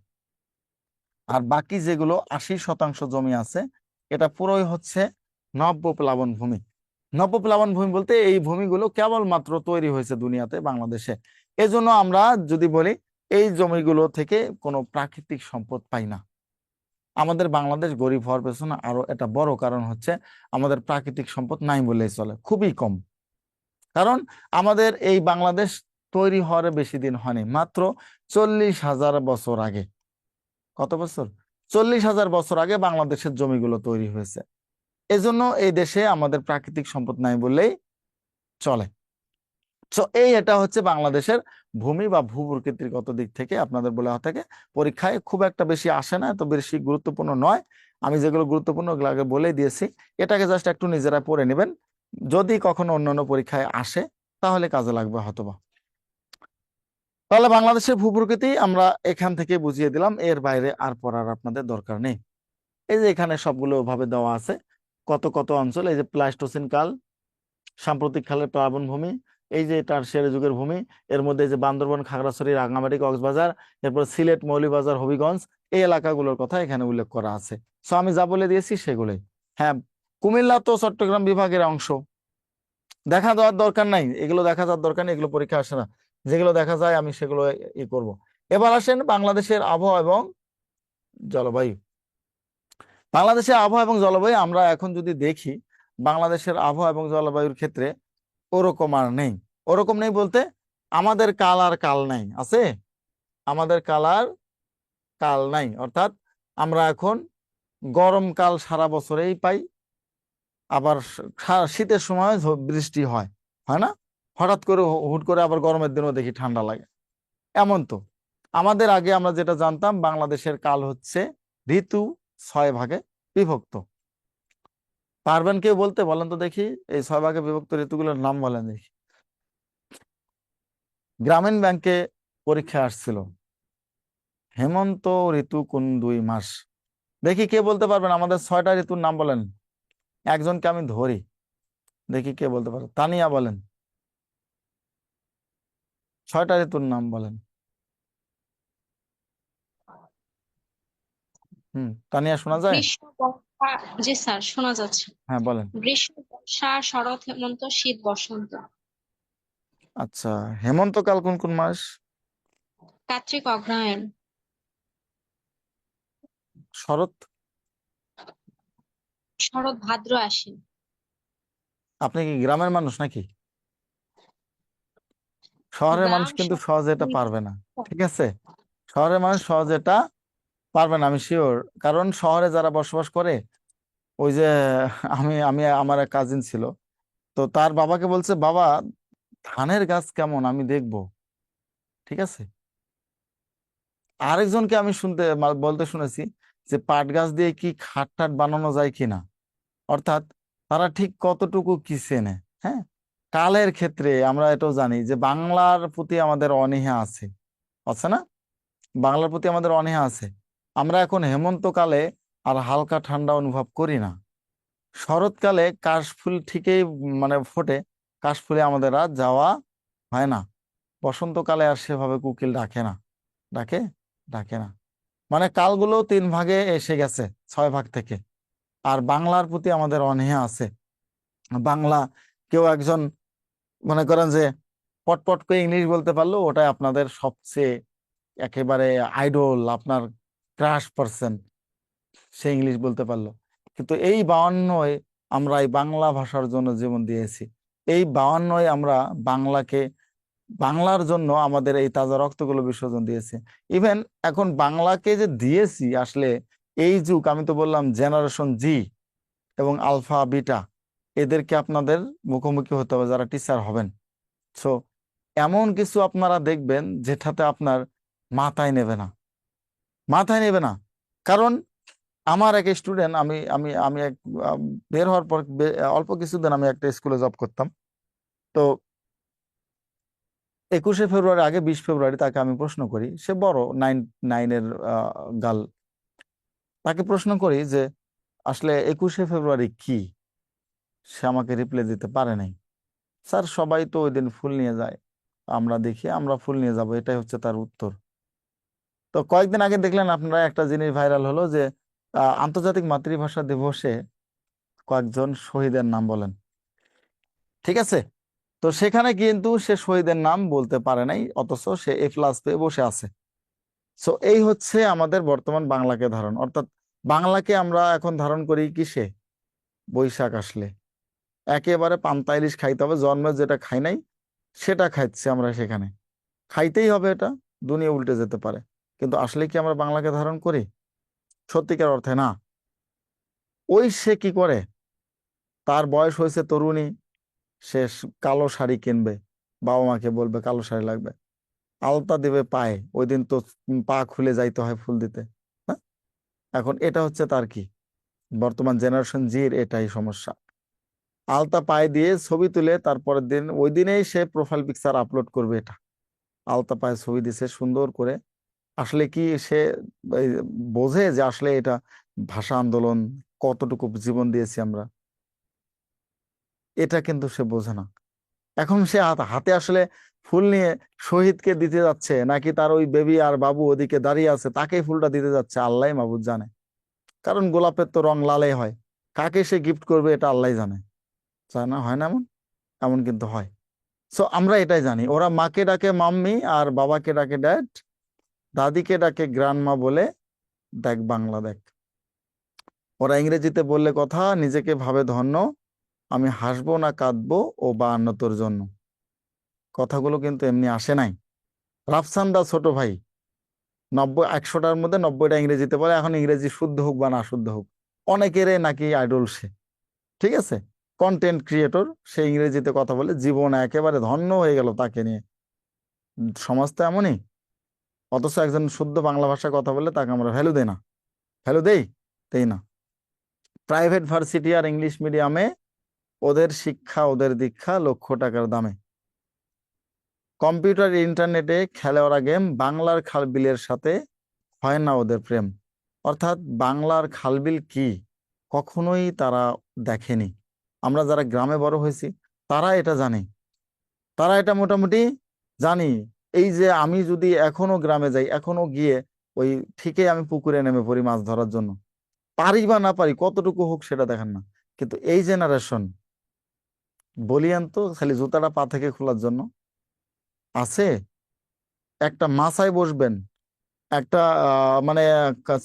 S1: আর বাকি যেগুলো 80% জমি আছে, এটা পুরোই হচ্ছে নব্য প্লাবন ভূমি। নব্য প্লাবন ভূমি বলতে এই ভূমিগুলো কেবলমাত্র তৈরি হয়েছে দুনিয়াতে, বাংলাদেশে। এজন্য আমরা যদি বলি এই জমিগুলো থেকে কোনো প্রাকৃতিক সম্পদ পাই না। আমাদের বাংলাদেশ গরিব হওয়ার পেছনে আরো একটা বড় কারণ হচ্ছে আমাদের প্রাকৃতিক সম্পদ নাই বললেই চলে, খুবই কম। কারণ আমাদের এই বাংলাদেশ তৈরি হওয়ার বেশি দিন হয়নি, মাত্র 40,000 বছর আগে। কত বছর? 40,000 বছর আগে বাংলাদেশের জমিগুলো তৈরি হয়েছে। এজন্য এই দেশে আমাদের প্রাকৃতিক সম্পদ নাই বললেই চলে। তো এটা হচ্ছে বাংলাদেশের ভূমি বা ভূপ্রকৃতিগত দিক থেকে আপনাদের বলা থাকে। পরীক্ষায় খুব একটা বেশি আসে না, এত বেশি গুরুত্বপূর্ণ নয়। আমি যেগুলো গুরুত্বপূর্ণ ওগুলো আগে বলে দিয়েছি। এটাকে জাস্ট একটু নিজেরা পড়ে নেবেন, যদি কখনো অন্যান্য পরীক্ষায় আসে তাহলে কাজে লাগবে হয়তোবা। তাহলে বাংলাদেশের ভূপ্রকৃতি আমরা এখান থেকে বুঝিয়ে দিলাম, এর বাইরে আর পড়ার আপনাদের দরকার নেই। এই যে এখানে সবগুলো ভাবে দেওয়া আছে, কত কত অঞ্চল। এই যে প্লাইস্টোসিন কাল, সাম্প্রতিক কালের প্লাবন ভূমি, এই যে টারশিয়ারি যুগের ভূমি, এর মধ্যে যে বান্দরবান, খাগড়াছড়ি, রাঙ্গামাটি, কক্সবাজার, এরপর সিলেট, মৌলভীবাজার, হবিগঞ্জ, এই এলাকাগুলোর কথা এখানে উল্লেখ করা আছে। সো আমি যা বলে দিয়েছি সেগুলোই। হ্যাঁ, কুমিল্লা তো চট্টগ্রাম বিভাগের অংশ, দেখা দেওয়ার দরকার নাই, এগুলো দেখা যাওয়ার দরকার নেই, এগুলো পরীক্ষা আসে না। যেগুলো দেখা যায় আমি সেগুলো করব। এবার আসেন বাংলাদেশের আবহাওয়া এবং জলবায়ু। বাংলাদেশের আবহাওয়া এবং জলবায়ু আমরা এখন যদি দেখি, বাংলাদেশের আবহাওয়া এবং জলবায়ুর ক্ষেত্রে ওরকম আর নেই। ওরকম নেই বলতে আমাদের কাল আর কাল নাই, আছে? আমাদের কাল আর কাল নাই, অর্থাৎ আমরা এখন গরমকাল সারা বছরেই পাই, আবার শীতের সময় বৃষ্টি হয়, হয় না? হঠাৎ করে হুট করে আবার গরমের দিনও দেখি ঠান্ডা লাগে, এমন তো। আমাদের আগে আমরা যেটা জানতাম, বাংলাদেশের কাল হচ্ছে ঋতু 6 ভাগে বিভক্ত। পারবেন কেউ বলতে? বলেন তো দেখি, এই 6 ভাগে বিভক্ত ঋতুগুলোর নাম বলেন দেখি। গ্রামীণ ব্যাংকে পরীক্ষা আসছিল, হেমন্ত ঋতু কোন 2 মাস? দেখি কে বলতে পারবেন, আমাদের 6টা ঋতুর নাম বলেন। একজনকে আমি ধরি, দেখি কে বলতে পারে। তানিয়া বলেন, 6টা ঋতুর নাম বলেন। তানিয়া শোনা যায়?
S2: গ্রীষ্ম, বর্ষা। জি স্যার, শোনা যাচ্ছে।
S1: হ্যাঁ বলেন।
S2: গ্রীষ্ম, বর্ষা, শরৎ, হেমন্ত, শীত, বসন্ত।
S1: আচ্ছা, হেমন্তকাল কোন কোন মাস?
S2: কার্তিক, অগ্রহায়ণ।
S1: শরৎ?
S2: শরৎ, ভাদ্র, আশ্বিন।
S1: আপনি কি গ্রামের মানুষ নাকি? শহরের মানুষ
S2: গ্রাম,
S1: কিন্তু
S2: শহর
S1: সহজে এটা
S2: মিলিয়ে।
S1: পারবে না, ঠিক আছে? শহরের মানুষ সহজে এটা পারবে না, আমি শিওর। কারণ শহরে যারা বসবাস করে, ওই যে আমি আমি আমার এক কাজিন ছিল, তো তার বাবাকে বলছে, বাবা ধানের গাছ কেমন আমি দেখবো, ঠিক আছে? আরেকজনকে আমি বলতে শুনেছি যে পাট গাছ দিয়ে কি খাট টাট বানানো যায় কিনা। অর্থাৎ তারা ঠিক কতটুকু কি চেনে। হ্যাঁ, কালের ক্ষেত্রে আমরা এটাও জানি যে বাংলার প্রতি আমাদের অনীহা আছে, আছে না? বাংলার প্রতি আমাদের অনীহা আছে। আমরা এখন হেমন্তকালে আর হালকা ঠান্ডা অনুভব করি না। শরৎকালে কাশফুল ঠিকই মানে ফোটে, কাশফুলে আমাদের আর যাওয়া হয় না। বসন্তকালে আর সেভাবে কোকিল ডাকে না, ডাকে? ডাকে না। মানে কালগুলো 3 ভাগে এসে গেছে 6 ভাগ থেকে। আর বাংলার প্রতি আমাদের অনীহা আছে। বাংলা, কেউ একজন মনে করেন যে পটপট করে ইংলিশ বলতে পারলো, ওটাই আপনাদের সবচেয়ে একেবারে আইডল, আপনার ক্রাশ পারসন, সে ইংলিশ বলতে পারলো। কিন্তু এই 52 আমরা এই বাংলা ভাষার জন্য জীবন দিয়েছি। এই 52 আমরা বাংলাকে, বাংলার জন্য আমাদের এই তাজা রক্তগুলো বিসর্জন দিয়েছি। ইভেন এখন বাংলাকে যে দিয়েছি, আসলে এই যুগ, আমি তো বললাম জেনারেশন জি এবং আলফা বিটা, এদেরকে আপনাদের মুখোমুখি হতে হবে যারা টিচার হবেন। সো এমন কিছু আপনারা দেখবেন যেটাতে আপনার মাথায় নেবে না, মাথায় নেবে না। কারণ আমার এক স্টুডেন্ট, আমি আমি আমি এক আহ, বের হওয়ার পর অল্প কিছুদিন আমি একটা স্কুলে জব করতাম। তো 21শে ফেব্রুয়ারি আগে 20 ফেব্রুয়ারি তাকে আমি প্রশ্ন করি, সে বড় নাইনের গার্ল। তাকে প্রশ্ন করি যে আসলে 21শে ফেব্রুয়ারি কি, সে আমাকে রিপ্লাই দিতে পারে নাই। স্যার সবাই তো ওই দিন ফুল নিয়ে যায়, আমরা দেখি আমরা ফুল নিয়ে যাব, এটাই হচ্ছে তার উত্তর। তো কয়েকদিন আগে দেখলেন আপনারা একটা জিনিস ভাইরাল হলো যে আন্তর্জাতিক মাতৃভাষা দিবসে কয়েকজন শহীদের নাম বলেন, ঠিক আছে? তো সেখানে কিন্তু সে শহীদের নাম বলতে পারে নাই, অথচ সে A+ পেয়ে বসে আছে। সো এই হচ্ছে আমাদের বর্তমান বাংলাকে ধারণ, অর্থাৎ বাংলাকে আমরা এখন ধারণ করি কিসে? বৈশাখ আসলে একেবারে পান্তা ইলিশ খাইতে হবে, জন্মে যেটা খাই নাই সেটা খাইছি আমরা সেখানে, খাইতেই হবে, এটা দুনিয়া উল্টে যেতে পারে। কিন্তু আসলে কি আমরা বাংলাকে ধারণ করি? সত্যিকার অর্থে না। ওই সে কি করে, তার বয়স হয়েছে তরুণী, সে কালো শাড়ি কিনবে, বাবা মাকে বলবে কালো শাড়ি লাগবে, আলতা দেবে পায়ে, ওই দিন তো পা খুলে যাইতে হয় ফুল দিতে। হ্যাঁ, এখন এটা হচ্ছে তার কি, বর্তমান জেনারেশন জির এটাই সমস্যা। আলতা পায়ে দিয়ে ছবি তুলে তারপরের দিন ওই দিনেই সে প্রোফাইল পিকচার আপলোড করবে, এটা আলতা পায়ে ছবি দিছে সুন্দর করে। আসলে কি সে এই বোঝে যে আসলে এটা ভাষা আন্দোলন, কতটুকু জীবন দিয়েছি আমরা? এটা কিন্তু সে বোঝে না। এখন সে হাতে আসলে ফুল নিয়ে শহীদকে দিতে যাচ্ছে, নাকি তার ওই বেবি আর বাবু ওদিকে দাঁড়িয়ে আছে তাকেই ফুলটা দিতে যাচ্ছে, আল্লাহ মাবুদ জানে। কারণ গোলাপের তো রং লালে হয়, কাকে সে গিফট করবে এটা আল্লাহ জানে। জানা হয় না এমন? এমন কিন্তু হয়। সো আমরা এটাই জানি, ওরা মাকে ডাকে মাম্মি আর বাবাকে ডাকে ড্যাড, দাদিকে ডাকে গ্র্যান্ডমা বলে, দেখ বাংলা দেখ। ওরা ইংরেজিতে বললে কথা, নিজেকে ভাবে ধন্য, আমি হাসবো না কাঁদবো ও বা তোর জন্য। কথাগুলো কিন্তু এমনি আসে নাই। রাফসান দা ছোট ভাই 100টার মধ্যে 90টা ইংরেজিতে বলে, এখন ইংরেজি শুদ্ধ হোক বা না শুদ্ধ হোক, অনেকেরই নাকি আইডল সে। ঠিক আছে, কন্টেন্ট ক্রিয়েটর, সে ইংরেজিতে কথা বলে, জীবন একেবারে ধন্য হয়ে গেল তাকে নিয়ে। সমাজ তো এমনই। অথচ একজন শুদ্ধ বাংলা ভাষায় কথা বললে তাকে আমরা ভ্যালু দেই না। ভ্যালু দেই না। প্রাইভেট ভার্সিটি আর ইংলিশ মিডিয়ামে ওদের শিক্ষা ওদের দীক্ষা লক্ষ টাকার দামে। কম্পিউটার ইন্টারনেটে খেলে ওরা গেম, বাংলার খালবিলের সাথে হয় না ওদের প্রেম। অর্থাৎ বাংলার খালবিল কি কখনোই তারা দেখেনি। আমরা যারা গ্রামে বড় হয়েছি তারা এটা জানি, তারা এটা মোটামুটি জানি। এই যে আমি যদি এখনো গ্রামে যাই, এখনো গিয়ে ওই ঠিকই আমি পুকুরে নেমে পড়ি মাছ ধরার জন্য, পারি বা না পারি কতটুকু হোক সেটা দেখেন না। কিন্তু এই জেনারেশন, বলিয়েন তো খালি জুতাটা পা থেকে খোলার জন্য আছে। একটা মাছায় বসবেন, একটা মানে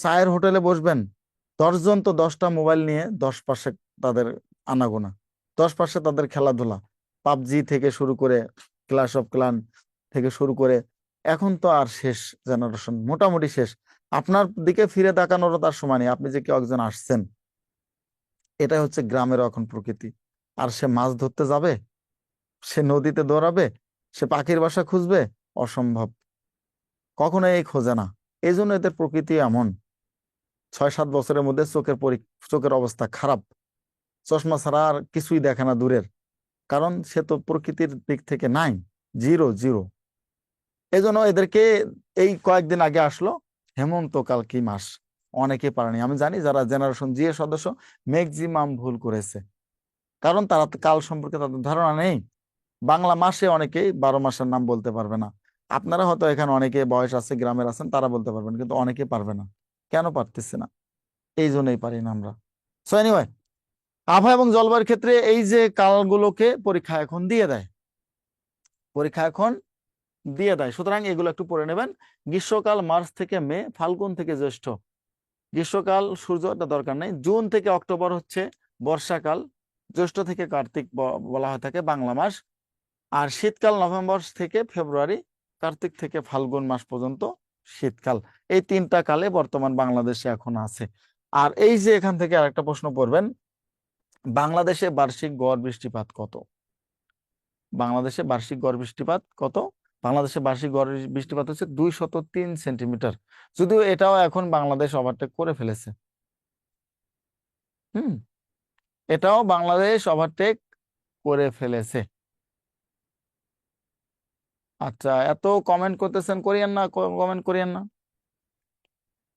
S1: চায়ের হোটেলে বসবেন, 10 জন তো 10টা মোবাইল নিয়ে, 10 পাশে তাদের আনাগোনা, 10 পাশে তাদের খেলাধুলা, পাবজি থেকে শুরু করে ক্ল্যাশ অফ ক্লান থেকে শুরু করে, এখন তো আর শেষ জেনারেশন, মোটামুটি শেষ। আপনার দিকে ফিরে তাকানোরও তার সময় নেই, আপনি যে কেউ একজন আসছেন। এটাই হচ্ছে গ্রামের এখন প্রকৃতি। আর সে মাছ ধরতে যাবে, সে নদীতে দৌড়াবে, সে পাখির বাসা খুঁজবে, অসম্ভব, কখনো এই খোঁজে না। এই জন্য এদের প্রকৃতি এমন। 6-7 বছরের মধ্যে চোখের অবস্থা খারাপ, চশমা ছাড়া আর কিছুই দেখে না দূরের। কারণ সে তো প্রকৃতির দিক থেকে নাই, জিরো জিরো। এই জন্য এদেরকে, এই কয়েকদিন আগে আসলো হেমন্তকাল কি মাস, অনেকে পারেনি। আমি জানি যারা জেনারেশন জি এর সদস্য ম্যাক্সিমাম ভুল করেছে, কারণ তারা তো কাল সম্পর্কে তাদের ধারণা নেই। বাংলা মাসে অনেকেই 12 মাসের নাম বলতে পারবে না। আপনারা হয়তো এখানে অনেকে বয়স আছে, গ্রামের আছেন, তারা বলতে পারবেন, কিন্তু অনেকে পারবে না। কেন পারতেছে না? এই জন্যই পারি না আমরা। সো এনিওয়ে, আবহাওয়া এবং জলবায়ুর ক্ষেত্রে এই যে কালগুলোকে পরীক্ষা এখন দিয়ে দেয়, পরীক্ষা এখন দিয়ে দেয়, সুতরাং এগুলো একটু পড়ে নেবেন। গ্রীষ্মকাল মার্চ থেকে মে, ফাল্গুন থেকে জ্যৈষ্ঠ। গ্রীষ্মকাল সূর্যটা দরকার নেই। জুন থেকে অক্টোবর হচ্ছে বর্ষাকাল, জ্যৈষ্ঠ থেকে কার্তিক বলা হয়ে থাকে বাংলা মাস। আর শীতকাল নভেম্বর থেকে ফেব্রুয়ারি, কার্তিক থেকে ফাল্গুন মাস পর্যন্ত শীতকাল। এই 3টা কালে বর্তমান বাংলাদেশে এখন আছে। আর এই যে এখান থেকে আরেকটা প্রশ্ন পড়বেন, বাংলাদেশে বার্ষিক গড় বৃষ্টিপাত কত? বাংলাদেশে বার্ষিক গড় বৃষ্টিপাত কত? বাংলাদেশে বার্ষিক গড় বৃষ্টিপাত হচ্ছে 203 সেন্টিমিটার। যদিও এটাও এখন বাংলাদেশ ওভারটেক করে ফেলেছে। হুম, এটাও বাংলাদেশ ওভারটেক করে ফেলেছে। আচ্ছা, এত কমেন্ট করতেছেন, করিয়েন না, কমেন্ট করিয়েন না।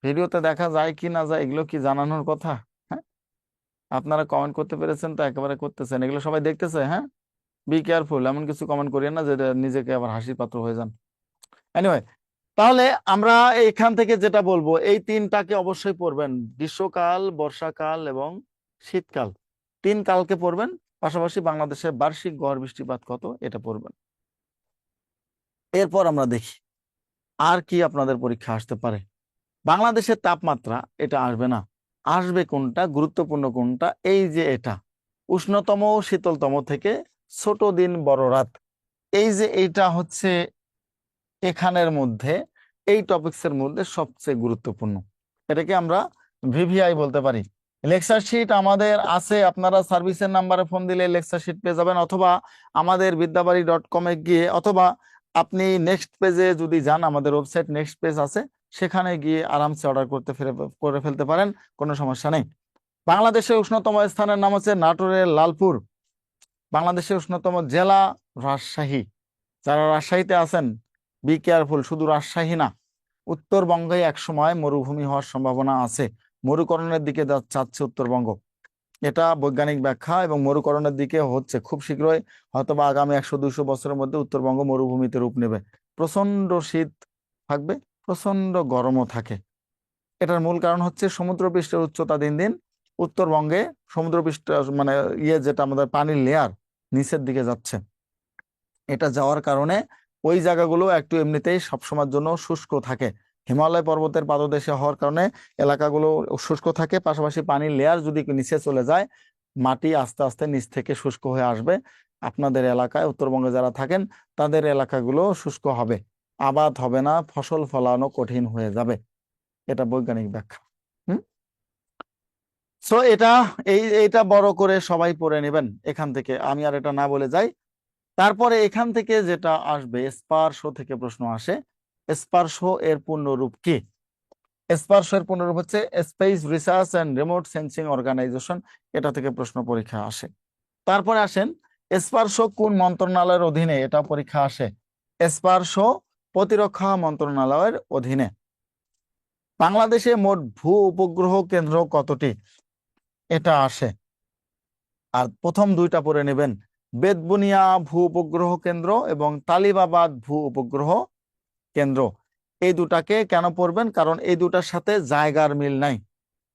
S1: ভিডিওতে দেখা যায় কি না যায় এগুলো কি জানানোর কথা? হ্যাঁ, আপনারা কমেন্ট করতে পেরেছেন তো একেবারে করতেছেন, এগুলো সবাই দেখতেছে। হ্যাঁ, বি কেয়ারফুল, এমন কিছু কমেন্ট করিয়েন না যেটা নিজেকে আবার হাসির পাত্র হয়ে যান। এনিওয়ে, তাহলে আমরা এখান থেকে যেটা বলবো, এই 3টাকে অবশ্যই পড়বেন, গ্রীষ্মকাল, বর্ষাকাল এবং শীতকাল। 3 কালকে পড়বেন, পাশাপাশি বাংলাদেশের বার্ষিক গড় বৃষ্টিপাত কত এটা পড়বেন। এরপর আমরা দেখি আর কি আপনাদের পরীক্ষা আসতে পারে। বাংলাদেশের তাপমাত্রা, এটা আসবে না, আসবে কোনটা, গুরুত্বপূর্ণ কোনটা, এই যে এটা উষ্ণতম শীতলতম থেকে ছোট দিন বড় রাত, এই যে এইটা হচ্ছে এখানের মধ্যে, এই টপিকসের মধ্যে সবচেয়ে গুরুত্বপূর্ণ। এটাকে আমরা ভিভিআই বলতে পারি। লেকচার শিট আমাদের আছে, আপনারা সার্ভিসের নাম্বারে ফোন দিলে লেকচার শিট পেয়ে যাবেন, অথবা আমাদের বিদ্যাবাড়ি.com এ গিয়ে, অথবা আপনি নেক্সট পেজে যদি যান, আমাদের ওয়েবসাইট নেক্সট পেজ আছে, সেখানে গিয়ে আরামসে অর্ডার করে ফেলতে পারেন, কোনো সমস্যা নেই। বাংলাদেশের উষ্ণতম স্থানের নাম হচ্ছে নাটোরের লালপুর। বাংলাদেশের উষ্ণতম জেলা রাজশাহী। যারা রাজশাহীতে আছেন, বি কেয়ারফুল, শুধু রাজশাহী না, উত্তরবঙ্গে একসময় মরুভূমি হওয়ার সম্ভাবনা আছে, মরুকরণের দিকে যাচ্ছে উত্তরবঙ্গ। এটা বৈজ্ঞানিক ব্যাখ্যা, এবং মরুকরণের দিকে হচ্ছে খুব শীঘ্রই, হয়তোবা আগামী 100-200 বছরের মধ্যে উত্তরবঙ্গ মরুভূমিতে রূপ নেবে। প্রচন্ড শীত থাকবে, প্রচন্ড গরমও থাকে। এটার মূল কারণ হচ্ছে সমুদ্রপৃষ্ঠের উচ্চতা দিন দিন উত্তরবঙ্গে, সমুদ্রপৃষ্ঠ মানে যেটা আমাদের পানির লেয়ার নিচের দিকে যাচ্ছে। এটা যাওয়ার কারণে ওই জায়গাগুলো একটু এমনিতেই সবসময়ের জন্য শুষ্ক থাকে। হিমালয় পর্বতের পাদদেশে হওয়ার কারণে এলাকাগুলো শুষ্ক থাকে, পাশাপাশি পানির লেয়ার যদি নিচে চলে যায়, মাটি আস্তে আস্তে নিচ থেকে শুষ্ক হয়ে আসবে। আপনাদের এলাকায়, উত্তরবঙ্গে যারা থাকেন, তাদের এলাকাগুলো শুষ্ক হবে, আবাদ হবে না, ফসল ফলানো কঠিন হয়ে যাবে। এটা বৈজ্ঞানিক ব্যাখ্যা। হুম। সো এইটা বড় করে সবাই পড়ে নেবেন এখান থেকে, আমি আর এটা না বলে যাই। তারপরে এখান থেকে যেটা আসবে, স্পার্শো থেকে প্রশ্ন আসে। স্পার্শো এর পূর্ণরূপ কি? স্পার্শো এর পূর্ণরূপ হচ্ছে space research and remote sensing organisation. এটা থেকে প্রশ্ন পরীক্ষা আসে। তারপরে আসেন, স্পার্শো কোন মন্ত্রণালয়ের অধীনে? এটা পরীক্ষা আসে। স্পার্শো প্রতিরক্ষা মন্ত্রণালয়ের অধীনে। বাংলাদেশে মোট ভূ উপগ্রহ কেন্দ্র কতটি? এটা আসে। আর প্রথম দুইটা পড়ে নেবেন, বেতবুনিয়া ভূ উপগ্রহ কেন্দ্র এবং তালিবাবাদ ভূ উপগ্রহ কেন্দ্র। এই দুটাকে কেন পড়বেন? কারণ এই দুটার সাথে জায়গার মিল নাই।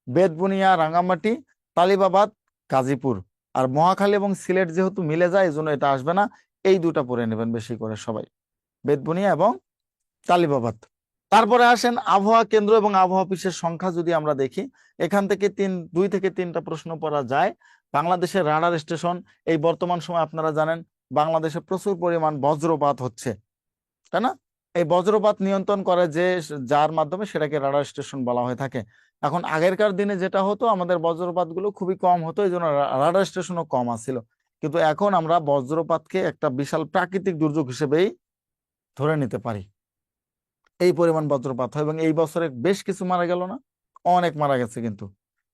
S1: বেতবুনিয়া রাঙ্গামাটি, তালিবাবাদ গাজীপুর। আর মহাখালী এবং সিলেট যেহেতু মিলে যায়, এই জন্য এটা আসবে না। এই দুটা পড়ে নেবেন বেশি করে সবাই, বেতবুনিয়া এবং তালিবাবাদ। তারপরে আসেন আবহাওয়া কেন্দ্র এবং আবহাওয়া অফিসের সংখ্যা যদি আমরা দেখি, এখান থেকে 2 থেকে 3টা প্রশ্ন পড়া যায়। বাংলাদেশের রাডার স্টেশন, এই বর্তমান সময় আপনারা জানেন বাংলাদেশে প্রচুর পরিমাণ বজ্রপাত হচ্ছে, তাই না? এই বজ্রপাত নিয়ন্ত্রণ করে যে, যার মাধ্যমে সেটাকে রাডার স্টেশন বলা হয়ে থাকে। এখন আগেরকার দিনে যেটা হতো, আমাদের বজ্রপাত গুলো খুবই কম হতো, এই জন্য রাডার স্টেশনও কম আছিল। কিন্তু এখন আমরা বজ্রপাতকে একটা বিশাল প্রাকৃতিক দুর্যোগ হিসেবেই ধরে নিতে পারি। এই পরিমাণ বজ্রপাত হয়, এবং এই বছরে বেশ কিছু মারা গেল না? অনেক মারা গেছে কিন্তু,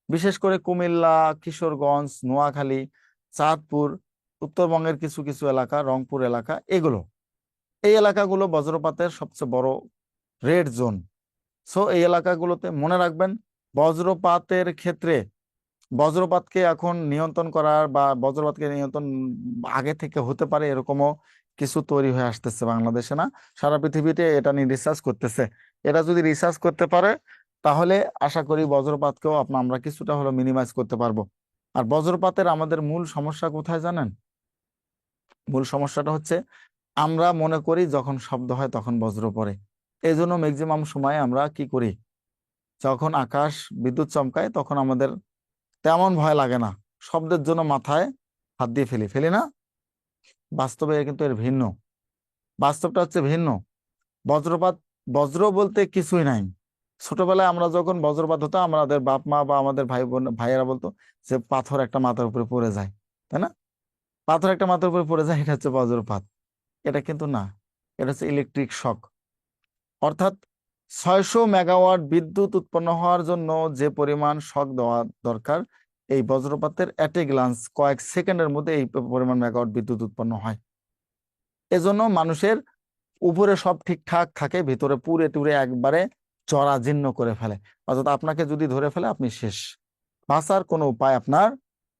S1: বিশেষ করে কুমিল্লা, কিশোরগঞ্জ, নোয়াখালী, চাঁদপুর, উত্তরবঙ্গের কিছু কিছু এলাকা, রংপুর এলাকা, এই এলাকাগুলো বজ্রপাতের সবচেয়ে বড় রেড জোন। সো এই এলাকাগুলোতে মনে রাখবেন, বজ্রপাতের ক্ষেত্রে বজ্রপাতকে এখন নিয়ন্ত্রণ করার বা বজ্রপাতকে নিয়ন্ত্রণ আগে থেকে হতে পারে এরকমও কিছু তৈরি হয়ে আসতেছে বাংলাদেশে, না সারা পৃথিবীতে এটা নিয়ে রিসার্চ করতেছে। এটা যদি রিসার্চ করতে পারে, তাহলে আশা করি বজ্রপাতকেও আমরা কিছুটা হলো মিনিমাইজ করতে পারবো। আর বজ্রপাতের আমাদের মূল সমস্যা কোথায় জানেন? মূল সমস্যাটা হচ্ছে, আমরা মনে করি যখন শব্দ হয় তখন বজ্র পড়ে। এই জন্য ম্যাক্সিমাম সময় আমরা কি করি, যখন আকাশ বিদ্যুৎ চমকায় তখন আমাদের তেমন ভয় লাগে না, শব্দের জন্য মাথায় হাত দিয়ে ফেলি না? বাস্তবে কিন্তু এর ভিন্ন, বাস্তবটা হচ্ছে ভিন্ন। বজ্রপাত, বজ্র বলতে কিছুই নাই। ছোটবেলায় আমরা যখন বজ্রপাত হতো, আমাদের বাপ মা বা আমাদের ভাইয়েরা বলতো যে পাথর একটা মাথার উপরে পড়ে যায়, তাই না? পাথর একটা মাথার উপরে পড়ে যায়, এটা হচ্ছে বজ্রপাত। এটা কিন্তু না, এটা হচ্ছে ইলেকট্রিক শক। অর্থাৎ 600 মেগাওয়াট বিদ্যুৎ উৎপন্ন হওয়ার জন্য যে পরিমাণ শক দেওয়া দরকার, এই বজ্রপাতের অ্যাট এ গ্লান্স কয়েক সেকেন্ডের মধ্যে এই পরিমাণ মেগাওয়াট বিদ্যুৎ উৎপন্ন হয়। এজন্য মানুষের উপরে সব ঠিকঠাক থাকে, ভিতরে পুরে টুরে একবারে জরাজীর্ণ করে ফেলে। অর্থাৎ আপনাকে যদি ধরে ফেলে, আপনি শেষ, বাঁচার কোনো উপায় আপনার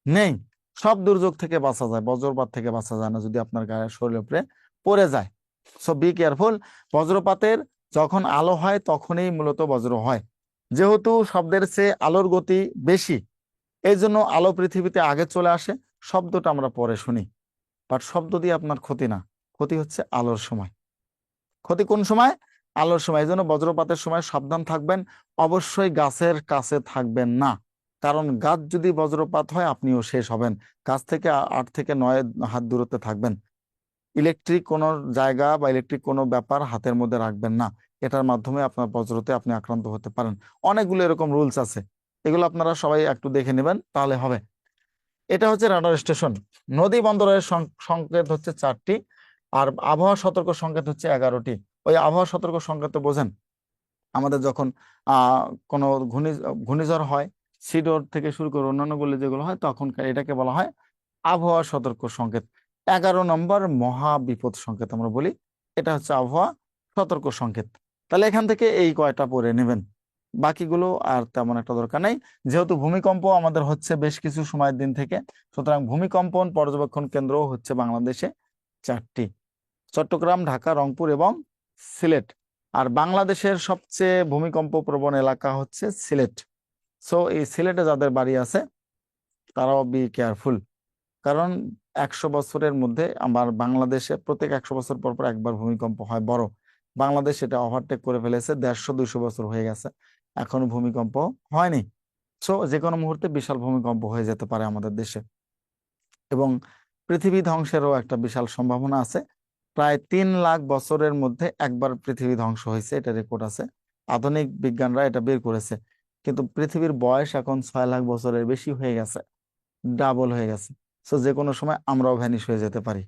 S1: নেই। সব দুর্যোগ থেকে বাঁচা যায়, বজ্রপাত থেকে বাঁচা যায় না যদি আপনার গায়ে শরীরের উপরে পড়ে যায়। So be careful. বজ্রপাতের যখন আলো হয় তখনই মূলত বজ্র হয়। যেহেতু শব্দের চেয়ে আলোর গতি বেশি, এই জন্য আলো পৃথিবীতে আগে চলে আসে, শব্দটা আমরা পরে শুনি। বাট শব্দ দিয়ে আপনার ক্ষতি না, ক্ষতি হচ্ছে আলোর সময়। ক্ষতি কোন সময়? আলোর সময়। এই জন্য বজ্রপাতের সময় সাবধান থাকবেন। অবশ্যই গাছের কাছে থাকবেন না, কারণ গাছ যদি বজ্রপাত হয় আপনিও শেষ হবেন। গাছ থেকে 8 থেকে 9 হাত দূরত্বে থাকবেন। ইলেকট্রিক কোনো জায়গা বা ইলেকট্রিক কোনো ব্যাপার হাতের মধ্যে রাখবেন না, এটার মাধ্যমে আপনার বজ্রতে আপনি আক্রান্ত হতে পারেন। অনেকগুলো এরকম রুলস আছে, এগুলো আপনারা সবাই একটু দেখে নেবেন, তাহলে হবে। এটা হচ্ছে রাডার স্টেশন। নদী বন্দরের সংকেত হচ্ছে 4টি, আর আবহাওয়া সতর্ক সংকেত হচ্ছে 11টি। ওই আবহাওয়া সতর্ক সংকেত তো বোঝেন, আমাদের যখন কোনো ঘূর্ণিঝড় হয়, সিডর থেকে শুরু করে অন্যান্যগুলো যেগুলো হয়, তখন এটাকে বলা হয় আবহাওয়া সতর্ক সংকেত। 11 নম্বর মহা বিপদ সংকেত আমরা বলি, এটা হচ্ছে আবহাওয়া সতর্ক সংকেত। তাহলে এখান থেকে এই কয়টা পড়ে নেবেন, বাকিগুলো আর তেমন একটা দরকার নেই। যেহেতু ভূমিকম্প আমাদের হচ্ছে বেশ কিছু সময়ের দিন থেকে, সুতরাং ভূমিকম্পন পর্যবেক্ষণ কেন্দ্র হচ্ছে বাংলাদেশে 4টি: চট্টগ্রাম, ঢাকা, রংপুর এবং সিলেট। আর বাংলাদেশের সবচেয়ে ভূমিকম্প প্রবণ এলাকা হচ্ছে সিলেট। সো এই সিলেটে যাদের বাড়ি আছে তারাও বি কেয়ারফুল, কারণ 100 বছরের মধ্যে আমার বাংলাদেশে প্রত্যেক 100 বছর পর পর একবার ভূমিকম্প হয় বড়, বাংলাদেশ এটা ওভারটেক করে ফেলেছে, 150-200 বছর হয়ে গেছে, এখনো ভূমিকম্প হয়নি। সো যে কোনো মুহূর্তে বিশাল ভূমিকম্প হয়ে যেতে পারে আমাদের দেশে, এবং পৃথিবী ধ্বংসেরও একটা বিশাল সম্ভাবনা আছে। প্রায় 3 লাখ বছরের মধ্যে একবার পৃথিবী ধ্বংস হয়েছে, এটা রেকর্ড আছে, আধুনিক বিজ্ঞানরা এটা বের করেছে। কিন্তু পৃথিবীর বয়স এখন 6 লাখ বছরের বেশি হয়ে গেছে, ডাবল হয়ে গেছে। সো যে কোনো সময় আমরাও ভ্যানিশ হয়ে যেতে পারি।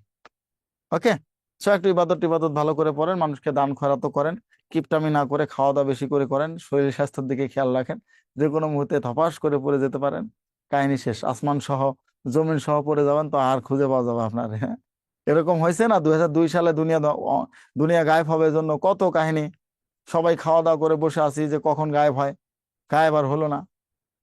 S1: ওকে, সো একটু ইবাদত টিবাদত ভালো করে পড়েন, মানুষকে দান খয়রাত করেন, কিপটামি না করে খাওয়া দাওয়া বেশি করে করেন, শরীর স্বাস্থ্যের দিকে খেয়াল রাখেন। যে কোনো মুহূর্তে ধপাস করে পড়ে যেতে পারেন, কাহিনী শেষ, আসমান সহ জমিন সহ পড়ে যাবেন তো আর খুঁজে পাওয়া যাবে আপনার। হ্যাঁ, এরকম হয়েছে না 2002 সালে দুনিয়া গায়েব হবে জন্য কত কাহিনী, সবাই খাওয়া দাওয়া করে বসে আছি যে কখন গায়েব হয়, গায়েব আর হলো না।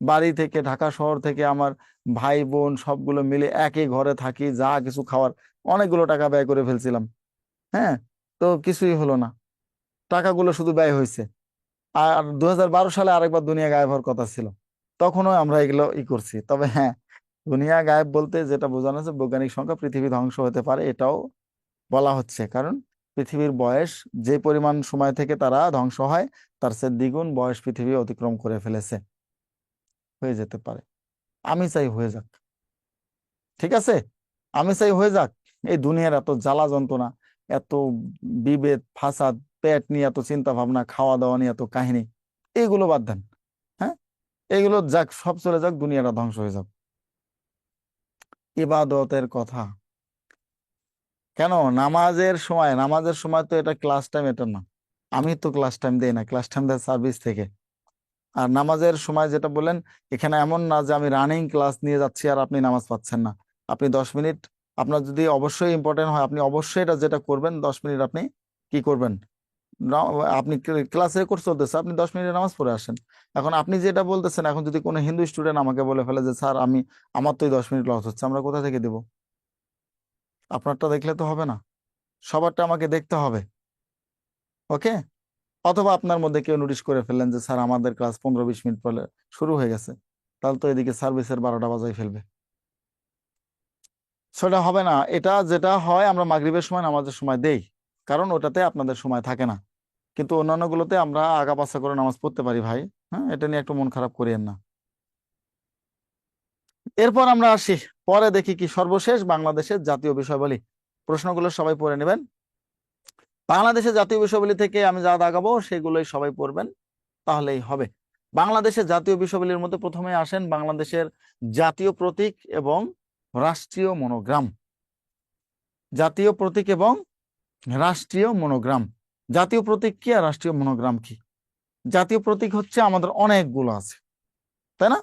S1: বাড়ি থেকে, ঢাকা শহর থেকে আমার ভাই বোন সবগুলো মিলে একই ঘরে থাকি, যা কিছু খাওয়ার অনেকগুলো টাকা ব্যয় করে ফেলছিলাম, হ্যাঁ, তো কিছুই হলো না, টাকাগুলো শুধু ব্যয় হয়েছে। আর 2012 সালে আরেকবার দুনিয়া গায়েব হওয়ার কথা ছিল, তখনও আমরা এগুলো করছি। তবে হ্যাঁ, দুনিয়া গায়েব বলতে যেটা বোঝানো হচ্ছে বৈজ্ঞানিক সংখ্যা পৃথিবী ধ্বংস হতে পারে, এটাও বলা হচ্ছে। কারণ পৃথিবীর বয়স যে পরিমাণ সময় থেকে তারা ধ্বংস হয়, তার চেয়ে দ্বিগুণ বয়স পৃথিবী অতিক্রম করে ফেলেছে, হয়ে যেতে পারে। আমি চাই হয়ে যাক, ঠিক আছে, আমি চাই হয়ে যাক। এই দুনিয়ার এত জ্বালা যন্ত্রণা, এত বিভেদ ফাসাদ, পেট নিয়ে এত চিন্তা ভাবনা, খাওয়া দাওয়া নিয়ে এত কাহিনী, এগুলো বাদ দেন। হ্যাঁ, এগুলো যাক, সব চলে যাক, দুনিয়াটা ধ্বংস হয়ে যাক। ইবাদতের কথা কেন? নামাজের সময় তো এটা ক্লাস টাইম, এটা না, আমি তো ক্লাস টাইম দেই না, ক্লাস টাইম দেয় সার্ভিস থেকে। আর নামাজের সময় যেটা বললেন, এখানে এমন না যে আমি রানিং ক্লাস নিয়ে যাচ্ছি আর আপনি নামাজ পাচ্ছেন না। আপনি 10 মিনিট, আপনার যদি অবশ্যই ইম্পর্টেন্ট হয়, আপনি অবশ্যই এটা যেটা করবেন, 10 মিনিট আপনি কি করবেন, না- আপনি ক্লাস রেকর্ড চলতেছে, আপনি 10 মিনিটে নামাজ পড়ে আসেন। এখন আপনি যেটা বলতেছেন, এখন যদি কোনো হিন্দু স্টুডেন্ট আমাকে বলে ফেলে যে স্যার আমার তো এই 10 মিনিট লস হচ্ছে, আমরা কোথা থেকে দেব? আপনারটা দেখলে তো হবে না, সবারটা আমাকে দেখতে হবে। ওকে, অথবা আপনার মধ্যে কেউ নোটিশ করে ফেললেন যে স্যার আমাদের ক্লাস 15-20 মিনিট পরে শুরু হয়ে গেছে, তাহলে তো এদিকে সার্ভিসের 12টা বাজাই ফেলবে, সেটা হবে না। এটা যেটা হয়, আমরা মাগরিবের সময় নামাজের সময় দেই, কারণ ওটাতে আপনাদের সময় থাকে না। কিন্তু অন্যান্য গুলোতে আমরা আগা পাছা করে নামাজ পড়তে পারি ভাই। হ্যাঁ, এটা নিয়ে একটু মন খারাপ করিয়েন না। এরপর আমরা আসি, পরে দেখি কি সর্বশেষ বাংলাদেশের জাতীয় বিষয়াবলী, প্রশ্নগুলো সবাই পড়ে নেবেন। বাংলাদেশের জাতীয় বিষয়াবলী থেকে আমি যা দাগাবো সেগুলোই সবাই পড়বেন, তাহলেই হবে। বাংলাদেশের জাতীয় বিষয়াবলীর মধ্যে প্রথমে আসেন বাংলাদেশের জাতীয় প্রতীক এবং রাষ্ট্রীয় মনোগ্রাম। জাতীয় প্রতীক এবং রাষ্ট্রীয় মনোগ্রাম। জাতীয় প্রতীক কি আর রাষ্ট্রীয় মনোগ্রাম কি? জাতীয় প্রতীক হচ্ছে আমাদের অনেকগুলো আছে, তাই না?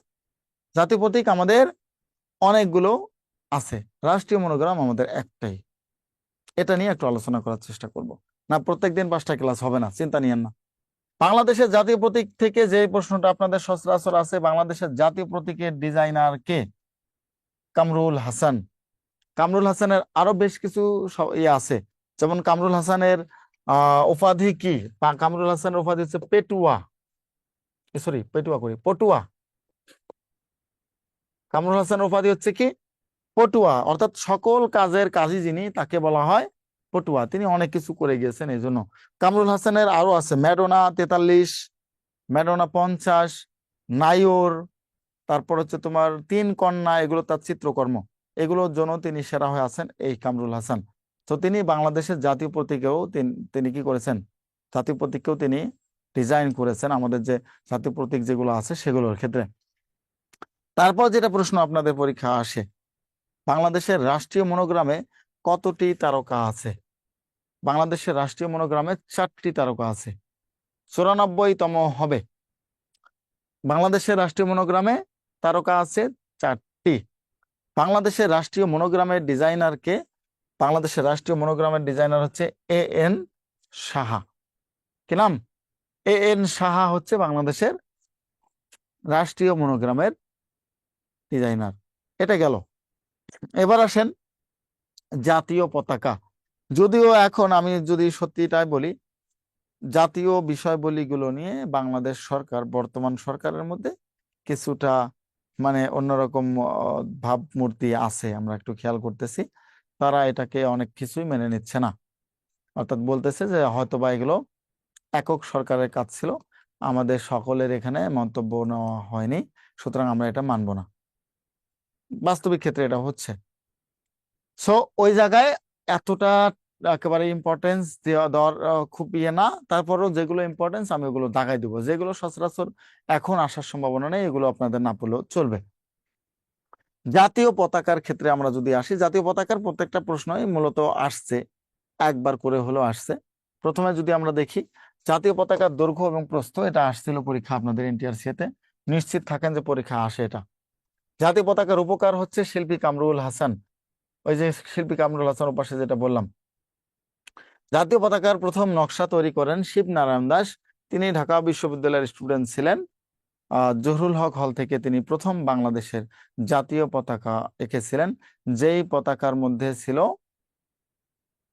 S1: জাতীয় প্রতীক আমাদের অনেকগুলো আছে, রাষ্ট্রীয় মনোগ্রাম আমাদের একটাই। এটা নিয়ে একটু আলোচনা করার চেষ্টা করব। না, প্রত্যেকদিন 5টা ক্লাস হবে না, চিন্তা নিয়েন না। বাংলাদেশের জাতীয় প্রতীক থেকে যে প্রশ্নটা আপনাদের সচরাচর আছে, বাংলাদেশের জাতীয় প্রতীকের ডিজাইনার কে? কামরুল হাসান। কামরুল হাসানের আরো বেশ কিছু ইয়ে আছে, যেমন কামরুল হাসানের উপাধি কি? কামরুল হাসানের উপাধি হচ্ছে পেটুয়া, সরি পেটুয়া করি পটুয়া। কামরুল হাসানের উপাধি হচ্ছে কি? পটুয়া, অর্থাৎ সকল কাজের কাজী যিনি, তাকে বলা হয় পটুয়া। তিনি অনেক কিছু করে গিয়েছেন, এই জন্য। কামরুল হাসানের আরো আছে ম্যাডোনা 43, ম্যাডোনা 50, নাইওর, তারপর হচ্ছে তোমার 3 কন্যা, এগুলো তার চিত্রকর্ম, এগুলোর জন্য তিনি সেরা হয়ে আছেন এই কামরুল হাসান। তো তিনি বাংলাদেশের জাতীয় প্রতীকেও তিনি কি করেছেন, জাতীয় প্রতীককেও তিনি ডিজাইন করেছেন, আমাদের যে জাতীয় প্রতীক যেগুলো আছে সেগুলোর ক্ষেত্রে। তারপর যেটা প্রশ্ন আপনাদের পরীক্ষা আসে, বাংলাদেশের রাষ্ট্রীয় মনোগ্রামে কতটি তারকা আছে? বাংলাদেশের রাষ্ট্রীয় মনোগ্রামে 4টি তারকা আছে, 94তম হবে। বাংলাদেশের রাষ্ট্রীয় মনোগ্রামে তারকা আছে 4টি। বাংলাদেশের রাষ্ট্রীয় মনোগ্রামের ডিজাইনার কে? বাংলাদেশের রাষ্ট্রীয় মনোগ্রামের ডিজাইনার হচ্ছে এ.এন. সাহা। কি নাম? এ.এন. সাহা হচ্ছে বাংলাদেশের রাষ্ট্রীয় মনোগ্রামের ডিজাইনার। এটা গেল। এবার আসেন জাতীয় পতাকা। যদিও এখন আমি যদি সত্যিটাই বলি, জাতীয় বিষয়বলীগুলো নিয়ে বাংলাদেশ সরকার, বর্তমান সরকারের মধ্যে কিছুটা মানে অন্যরকম ভাবমূর্তি আছে, আমরা একটু খেয়াল করতেছি। তারা এটাকে অনেক কিছুই মেনে নিচ্ছে না, অর্থাৎ বলতেছে যে হয়তোবা এগুলো একক সরকারের কাজ ছিল, আমাদের সকলের এখানে মন্তব্য নেওয়া হয়নি, সুতরাং আমরা এটা মানব না। বাস্তবিক ক্ষেত্রে এটা হচ্ছে। সো ওই জায়গায় এতটা একেবারে ইম্পর্টেন্স দেওয়ার খুব ইয়ে না, তারপরেও যেগুলো ইম্পর্টেন্স আমি ওগুলো দাগাই দিব, যেগুলো সচরাচর এখন আসার সম্ভাবনা নেই এগুলো আপনাদের না পড়লেও চলবে। জাতীয় পতাকার ক্ষেত্রে আমরা যদি আসি, জাতীয় পতাকার প্রত্যেকটা প্রশ্নই মূলত আসছে, একবার করে হলেও আসছে। প্রথমে যদি আমরা দেখি জাতীয় পতাকার দৈর্ঘ্য এবং প্রস্থ, এটা আসছিল পরীক্ষা আপনাদের এনটিআরসি-তে, নিশ্চিত থাকেন যে পরীক্ষা আসে এটা। জাতীয় পতাকার উপকার হচ্ছে শিল্পী কামরুল হাসান, ওই যে শিল্পী কামরুল হাসান ওপাশে যেটা বললাম। জাতীয় পতাকার প্রথম নকশা তৈরি করেন শিবনারায়ণ দাস, তিনি ঢাকা বিশ্ববিদ্যালয়ের স্টুডেন্ট ছিলেন। জহুরুল হক হল থেকে তিনি প্রথম বাংলাদেশের জাতীয় পতাকা এঁকেছিলেন, যেই পতাকার মধ্যে ছিল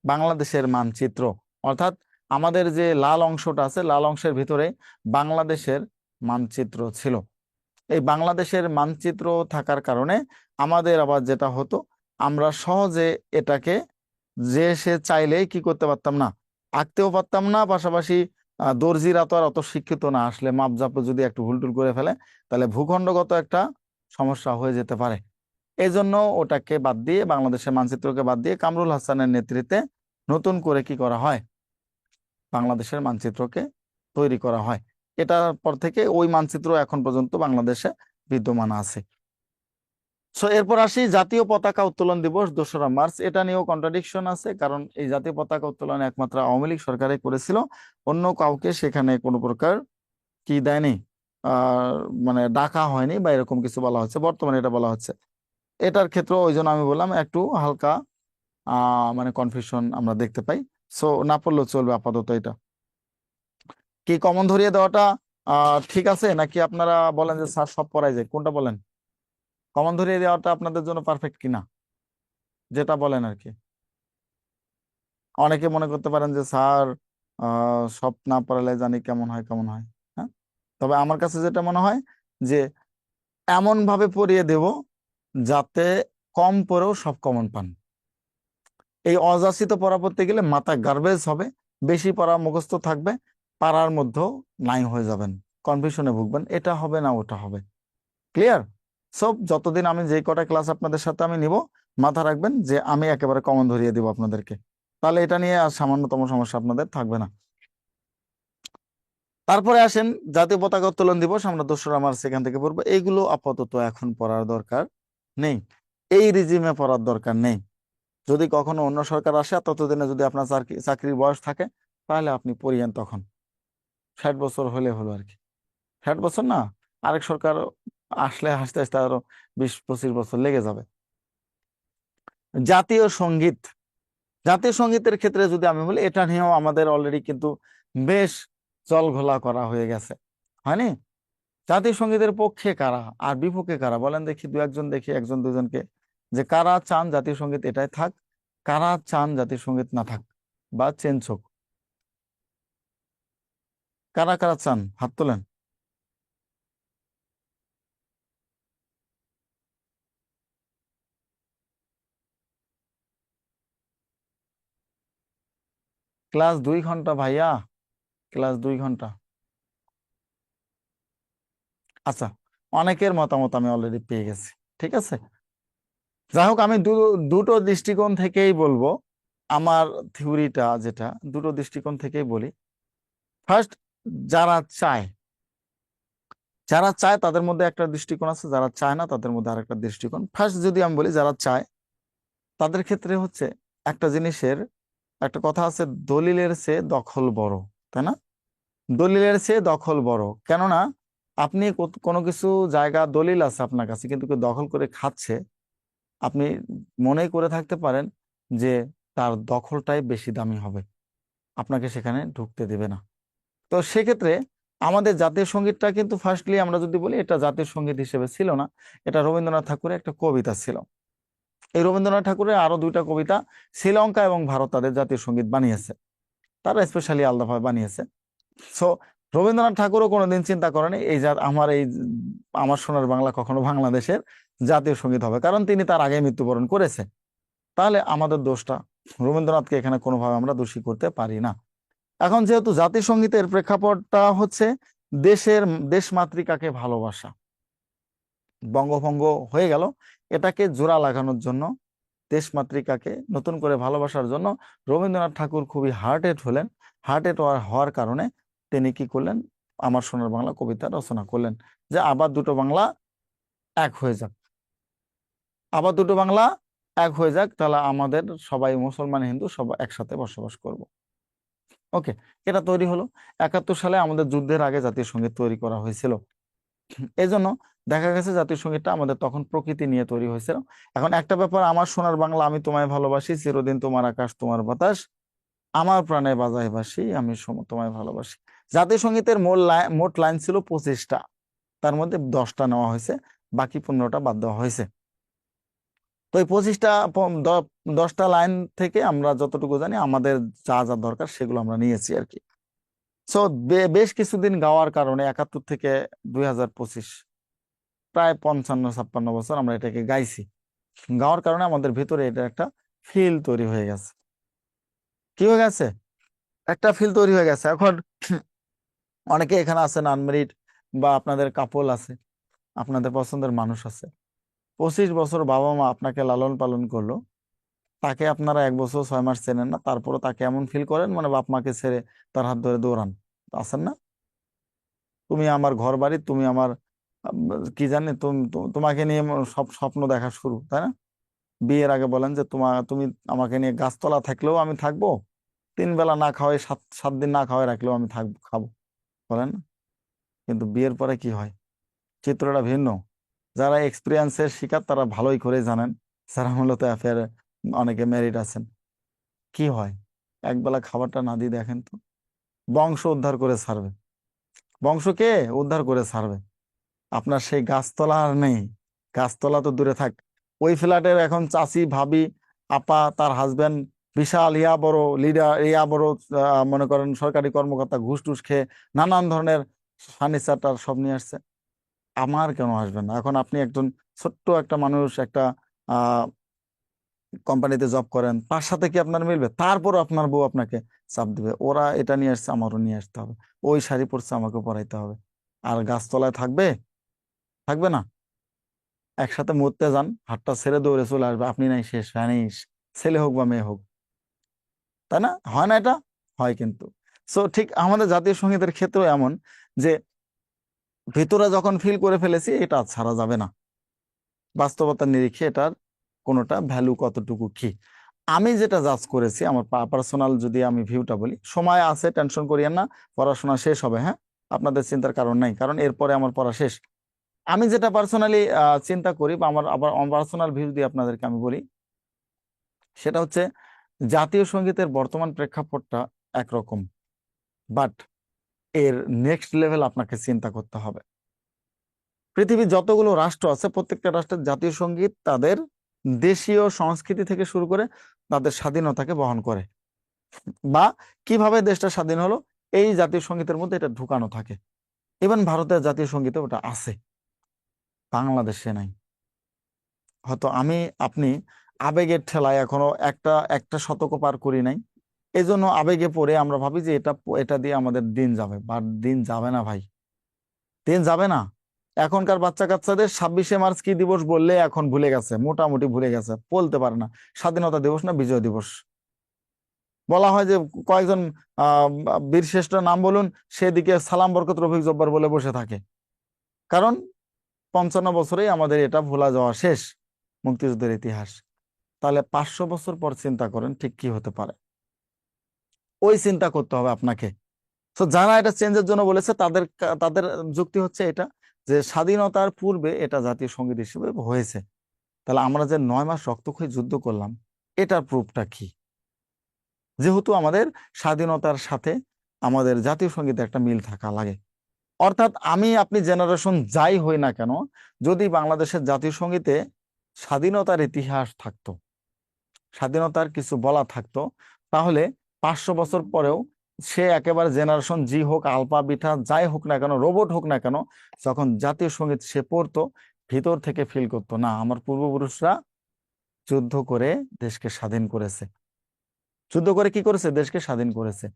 S1: বাংলাদেশের মানচিত্র, অর্থাৎ আমাদের যে লাল অংশটা আছে, লাল অংশের ভিতরে বাংলাদেশের মানচিত্র ছিল। এই বাংলাদেশের মানচিত্র থাকার কারণে আমাদের আবার যেটা হতো, আমরা সহজে এটাকে যে সে চাইলেই কি করতে পারতাম না, আঁকতেও পারতাম না, পাশাপাশি দর্জিরা তো আর অত শিক্ষিত না, আসলে মাপজাপ যদি একটু ভুলটুল করে ফেলে তাহলে ভূখণ্ডগত একটা সমস্যা হয়ে যেতে পারে। এই জন্য ওটাকে বাদ দিয়ে, বাংলাদেশের মানচিত্রকে বাদ দিয়ে কামরুল হাসানের নেতৃত্বে নতুন করে কি করা হয়, বাংলাদেশের মানচিত্রকে তৈরি করা হয়। এটার পর থেকে ওই মানচিত্র এখন পর্যন্ত বাংলাদেশে বিদ্যমান আছে। সো এরপর আসি জাতীয় পতাকা উত্তোলন দিবস 2রা মার্চ, এটা নিয়েও কন্ট্রাডিকশন আছে, কারণ এই জাতীয় পতাকা উত্তোলন একমাত্র আওয়ামী লীগ সরকারে করেছিল, অন্য কাউকে সেখানে কোনো প্রকার কি দেয়নি, আহ মানে ডাকা হয়নি বা এরকম কিছু বলা হচ্ছে, বর্তমানে এটা বলা হচ্ছে। এটার ক্ষেত্রে ওই জন্য আমি বললাম একটু হালকা মানে কনফিউশন আমরা দেখতে পাই। সো না পড়লেও চলবে আপাতত। এটা কি কমন ধরিয়ে দেওয়াটা ঠিক আছে, নাকি আপনারা বলেন যে স্যার সব পড়াই যায়, কোনটা বলেন? কমন ধরিয়ে দেওয়াটা আপনাদের জন্য পারফেক্ট কিনা, যেটা বলেন আর কি। অনেকে মনে করতে পারেন যে স্যার সব না পড়ালে জানি কেমন হয় কেমন হয়। হ্যাঁ, তবে আমার কাছে যেটা মনে হয় যে এমন ভাবে পড়িয়ে দেব যাতে কম পড়েও সব কমন পান। এই অযাচিত পড়া পড়তে গেলে মাথা গার্বেজ হবে, বেশি পড়া মুখস্থ থাকবে, পারার মধ্যেও নাই হয়ে যাবেন, কনফিউশনে ভুগবেন, এটা হবে না ওটা হবে। ক্লিয়ার? সব যতদিন আমি যে কটা ক্লাস আপনাদের সাথে আমি নিব, মাথা রাখবেন যে আমি একেবারে কমন ধরিয়ে দিব আপনাদেরকে, তাহলে এটা নিয়ে আর সামান্যতম সমস্যা আপনাদের থাকবে না। তারপরে আসেন জাতীয় পতাকা উত্তোলন দিবস, আমরা 2রা মার্চ সেখান থেকে পড়বো। এইগুলো আপাতত এখন পড়ার দরকার নেই, এই রিজিমে পড়ার দরকার নেই। যদি কখনো অন্য সরকার আসে, ততদিনে যদি আপনার চাকরির বয়স থাকে, তাহলে আপনি পড়িয়েন, তখন 60 বছর হলে হলো আর কি। 60 বছর না, আরেক সরকার আসলে আস্তে আস্তে আরো 20-25 বছর লেগে যাবে। জাতীয় সঙ্গীত, জাতীয় সঙ্গীতের ক্ষেত্রে যদি আমি বলি, এটা নিয়েও আমাদের অলরেডি কিন্তু বেশ জলঘোলা করা হয়ে গেছে, হয়নি? জাতীয় সঙ্গীতের পক্ষে কারা আর বিপক্ষে কারা বলেন দেখি, দু একজন দেখি, একজন দুজনকে, যে কারা চান জাতীয় সঙ্গীত এটাই থাক, কারা চান জাতীয় সঙ্গীত না থাক বা চেঞ্জ হোক। কারা কারা চান হাত তোলেন। ক্লাস 2 ঘন্টা ভাইয়া, ক্লাস 2 ঘন্টা। আচ্ছা, অনেকের মতামত আমি অলরেডি পেয়ে গেছি, ঠিক আছে। যাই হোক, আমি দুটো দৃষ্টিকোণ থেকেই বলবো, আমার থিওরিটা যেটা, দুটো দৃষ্টিকোণ থেকেই বলি। ফার্স্ট, যারা চায়, যারা চায় তাদের মধ্যে একটা দৃষ্টিকোণ আছে, যারা চায় না তাদের মধ্যে আরেকটা দৃষ্টিকোণ। ফার্স্ট যদি আমি বলি, যারা চায় তাদের ক্ষেত্রে হচ্ছে একটা জিনিসের, একটা কথা আছে, দলিলের চেয়ে দখল বড়, তাই না? দলিলের চেয়ে দখল বড়, কেননা আপনি কোনো কিছু জায়গা দলিল আছে আপনার কাছে, কিন্তু কেউ দখল করে খাচ্ছে, আপনি মনে করে থাকতে পারেন যে তার দখলটাই বেশি দামি হবে, আপনাকে সেখানে ঢুকতে দেবে না। তো সেক্ষেত্রে আমাদের জাতীয় সঙ্গীতটা কিন্তু ফার্স্টলি আমরা যদি বলি, এটা জাতীয় সঙ্গীত হিসেবে ছিল না, এটা রবীন্দ্রনাথ ঠাকুরের একটা কবিতা ছিল। এই রবীন্দ্রনাথ ঠাকুরের আরো 2টা কবিতা শ্রীলঙ্কা এবং ভারত তাদের জাতীয় সঙ্গীত বানিয়েছে, তারা স্পেশালি আলাদাভাবে বানিয়েছে। সো রবীন্দ্রনাথ ঠাকুরও কোনোদিন চিন্তা করেনি এই আমার সোনার বাংলা কখনো বাংলাদেশের জাতীয় সঙ্গীত হবে, কারণ তিনি তার আগে মৃত্যুবরণ করেছে। তাহলে আমাদের দোষটা, রবীন্দ্রনাথকে এখানে কোনোভাবে আমরা দোষী করতে পারি না। এখন যেহেতু জাতীয় সঙ্গীতের প্রেক্ষাপটটা হচ্ছে দেশের দেশমাতৃকাকে ভালোবাসা, বঙ্গভঙ্গ হয়ে গেল, এটাকে জোড়া লাগানোর জন্য, দেশমাতৃকাকে নতুন করে ভালোবাসার জন্য রবীন্দ্রনাথ ঠাকুর খুবই হার্টেড হলেন। হার্টেড হওয়ার কারণে তিনি কি করলেন, আমার সোনার বাংলা কবিতা রচনা করলেন, যে আবার দুটো বাংলা এক হয়ে যাক, আবার দুটো বাংলা এক হয়ে যাক, তাহলে আমাদের সবাই মুসলমান হিন্দু সবাই একসাথে বসবাস করব। ওকে, এটা তৈরি হলো। 71 সালে আমাদের যুদ্ধের আগে জাতীয় সঙ্গীত তৈরি করা হয়েছিল। এই জন্য দেখা গেছে জাতীয় সঙ্গীতটা আমাদের তখন প্রকৃতি নিয়ে তৈরি হয়েছিল। এখন একটা ব্যাপার, আমার সোনার বাংলা আমি তোমায় ভালোবাসি, চিরদিন তোমার আকাশ তোমার বাতাস, আমার প্রাণে বাজায় বাঁশি, আমি তোমায় ভালোবাসি। জাতীয় সঙ্গীতের মোট লাইন ছিল 25টা, তার মধ্যে 10টা নেওয়া হয়েছে, বাকি 15টা বাদ দেওয়া হয়েছে। তো এই 10টা লাইন থেকে আমরা যতটুকু জানি আমাদের যা যা দরকার সেগুলো আমরা নিয়েছি আর কি। সো বেশ কিছুদিন গাওয়ার কারণে 71 থেকে 2025 প্রায় 55-56 বছর আমরা এটাকে গাইছি। গাওয়ার কারণে আমাদের ভিতরে এটা একটা ফিল তৈরি হয়ে গেছে। কি হয়ে গেছে? একটা ফিল তৈরি হয়ে গেছে। এখন অনেকে এখানে আছেন আনমেরিড, বা আপনাদের কাপল আছে, আপনাদের পছন্দের মানুষ আছে, 25 বছর বাবা মা আপনাকে লালন পালন করলো, তাকে আপনারা 1 বছর 6 মাস চেনেন না, তারপরে তাকে এমন ফিল করেন মানে বাপ মাকে ছেড়ে তার হাত ধরে দৌড়ান। আছেন না? তুমি আমার ঘর বাড়ি, তুমি আমার কি জানি, তোমাকে নিয়ে সব স্বপ্ন দেখা শুরু, তাই না? বিয়ের আগে বলেন যে তুমি আমাকে নিয়ে গাছতলা থাকলেও আমি থাকবো, 3 বেলা না খাওয়াই 7 দিন না খাওয়াই রাখলেও আমি থাকবো, খাবো, বলেন না? কিন্তু বিয়ের পরে কি হয়, চিত্রটা ভিন্ন। যারা এক্সপিরিয়েন্সের শিকার তারা ভালোই করে জানেন, যারা মূলত অ্যাফেয়ারে অনেকে ম্যারিড আছেন, কি হয়, একবেলা খাবারটা না দিয়ে দেখেন তো, বংশ উদ্ধার করে ছাড়বে, বংশকে উদ্ধার করে ছাড়বে। আপনার সেই গাছতলা আর নেই, গাছতলা তো দূরে থাক, ওই ফ্ল্যাটের এখন চাচি ভাবি আপা তার হাজবেন্ড বিশাল ইয়া বড় লিডার, ইয়া বড় মনে করেন সরকারি কর্মকর্তা, ঘুষ টুস খেয়ে নানান ধরনের ফার্নিচার সব নিয়ে আসছে। আমার কেন আসবেন না? এখন আপনি একজন ছোট্ট একটা মানুষ, একটা আহ কোম্পানিতে জব করেন, তার সাথে কি আপনার মিলবে? তারপর আপনার বউ আপনাকে চাপ দিবে, ওরা এটা নিয়ে আসছে আমারও নিয়ে আসতে হবে, ওই শাড়ি পরছে আমাকে পরাইতে হবে। আর গাছতলায় থাকবে? থাকবে না। একসাথে মরতে যান, হাতটা ছেড়ে দৌড়ে চলে আসবে, আপনি নাই শেষ ফ্যানিশ, ছেলে হোক বা মেয়ে হোক, তাই না? হয় না এটা? হয় কিন্তু। সো ঠিক আমাদের জাতীয় সঙ্গীতের ক্ষেত্রেও এমন, যে ভিতরে যখন ফিল করে ফেলেছি এটা আর ছাড়া যাবে না। বাস্তবতার নিরিখে এটার কোনোটা ভ্যালু কতটুকু কি, আমি যেটা জাজ করেছি আমার পার্সোনাল, যদি আমি ভিউটা বলি, সময় আছে, টেনশন করিয়েন না, পড়াশোনা শেষ হবে, হ্যাঁ, আপনাদের চিন্তার কারণ নাই, কারণ এরপরে আমার পড়া শেষ। আমি যেটা পার্সোনালি চিন্তা করি, বা আমার আবার পার্সোনাল ভিউ দিয়ে আপনাদেরকে আমি বলি, সেটা হচ্ছে জাতীয় সঙ্গীতের বর্তমান প্রেক্ষাপটটা একরকম, বাট এর নেক্সট লেভেল আপনাকে চিন্তা করতে হবে। পৃথিবীর যতগুলো রাষ্ট্র আছে প্রত্যেকটা রাষ্ট্রের জাতীয় সঙ্গীত তাদের দেশীয় সংস্কৃতি থেকে শুরু করে তাদের স্বাধীনতাকে বহন করে, বা কিভাবে দেশটা স্বাধীন হলো এই জাতীয় সঙ্গীতের মধ্যে এটা ঢুকানো থাকে। ইভেন ভারতের জাতীয় সঙ্গীতে ওটা আছে, বাংলাদেশে নাই। হয়তো আমি আপনি আবেগের ঠেলায় এখনো একটা একটা শতক পার করি নাই, এই জন্য আবেগে পড়ে আমরা ভাবি যে এটা দিয়ে আমাদের দিন যাবে, বা দিন যাবে না ভাই, দিন যাবে না। এখনকার বাচ্চা কাচ্চাদের 26শে মার্চ কি দিবস বললে এখন ভুলে গেছে, মোটামুটি ভুলে গেছে, বলতে পারে না স্বাধীনতা দিবস না বিজয় দিবস। বলা হয় যে কয়েকজন আহ বীর শ্রেষ্ঠ নাম বলুন, সেদিকে সালাম বরকত রফিক জব্বার বলে বসে থাকে, কারণ 55 বছরেই আমাদের এটা ভোলা যাওয়া শেষ, মুক্তিযুদ্ধের ইতিহাস। তাহলে 500 বছর পর চিন্তা করেন ঠিক কি হতে পারে, ওই চিন্তা করতে হবে আপনাকে। তো যারা এটা চেঞ্জের জন্য বলেছে তাদের যুক্তি হচ্ছে এটা, যে স্বাধীনতার পূর্বে এটা জাতীয় সঙ্গীত হিসেবে হয়েছে, তাহলে আমরা যে 9 মাস রক্তক্ষয়ী যুদ্ধ করলাম এটার প্রুফটা কি? যেহেতু আমাদের স্বাধীনতার সাথে আমাদের জাতীয় সঙ্গীতে একটা মিল থাকা লাগে, অর্থাৎ আমি আপনি জেনারেশন যাই হই না কেন, যদি বাংলাদেশের জাতীয় সঙ্গীতে স্বাধীনতার ইতিহাস থাকতো, স্বাধীনতার কিছু বলা থাকতো, তাহলে 500 বছর পরেও সে একেবারে জেনারেশন জি হোক, আলপা বিঠা যাই হোক না কেন, রোবট হোক না কেন, যখন জাতীয় সঙ্গীত সে পড়তো, ভিতর থেকে ফিল করতো না আমার পূর্বপুরুষরা যুদ্ধ করে দেশকে স্বাধীন করেছে, যুদ্ধ করে কি করেছে, দেশকে স্বাধীন করেছে।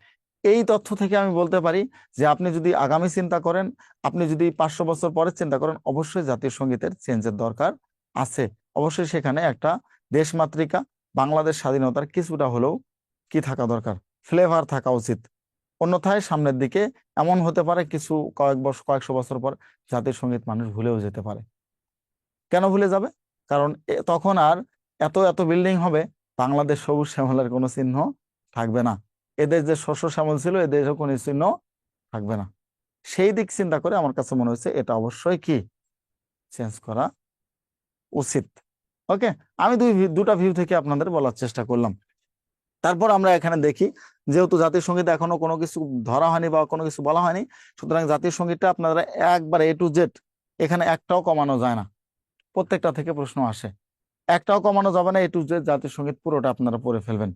S1: এই তথ্য থেকে আমি বলতে পারি যে আপনি যদি আগামী চিন্তা করেন, আপনি যদি 500 বছর পরে চিন্তা করেন, অবশ্যই জাতীয় সঙ্গীতের চেঞ্জের দরকার আছে। অবশ্যই সেখানে একটা দেশমাতৃকা, বাংলাদেশ স্বাধীনতার কিছুটা হলেও কি থাকা দরকার, ফ্লেভার থাকা উচিত। অন্যথায় সামনের দিকে এমন হতে পারে কিছু কয়েকশো বছর পর জাতীয় সঙ্গীত মানুষ ভুলেও যেতে পারে। কেন ভুলে যাবে? কারণ তখন আর এত এত বিল্ডিং হবে, বাংলাদেশ সবুজ শ্যামলের কোনো চিহ্ন থাকবে না। এদের যে শস্য শ্যামল ছিল, এদেরও কোনো চিহ্ন থাকবে না। সেই দিক চিন্তা করে আমার কাছে মনে হচ্ছে এটা অবশ্যই কি চেঞ্জ করা উচিত। ওকে, আমি দুটা ভিউ থেকে আপনাদের বলার চেষ্টা করলাম। তারপর আমরা এখানে দেখি, যেহেতু জাতীয় সঙ্গীত এখনো কোনো কিছু ধরা হয়নি বা কোনো কিছু বলা হয়নি, সুতরাং জাতীয় সঙ্গীতটা আপনারা একবার A to Z, এখানে একটাও কমানো যায় না। প্রত্যেকটা থেকে প্রশ্ন আসে, একটাও কমানো যাবে না। A to Z জাতীয় সঙ্গীত পুরোটা আপনারা পড়ে ফেলবেন,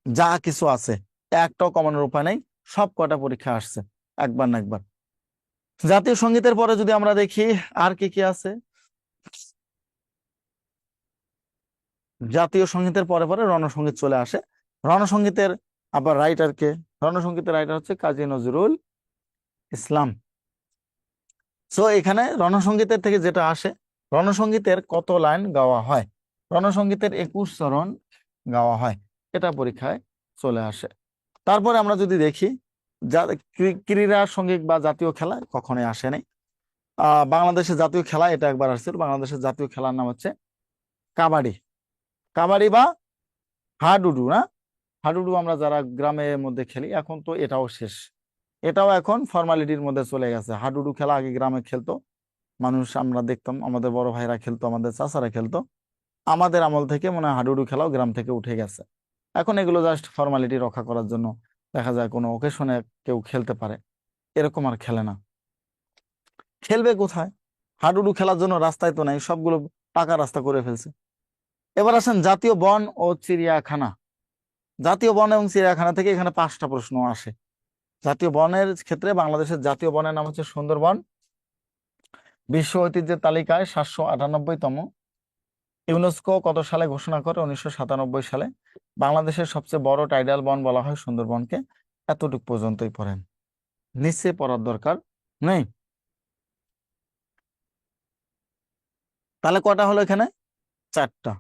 S1: যা কিছু আছে একটাও কমানোর উপায় নেই। সব কটা পরীক্ষা আসছে একবার না একবার। জাতীয় সঙ্গীতের পরে যদি আমরা দেখি আর কি কি আছে, জাতীয় সঙ্গীতের পরে পরে রণসঙ্গীত চলে আসে। রণসঙ্গীতের আবার রাইটার কে? রণসঙ্গীতের রাইটার হচ্ছে কাজী নজরুল ইসলাম। সো এখানে রণসঙ্গীতের থেকে যেটা আসে, রণসঙ্গীতের কত লাইন গাওয়া হয়? রণসঙ্গীতের 21 চরণ গাওয়া হয়, এটা পরীক্ষায় চলে আসে। তারপরে আমরা যদি দেখি, ক্রীড়া সঙ্গীত বা জাতীয় খেলা কখনোই আসে নাই। বাংলাদেশের জাতীয় খেলা এটা একবার আসছিল। বাংলাদেশের জাতীয় খেলার নাম হচ্ছে কাবাডি। কাবাডি বা হাডুডু, না? হাডুডু আমরা যারা গ্রামের মধ্যে খেলি, এখন তো এটাও শেষ। এটাও এখন ফর্মালিটির মধ্যে চলে গেছে। হাডুডু খেলা আগে গ্রামে খেলতো মানুষ, আমরা দেখতাম, আমাদের বড় ভাইরা খেলতো, আমাদের চাচারা খেলতো। আমাদের আমল থেকে মনে হয় হাডুডু খেলাও গ্রাম থেকে উঠে গেছে। এখন এগুলো জাস্ট ফর্মালিটি রক্ষা করার জন্য দেখা যায় কোনো ওকেশনে কেউ খেলতে পারে, এরকম আর খেলে না। খেলবে কোথায়? হাডুডু খেলার জন্য রাস্তায় তো নাই, সবগুলো পাকা রাস্তা করে ফেলছে। এবার আসেন জাতীয় বন ও চিড়িয়াখানা। জাতীয় বন এবং চিড়িয়াখানা থেকে এখানে 5টা প্রশ্ন আসে। জাতীয় বনের ক্ষেত্রে বাংলাদেশের জাতীয় বনের নাম হচ্ছে সুন্দরবন, বিশ্ব ঐতিহ্যের তালিকায় 798তম। ইউনেস্কো কত সালে ঘোষণা করে? 1997 সালে। বাংলাদেশের সবচেয়ে বড় টাইডাল বন বলা হয় সুন্দরবনকে। এতটুকু পর্যন্তই পড়েন, নিচে পড়ার দরকার নেই। তাহলে কটা হলো এখানে? 4টা।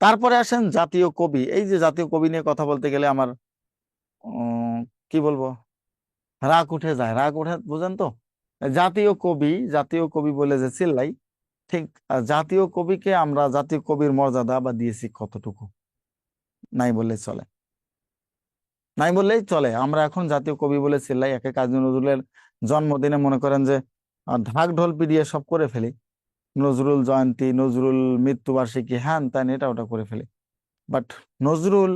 S1: তারপরে আসেন জাতীয় কবি। এই যে জাতীয় কবি নিয়ে কথা বলতে গেলে আমার কি বলবো, রাগ উঠে যায়। রাগ উঠে, বুঝেন তো? জাতীয় কবি, জাতীয় কবি বলে যে চিল্লাই, ঠিক জাতীয় কবিকে আমরা জাতীয় কবির মর্যাদা বা দিয়েছি কতটুকু? নাই বললেই চলে, নাই বললেই চলে। আমরা এখন জাতীয় কবি বলে চিল্লাই, একে কাজী নজরুলের জন্মদিনে মনে করেন যে ঢাক ঢোল পিটিয়ে সব করে ফেলি, নজরুল জয়ন্তী, নজরুল মৃত্যুবার্ষিকী, হ্যান ত্যান, এটা ওটা করে ফেলি। বাট নজরুল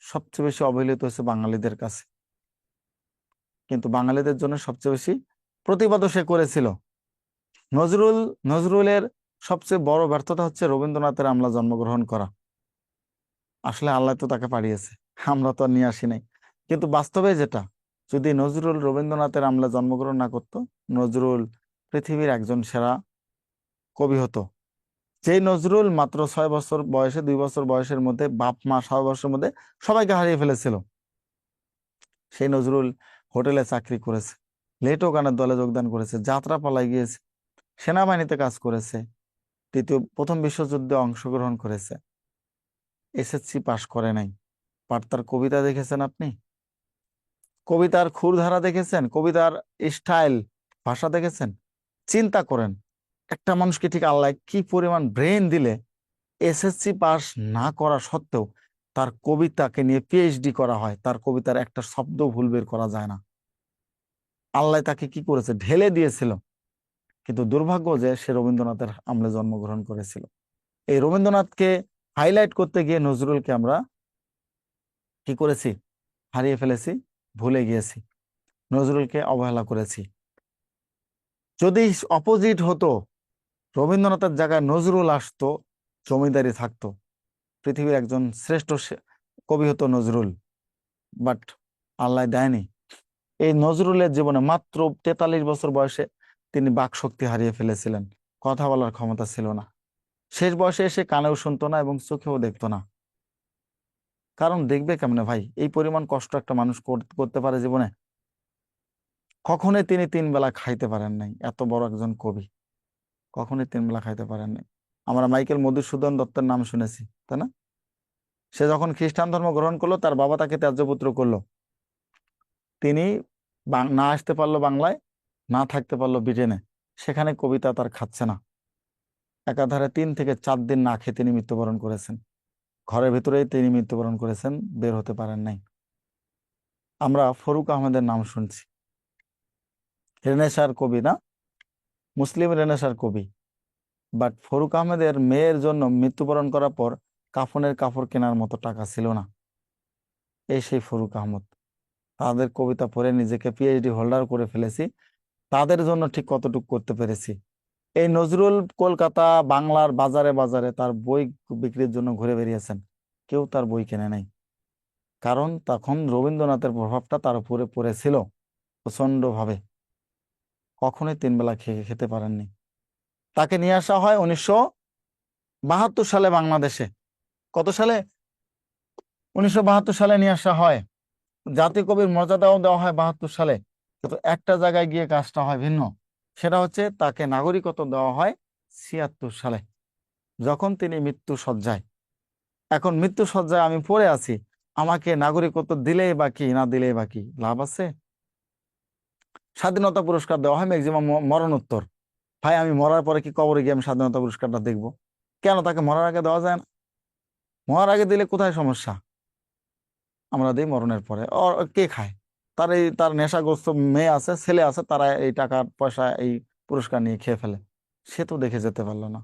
S1: সবচেয়ে বেশি অবহেলিত হচ্ছে বাঙালিদের কাছে, কিন্তু বাঙালিদের জন্য সবচেয়ে বেশি প্রতিবাদও সে করেছিল। নজরুলের সবচেয়ে বড় ব্যর্থতা হচ্ছে রবীন্দ্রনাথের আমলা জন্মগ্রহণ করা। আসলে আল্লাহ তো তাকে পাঠিয়েছে, আমরা তো আর নিয়ে আসি নাই। কিন্তু বাস্তবে যেটা, যদি নজরুল রবীন্দ্রনাথের আমলা জন্মগ্রহণ না করতো, নজরুল পৃথিবীর একজন সেরা কবি হতো। যেই নজরুল মাত্র 6 বছর বয়সে, 2 বছর বয়সের মধ্যে, বাপ মা 6 বছরের মধ্যে সবাইকে হারিয়ে ফেলেছিল, সেই নজরুল হোটেলে চাকরি করেছে, লেটো গানের দলে যোগদান করেছে, যাত্রা পালায় গিয়েছে, সেনাবাহিনীতে কাজ করেছে, প্রথম বিশ্বযুদ্ধে অংশগ্রহণ করেছে, এসএসসি পাশ করে নাই। বাট তার কবিতা দেখেছেন আপনি? কবিতার ক্ষুরধারা দেখেছেন? কবিতার স্টাইল, ভাষা দেখেছেন? চিন্তা করেন, একটা মানুষকে ঠিক আল্লাহ কি পরিমাণ ব্রেন দিলে এসএসসি পাস না করা সত্ত্বেও তার কবিতাকে নিয়ে পিএইচডি করা হয়, তার কবিতার একটা শব্দ ভুল বের করা যায় না। আল্লাহ তাকে কি করেছে, ঢেলে দিয়েছিল। কিন্তু দুর্ভাগ্য যে সে রবীন্দ্রনাথের আমলে জন্মগ্রহণ করেছিল। এই রবীন্দ্রনাথকে হাইলাইট করতে গিয়ে নজরুলকে আমরা কি করেছি? হারিয়ে ফেলেছি, ভুলে গিয়েছি, নজরুলকে অবহেলা করেছি। যদি অপোজিট হতো, রবীন্দ্রনাথের জায়গায় নজরুল আসতো, জমিদারি থাকতো, পৃথিবীর একজন শ্রেষ্ঠ কবি হতো নজরুল। বাট আল্লাহ দেয়নি। এই নজরুলের জীবনে মাত্র 43 বছর বয়সে তিনি বাক শক্তি হারিয়ে ফেলেছিলেন, কথা বলার ক্ষমতা ছিল না। শেষ বয়সে এসে কানেও শুনতো না এবং চোখেও দেখতো না। কারণ দেখবে কেমনে ভাই, এই পরিমাণ কষ্ট একটা মানুষ করতে পারে জীবনে? কখনোই তিনি 3 বেলা খাইতে পারেন নাই, এত বড় একজন কবি কখনোই 3 বেলা খাইতে পারেন নাই। আমরা মাইকেল মধুসূদন দত্তের নাম শুনেছি, তাই না? সে যখন খ্রিস্টান ধর্ম গ্রহণ করলো, তার বাবা তাকে ত্যায্যপুত্র করলো। তিনি না আসতে পারলো বাংলায়, না থাকতে পারলো ব্রিটেনে। সেখানে কবিতা তার খাচ্ছে না। একাধারে 3 থেকে 4 দিন না খেয়ে তিনি মৃত্যুবরণ করেছেন। ঘরের ভিতরেই তিনি মৃত্যুবরণ করেছেন, বের হতে পারেন নাই। আমরা ফরুক আহমেদের নাম শুনছি, রেনেসার কবি না, মুসলিম রেনেসার কবি। বাট ফরুক আহমেদের মেয়ের জন্য মৃত্যুবরণ করার পর কাফনের কাপড় কেনার মতো টাকা ছিল না। এই সেই ফরুক আহমদ। তাদের কবিতা পড়ে নিজেকে পিএইচডি হোল্ডার করে ফেলেছি। তাদের জন্য ঠিক কতটুকু করতে পেরেছি। এই নজরুল কলকাতা বাংলার বাজারে বাজারে তার বই বিক্রির জন্য ঘুরে বেরিয়েছেন, কেউ তার বই কেনে নাই। কারণ তখন রবীন্দ্রনাথের প্রভাবটা তার উপরে পড়েছিল প্রচন্ড ভাবে। কখনোই 3 বেলা খেতে পারেননি। তাকে নিয়ে আসা হয় 1972 সালে বাংলাদেশে। কত সালে? 1972 সালে নিয়ে আসা হয়। জাতীয় কবির মর্যাদাও দেওয়া হয় 72 সালে। কিন্তু একটা জায়গায় গিয়ে কাজটা হয় ভিন্ন। সেটা হচ্ছে তাকে নাগরিকত্ব দেওয়া হয় 76 সালে, যখন তিনি মৃত্যু শয্যায়। এখন মৃত্যু শয্যায় আমি পড়ে আছি, আমাকে নাগরিকত্ব দিলেই বা কি, না দিলেই বা কি, লাভ আছে? স্বাধীনতা পুরস্কার দেওয়া হয় ম্যাক্সিমাম মরণোত্তর। ভাই আমি মরার পরে কি কবরে গিয়ে আমি স্বাধীনতা পুরস্কারটা দেখবো? কেন তাকে মরার আগে দেওয়া যায় না? মরার আগে দিলে কোথায় সমস্যা? আমরা দিই মরণের পরে। কে খায়? তার নেশাগ্রস্ত মেয়ে আছে, ছেলে আছে, তারা এই টাকা পয়সা এই পুরস্কার নিয়ে খেয়ে ফেলে। সে তো দেখে যেতে পারলো না।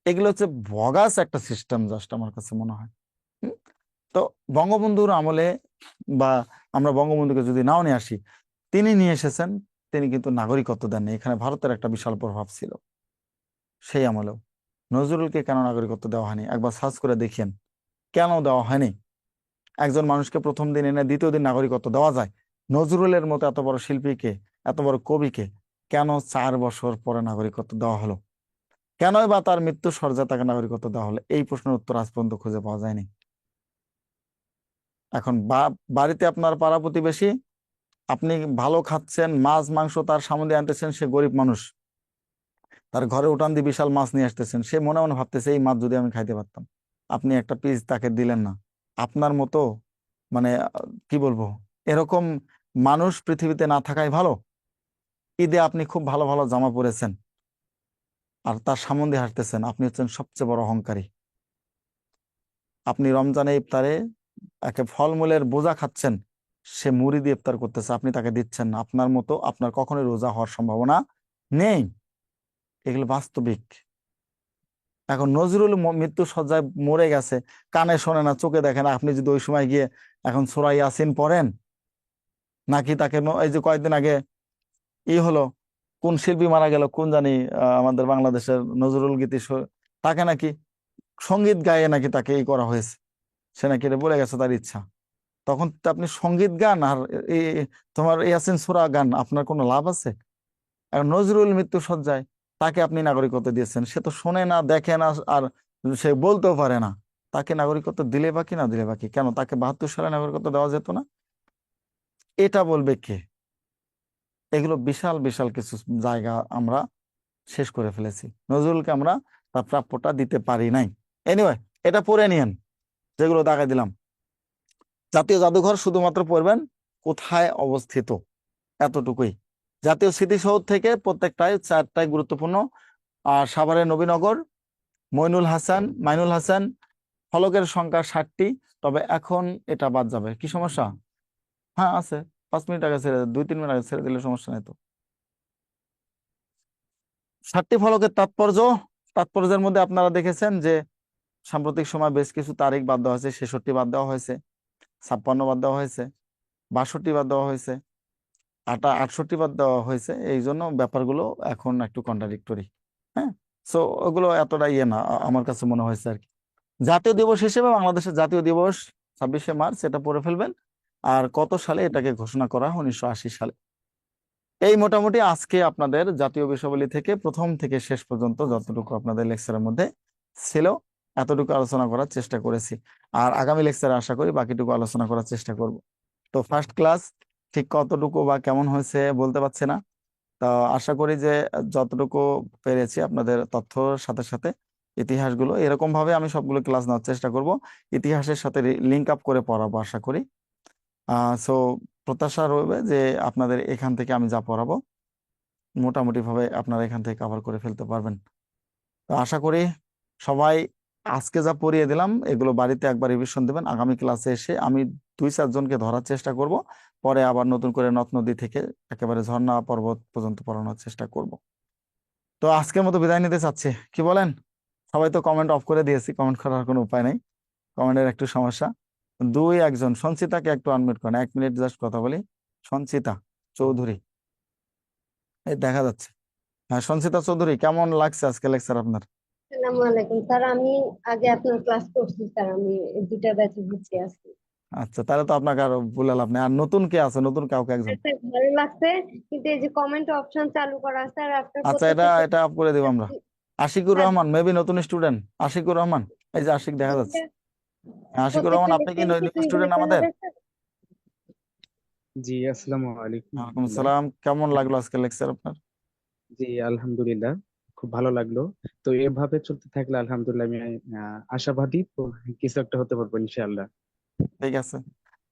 S1: এগুলো হচ্ছে বগাস একটা সিস্টেম, জাস্ট আমার কাছে মনে হয়। হুম? তো বঙ্গবন্ধুর আমলে, বা আমরা বঙ্গবন্ধুকে যদি নাও নিয়ে আসি, তিনি নিয়ে এসেছেন, তিনি কিন্তু নাগরিকত্ব দেননি। এখানে ভারতের একটা বিশাল প্রভাব ছিল সেই আমলেও। নজরুলকে কেন নাগরিকত্ব দেওয়া হয়নি একবার সার্চ করে দেখিয়েন, কেন দেওয়া হয়নি? একজন মানুষকে প্রথম দিন এনে দ্বিতীয় দিন নাগরিকত্ব দেওয়া যায়? নজরুলের মতো এত বড় শিল্পীকে, এত বড় কবিকে কেন 4 বছর পরে নাগরিকত্ব দেওয়া হলো? কেনই বা তার মৃত্যু সজ্জায় তাকে নাগরিকত্ব দেওয়া হলো? এই প্রশ্নের উত্তর আজ পর্যন্ত খুঁজে পাওয়া যায়নি। এখন বাড়িতে আপনার পাড়া প্রতিবেশী, আপনি ভালো খাচ্ছেন, মাছ মাংস তার সামনে আনতেছেন, সে গরিব মানুষ, তার ঘরে উঠান দিয়ে বিশাল মাছ নিয়ে আসতেছেন, সে মনে মনে ভাবতেছে এই মাছ যদি আমি খাইতে পারতাম। আপনি একটা পিস তাকে দিলেন না। আপনার মতো, মানে কি বলবো, এরকম মানুষ পৃথিবীতে না থাকাই ভালো। ঈদে আপনি খুব ভালো ভালো জামা পরেছেন, আর তার সামনে দিয়ে হাঁটতেছেন, আপনি হচ্ছেন সবচেয়ে বড় অহংকারী। আপনি রমজানে ইফতারে একে ফলমূলের বোঝা খাচ্ছেন, সে মুড়ি দিয়ে ইফতার করতেছে, আপনি তাকে দিচ্ছেন না। আপনার মতো আপনার কখনোই রোজা হওয়ার সম্ভাবনা নেই। এগুলো বাস্তবিক। এখন নজরুল মৃত্যু সজ্জায় মরে গেছে, কানে শোনে না, চোখে দেখে না। আপনি যদি ওই সময় গিয়ে এখন সূরা ইয়াসিন পড়েন, নাকি তাকে এই যে কয়েকদিন আগে হলো, কোন শিল্পী মারা গেল কোন জানি, আমাদের বাংলাদেশের নজরুল গীতি তাকে নাকি সঙ্গীত গায়ে নাকি তাকে করা হয়েছে, সে নাকি এটা বলে গেছে তার ইচ্ছা। তখন তো আপনি সঙ্গীত গান আর তোমার ইয়াসিন সূরা গান, আপনার কোনো লাভ আছে? আর নজরুল মৃত্যু সজ্জায়, তাকে আপনি নাগরিকত্ব দিয়েছেন, সে তো শোনে না, দেখে না, আর সে বলতেও পারে না। তাকে নাগরিকত্ব দিলে বাকি, না দিলে বাকি, কেন তাকে 72 সালে নাগরিকত্ব দেওয়া যেত না? এটা বলবে কে? এগুলো বিশাল বিশাল কিছু জায়গা আমরা শেষ করে ফেলেছি। নজরুলকে আমরা তার প্রাপ্যটা দিতে পারি নাই। এনিওয়ে, এটা পড়ে নিয়েন যেগুলো দাগাই দিলাম। জাতীয় জাদুঘর শুধুমাত্র পড়বেন কোথায় অবস্থিত, এতটুকুই। জাতীয় স্মৃতিসৌধ থেকে প্রত্যেকটাই 4টাই গুরুত্বপূর্ণ। আর সাভারের নবীনগর, মাইনুল হাসান, ফলকের সংখ্যা 60টি। তবে এখন এটা বাদ যাবে, কি সমস্যা? হ্যাঁ আছে, 5 মিনিট আগে ছেড়ে, 2-3 মিনিট আগে ছেড়ে দিলে সমস্যা নেই তো। 60টি ফলকের তাৎপর্যের মধ্যে আপনারা দেখেছেন যে সাম্প্রতিক সময় বেশ কিছু তারিখ বাদ দেওয়া হয়েছে। 66 বাদ দেওয়া হয়েছে, 56 বাদ দেওয়া হয়েছে, 62 বাদ দেওয়া হয়েছে, 68 বাদ দেওয়া হয়েছে। এই জন্য ব্যাপারগুলো এখন একটু কন্ট্রাডিক্টরি। হ্যাঁ, সো ওগুলো এতটা ইয়ে না, আমার কাছে মনে হয়েছে আর কি। জাতীয় দিবস হিসেবে বাংলাদেশের জাতীয় দিবস 26শে মার্চ, এটা পড়ে ফেলবেন। আর কত সালে এটাকে ঘোষণা করা হয়? 1980 সালে। এই মোটামুটি আজকে আপনাদের জাতীয় বিষয়াবলী থেকে প্রথম থেকে শেষ পর্যন্ত যতটুকু আপনাদের লেকচারের মধ্যে ছিল, এতটুকু আলোচনা করার চেষ্টা করেছি। আর আগামী লেকচারে আশা করি বাকিটুকু আলোচনা করার চেষ্টা করব। তো ফার্স্ট ক্লাস ঠিক কতটুকু বা কেমন হয়েছে বলতে পারছি না। তা আশা করি যে যতটুকু পেরেছি আপনাদের তথ্যর সাথে সাথে ইতিহাসগুলো এরকম ভাবে আমি সবগুলো ক্লাস নেওয়ার চেষ্টা করব, ইতিহাসের সাথে লিঙ্ক আপ করে পড়াবো আশা করি। সো প্রত্যাশা রইবে যে আপনাদের এখান থেকে আমি যা পড়াবো মোটামুটি ভাবে আপনারা এখান থেকে কভার করে ফেলতে পারবেন। তো আশা করি সবাই আজকে যা পড়িয়ে দিলাম এগুলো বাড়িতে একবার রিভিশন দেবেন। আগামী ক্লাসে এসে আমি 2-4 জনকে ধরার চেষ্টা করব, পরে আবার নতুন করে নদ নদী থেকে একেবারে ঝর্ণা পর্বত পর্যন্ত পড়ানোর চেষ্টা করব। তো আজকের মতো বিদায় নিতে চাচ্ছি, কি বলেন? সবাই তো কমেন্ট অফ করে দিয়েছি, কমেন্ট করার কোনো উপায় নেই, কমেন্টের একটু সমস্যা। 2-1 জন সঞ্চিতাকে একটু আনমিউট করেন, 1 মিনিট জাস্ট কথা বলি। সঞ্চিতা চৌধুরী, এই দেখা যাচ্ছে। হ্যাঁ সঞ্চিতা চৌধুরী, কেমন লাগছে আজকে লেকচার আপনার?
S3: আসসালামু আলাইকুম স্যার, আমি আগে আপনার ক্লাস করছি স্যার, আমি দুটা ব্যাচে ভর্তি আছি।
S1: আচ্ছা, তাহলে তো আপনাকে আরো বলে লাভ নেই। আর নতুন কে আছে? নতুন কাউকে একজন।
S3: স্যার ভালো লাগছে, কিন্তু এই যে কমেন্ট অপশন চালু করা স্যার আপনার
S1: আচ্ছা, এটা
S3: প্রত্যেকটা
S1: এটা আপ করে দিব আমরা। আশিকুর
S3: স্যার
S1: রহমান মেবি নতুন স্টুডেন্ট। আশিকুর রহমান, এই যে আশিক দেখা যাচ্ছে। হ্যাঁ, আশিকুর রহমান,
S3: প্রত্যেকটা
S1: আপনি কি
S3: লেকচারে কি
S1: নিউ
S3: 2 ঘন্টা
S1: স্টুডেন্ট আমাদের?
S3: হবে স্যার?
S4: জি, আসসালামু আলাইকুম
S1: ওয়ালাইকুম
S4: রহমতুল্লাহ।
S1: আসসালাম, কেমন লাগলো আজকে লেকচার আপনার?
S4: জি, আলহামদুলিল্লাহ, খুব ভালো লাগলো। তো এভাবে চলতে থাকলে আলহামদুলিল্লাহ আমি আশাবাদী, তো কিছু একটা হতে পারবো ইনশাআল্লাহ।
S1: ঠিক আছে,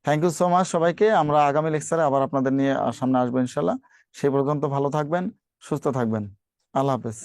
S1: থ্যাংক ইউ সো মাচ সবাইকে। আমরা আগামী লেকচারে আবার আপনাদের নিয়ে সামনে আসবো ইনশাল্লাহ। সেই পর্যন্ত ভালো থাকবেন, সুস্থ থাকবেন। আল্লাহ হাফেজ।